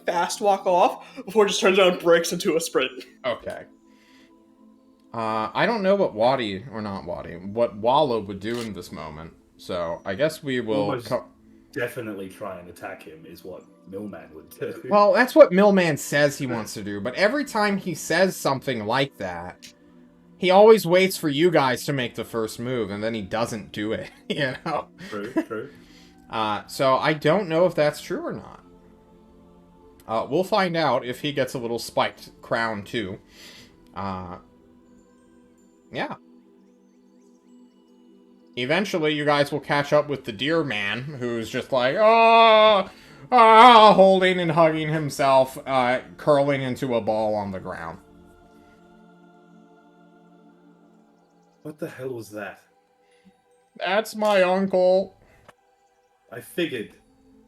fast walk off, before it just turns around and breaks into a sprint. Okay. I don't know what what Walla would do in this moment, so I guess we will... Definitely try and attack him is what Millman would do. Well, that's what Millman says he wants to do, but every time he says something like that, he always waits for you guys to make the first move, and then he doesn't do it, you know? True. So I don't know if that's true or not. We'll find out if he gets a little spiked crown, too. Yeah. Eventually, you guys will catch up with the deer man, who's just like, holding and hugging himself, curling into a ball on the ground. What the hell was that? That's my uncle. I figured.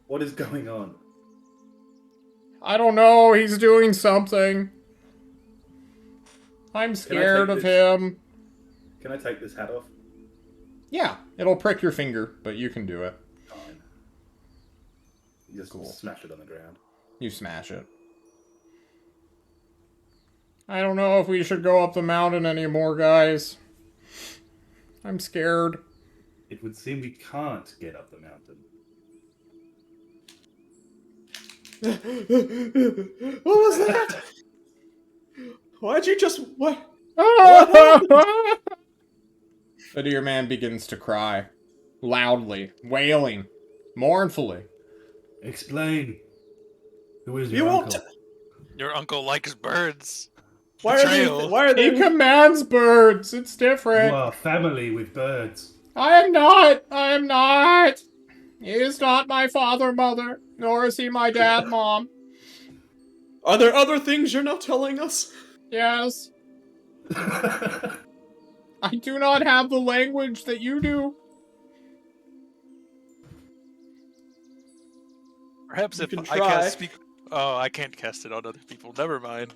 What is going on? I don't know, he's doing something. I'm scared of him. Can I take this hat off? Yeah, it'll prick your finger, but you can do it. Fine. You just smash it on the ground. You smash it. I don't know if we should go up the mountain anymore, guys. I'm scared. It would seem we can't get up the mountain. What was that? Why'd you just... What? The deer man begins to cry. Loudly. Wailing. Mournfully. Explain. Who is You your won't... uncle? Your uncle likes birds. Why Betrayal. are they... He commands birds. It's different. You are family with birds. I am not. He is not my father, mother. Nor is he my dad, mom. Are there other things you're not telling us? Yes. I do not have the language that you do. Perhaps You if can I try. can't speak... Oh, I can't cast it on other people. Never mind.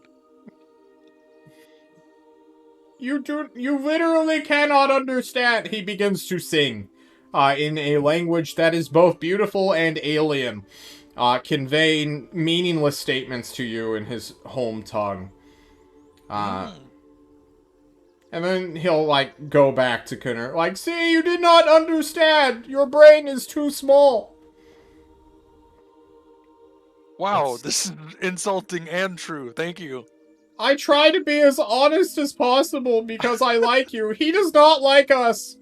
You literally cannot understand. He begins to sing, in a language that is both beautiful and alien, conveying meaningless statements to you in his home tongue. And then he'll, like, go back to Connor, like, see, you did not understand! Your brain is too small! Wow, this is insulting and true. Thank you. I try to be as honest as possible because I like you. He does not like us.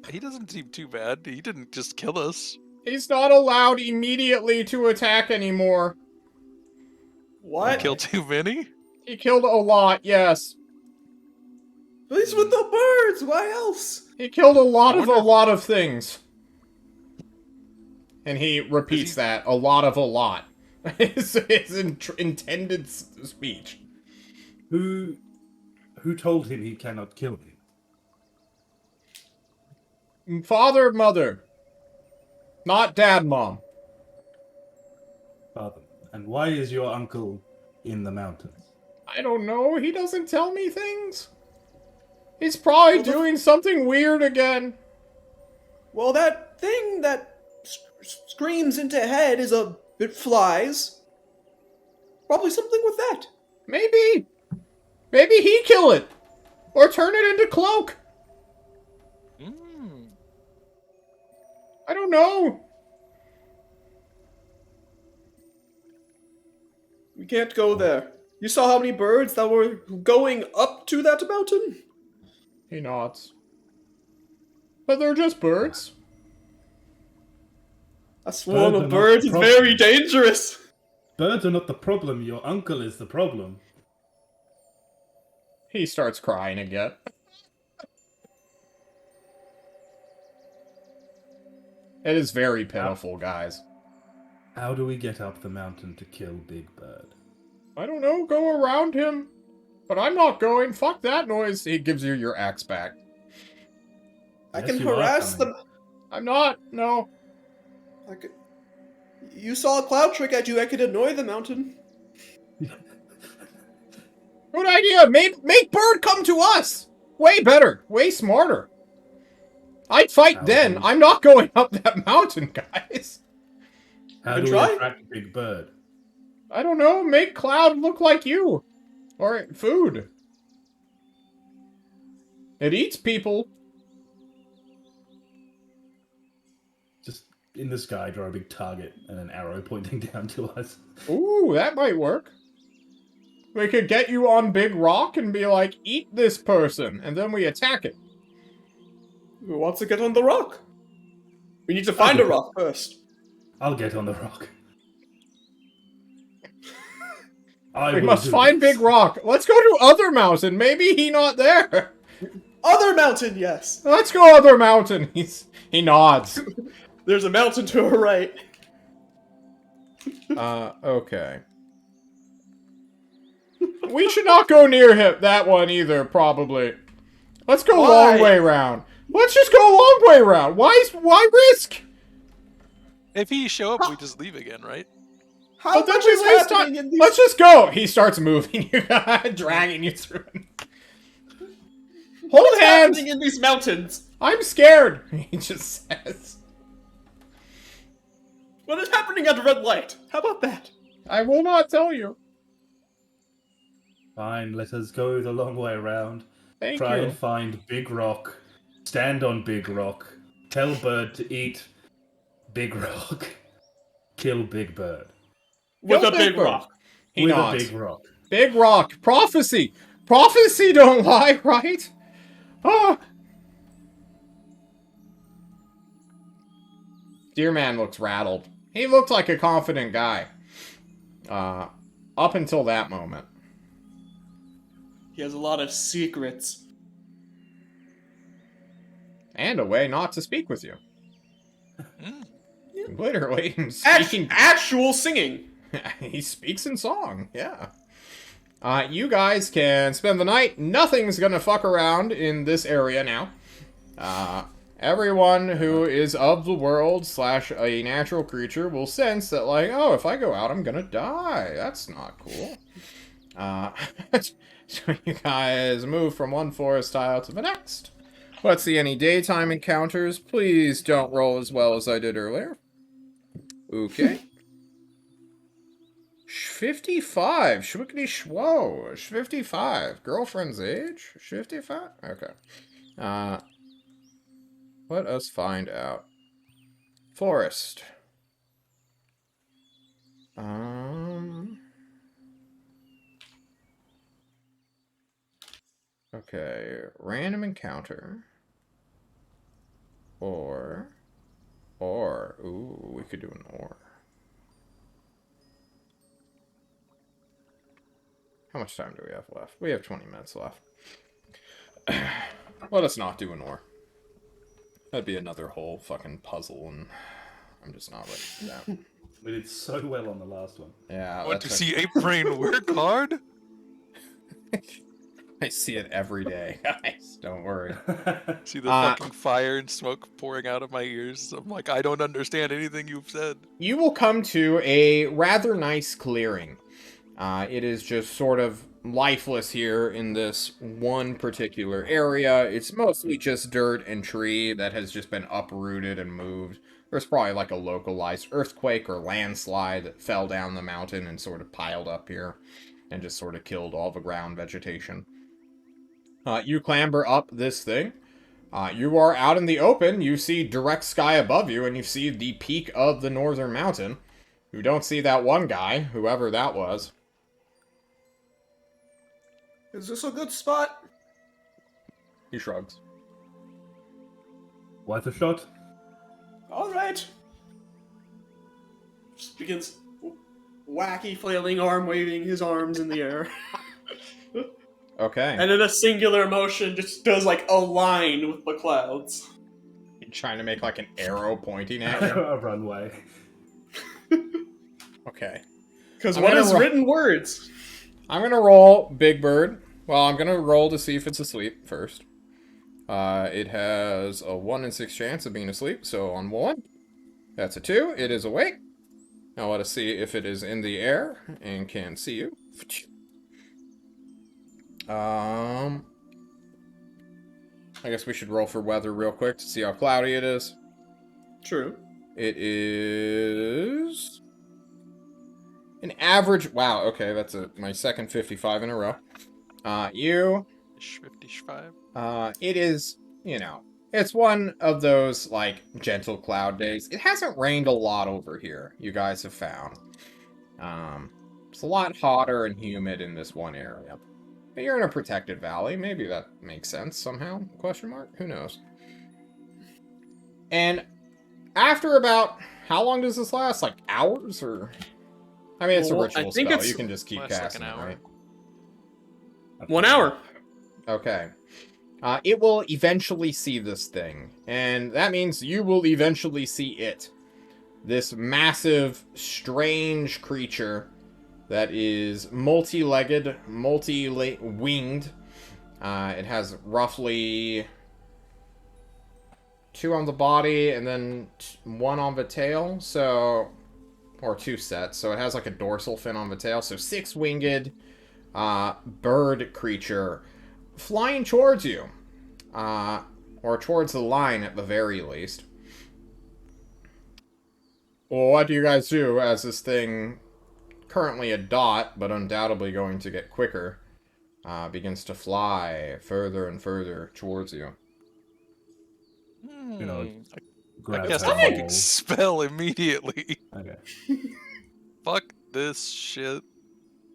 He doesn't seem too bad. He didn't just kill us. He's not allowed immediately to attack anymore. What? Kill too many? He killed a lot, yes. But he's with the birds. Why else? He killed a lot wonder of things. And he repeats he- that, a lot. His intended speech. Who told him he cannot kill him? Father, mother. Not dad, mom. Father. And why is your uncle in the mountains? I don't know. He doesn't tell me things. He's probably Well, doing something weird again. Well, that thing that screams into head is it flies. Probably something with that. Maybe. Maybe he kill it. Or turn it into cloak. Mm. I don't know. We can't go there. You saw how many birds that were going up to that mountain? He nods. But they're just birds. A swarm Birds are of not birds the is problem. very dangerous. Birds are not the problem. Your uncle is the problem. He starts crying again. It is very pitiful, guys. How do we get up the mountain to kill Big Bird? I don't know, go around him. But I'm not going. Fuck that noise. He gives you your axe back. I Yes, can you are harass coming. them. I'm not. No. I could... You saw a cloud trick I do. I could annoy the mountain. Good idea. Make Bird come to us. Way better. Way smarter. I'd fight How then. do we- I'm not going up that mountain, guys. How can do we try. attract Big Bird? I don't know. Make Cloud look like you. Or food. It eats people. Just in the sky, draw a big target and an arrow pointing down to us. Ooh, that might work. We could get you on Big Rock and be like, eat this person, and then we attack it. Who wants to get on the rock? We need to find a rock first. I'll get on the rock. I We will must do find this. Big Rock. Let's go to Other Mountain. Maybe he not there. Other mountain, yes. Let's go Other Mountain. He nods. There's a mountain to our right. Okay. We should not go near him, that one either, probably. Let's go Why? long way round. Let's just go long way round. Why risk? If he show up, we just leave again, right? How But then much we is waste happening time. in these... Let's just go. He starts moving you, dragging you through. Hold What's hands. happening in these mountains? I'm scared. He just says. What is happening at red light? How about that? I will not tell you. Fine, let us go the long way around. Thank Try you. and find Big Rock. Stand on Big Rock. Tell Bird to eat Big Rock. Kill Big Bird. With Kill a big Bird. rock. He With nods. a Big Rock. Big Rock. Prophecy. Prophecy don't lie, right? Ah. Dear Man looks rattled. He looked like a confident guy. Up until that moment. He has a lot of secrets. And a way not to speak with you. Mm. Literally. Speaking... Actual singing. He speaks in song, yeah. You guys can spend the night. Nothing's gonna fuck around in this area now. Everyone who is of the world / a natural creature will sense that, like, oh, if I go out, I'm gonna die. That's not cool. So you guys move from one forest tile to the next. Let's see any daytime encounters. Please don't roll as well as I did earlier. Okay. 55. Shwickety shwo. 55. Girlfriend's age? 55? Okay. Let us find out. Forest. Okay. Random encounter. Or. Ooh, we could do an or. How much time do we have left? We have 20 minutes left. let us not do an ore. That'd be another whole fucking puzzle, and I'm just not ready for that. We did so well on the last one. Yeah, I want to that's see Ape Brain work hard. I see it every day, guys. Don't worry. See the fucking fire and smoke pouring out of my ears. I'm like, I don't understand anything you've said. You will come to a rather nice clearing. It is just sort of lifeless here in this one particular area. It's mostly just dirt and tree that has just been uprooted and moved. There's probably like a localized earthquake or landslide that fell down the mountain and sort of piled up here and just sort of killed all the ground vegetation. You clamber up this thing. You are out in the open. You see direct sky above you, and you see the peak of the northern mountain. You don't see that one guy, whoever that was. Is this a good spot? He shrugs. Worth a shot? All right. Just begins wacky flailing arm waving his arms in the air. Okay. And in a singular motion just does like a line with the clouds. You're trying to make like an arrow pointing at you? A runway. Okay. Because I'm what gonna is ro- written words? I'm gonna roll Big Bird. Well, I'm gonna roll to see if it's asleep first. It has a 1 in 6 chance of being asleep, so on 1. That's a 2. It is awake. Now let us see if it is in the air and can see you. I guess we should roll for weather real quick to see how cloudy it is. True. It is an average. Wow. Okay, that's my second 55 in a row. You. 55. It is. It's one of those like gentle cloud days. It hasn't rained a lot over here. You guys have found. It's a lot hotter and humid in this one area. But you're in a protected valley. Maybe that makes sense somehow? Question mark? Who knows? And after about, how long does this last? Like hours or? I mean, it's a Well, ritual I think spell. it's- You can just keep lasts like casting an it, hour. right? 1 hour. Okay. It will eventually see this thing, and that means you will eventually see it. This massive, strange creature that is multi-legged, multi-winged. It has roughly 2 on the body and then 1 on the tail, so... Or 2 sets, so it has like a dorsal fin on the tail, so 6-winged bird creature flying towards you. Or towards the line at the very least. Well, what do you guys do as this thing, currently a dot, but undoubtedly going to get quicker, begins to fly further and further towards you? You know, I Grab cast her a fucking ball. spell immediately. Okay. Fuck this shit.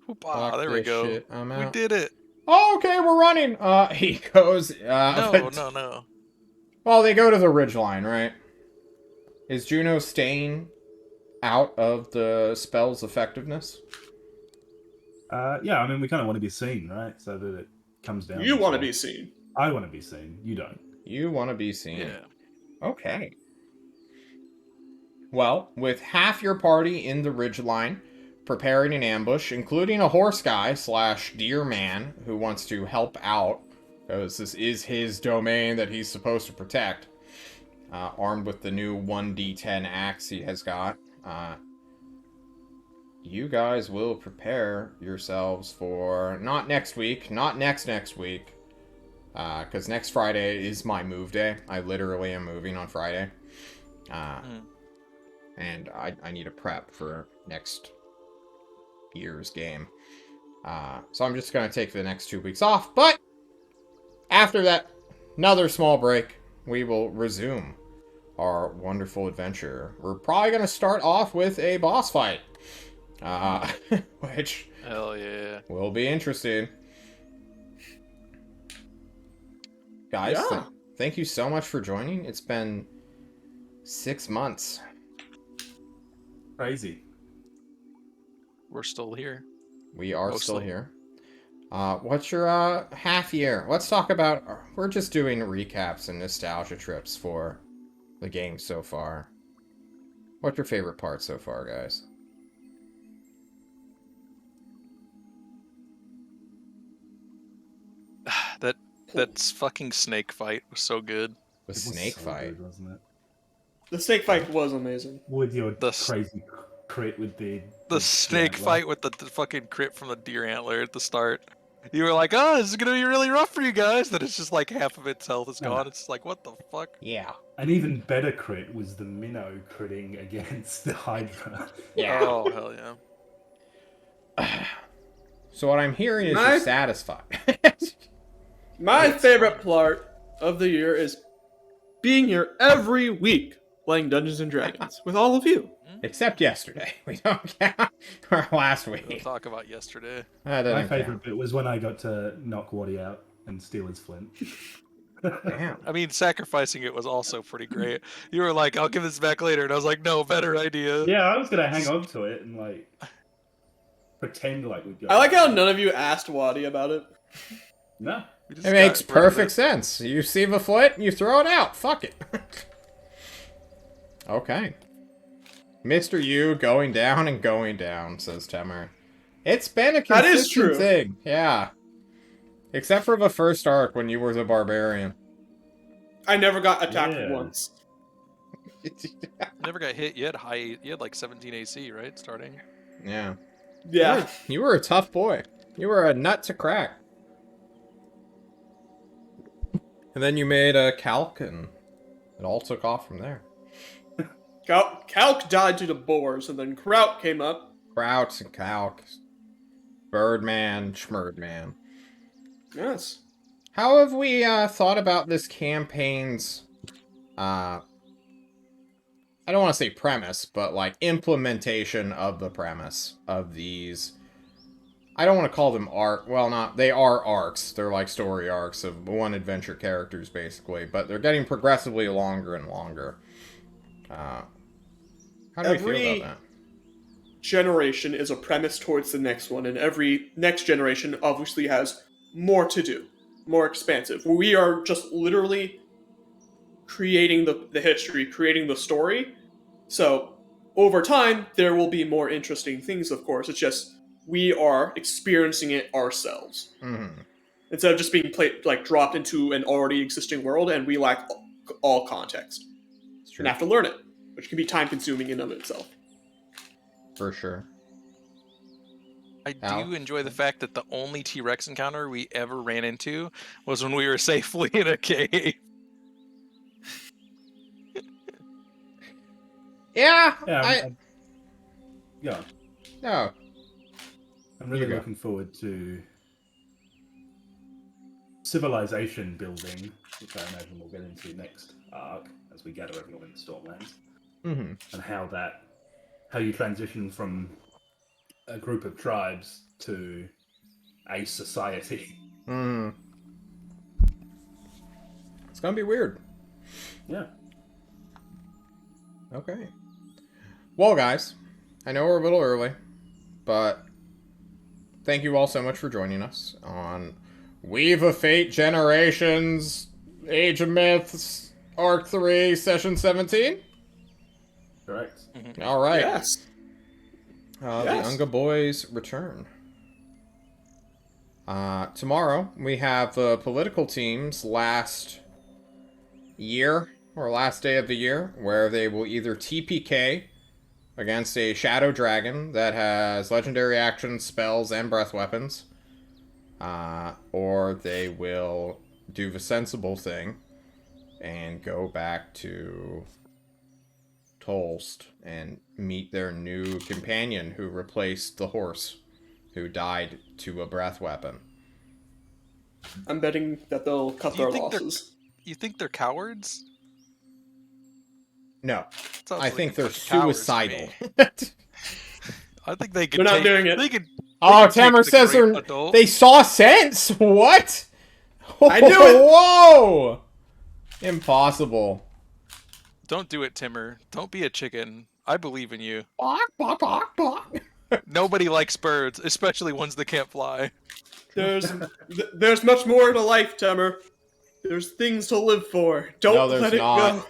Hoopah, Fuck there we this go. shit, I'm We out. did it. Oh, okay, we're running! He goes, No. Well, they go to the ridgeline, right? Is Juno staying out of the spell's effectiveness? Yeah, I mean, we kind of want to be seen, right? So that it comes down. You as want to well. be seen. I want to be seen. You don't. You want to be seen. Yeah. Okay. Well, with half your party in the ridgeline, preparing an ambush, including a horse guy / deer man who wants to help out, because this is his domain that he's supposed to protect, armed with the new 1d10 axe he has got. You guys will prepare yourselves for not next week, not next week, because next Friday is my move day. I literally am moving on Friday. And I need a prep for next year's game. So I'm just going to take the next 2 weeks off. But after that, another small break, we will resume our wonderful adventure. We're probably going to start off with a boss fight. Which Hell yeah. will be interesting. Guys, Yeah. thank you so much for joining. It's been 6 months. Crazy. We're still here. We are still Mostly. here. What's your half year? Let's talk about. We're just doing recaps and nostalgia trips for the game so far. What's your favorite part so far, guys? That fucking snake fight was so good. The It was snake so fight. good, wasn't it? The snake fight was amazing. With your The s- crazy crit with the Snake antler. fight with the fucking crit from the deer antler at the start. You were like, oh, this is gonna be really rough for you guys. Then it's just like half of its health is No. gone. It's like, what the fuck? Yeah. An even better crit was the minnow critting against the Hydra. Yeah. Oh, hell yeah. So what I'm hearing is My- you're satisfied. My favorite part of the year is being here every week playing Dungeons and Dragons with all of you. Except yesterday. We don't count. Or last We'll week. talk about yesterday. That My doesn't favorite count. bit was when I got to knock Waddy out and steal his flint. Damn. I mean, sacrificing it was also pretty great. You were like, I'll give this back later. And I was like, no, better idea. Yeah, I was gonna hang on to it and like pretend like we'd go. I like how none of you asked Wadi about it. No. We just It makes got rid of perfect it. sense. You see the foot, you throw it out. Fuck it. Okay. Mr. U going down and going down, says Temer. It's been a That consistent is true. thing. Yeah. Except for the first arc when you were the barbarian. I never got attacked Yeah. once. Never got hit yet. You had like 17 AC, right? Starting. Yeah. Yeah. You were a tough boy. You were a nut to crack. And then you made a calc, and it all took off from there. Calc died to the boars, and then Kraut came up. Krauts and calc. Birdman, Schmurdman. Yes. How have we thought about this campaign's, I don't want to say premise, but like implementation of the premise of these. I don't want to call them they are arcs. They're like story arcs of one adventure characters, basically, but they're getting progressively longer and longer. How do we feel about that? Generation is a premise towards the next one, and every next generation obviously has more to do, more expansive. We are just literally creating the history, creating the story. So over time, there will be more interesting things, of course. It's just we are experiencing it ourselves Mm-hmm. instead of just being dropped into an already existing world, and we lack all context It's true. and have to learn it, which can be time consuming in and of itself. For sure. I Al? do enjoy the fact that the only T-Rex encounter we ever ran into was when we were safely in a cave. Yeah. Yeah. Yeah. No. I'm really You go. looking forward to civilization building, which I imagine we'll get into next arc as we gather everyone in the Stormlands, Mm-hmm. and how you transition from a group of tribes to a society. Mm. It's gonna be weird. Yeah. Okay. Well, guys, I know we're a little early, but thank you all so much for joining us on Weave of Fate Generations, Age of Myths, Arc 3, Session 17. Correct. All right. Yes. The Yes. Unga Boys return. Tomorrow, we have the political team's last year, or last day of the year, where they will either TPK against a Shadow Dragon that has legendary actions, spells, and breath weapons, or they will do the sensible thing and go back to Tolst and meet their new companion who replaced the horse who died to a breath weapon. I'm betting that they'll cut Do you their think they're- losses. You think they're cowards? No, Sounds I like think a they're bunch of cowards to suicidal. me. I think they could. They're not take, doing it. They could. Oh, could take Tamer the says great they're, adult. they saw sense? What? I knew it! Whoa! Impossible. Don't do it, Timmer. Don't be a chicken. I believe in you. Bark, bark, bark, bark. Nobody likes birds, especially ones that can't fly. There's much more to life, Temur. There's things to live for. Don't No, there's let it not. go.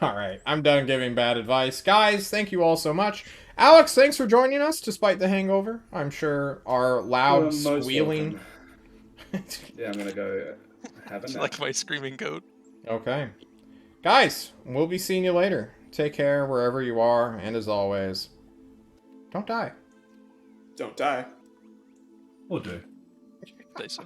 All right, I'm done giving bad advice. Guys, thank you all so much. Alex, thanks for joining us despite the hangover. I'm sure our loud You're most squealing... welcome. Yeah, I'm gonna go have a nap. Like my screaming goat. Okay. Guys, we'll be seeing you later. Take care wherever you are, and as always, don't die. Don't die. Or do. They said.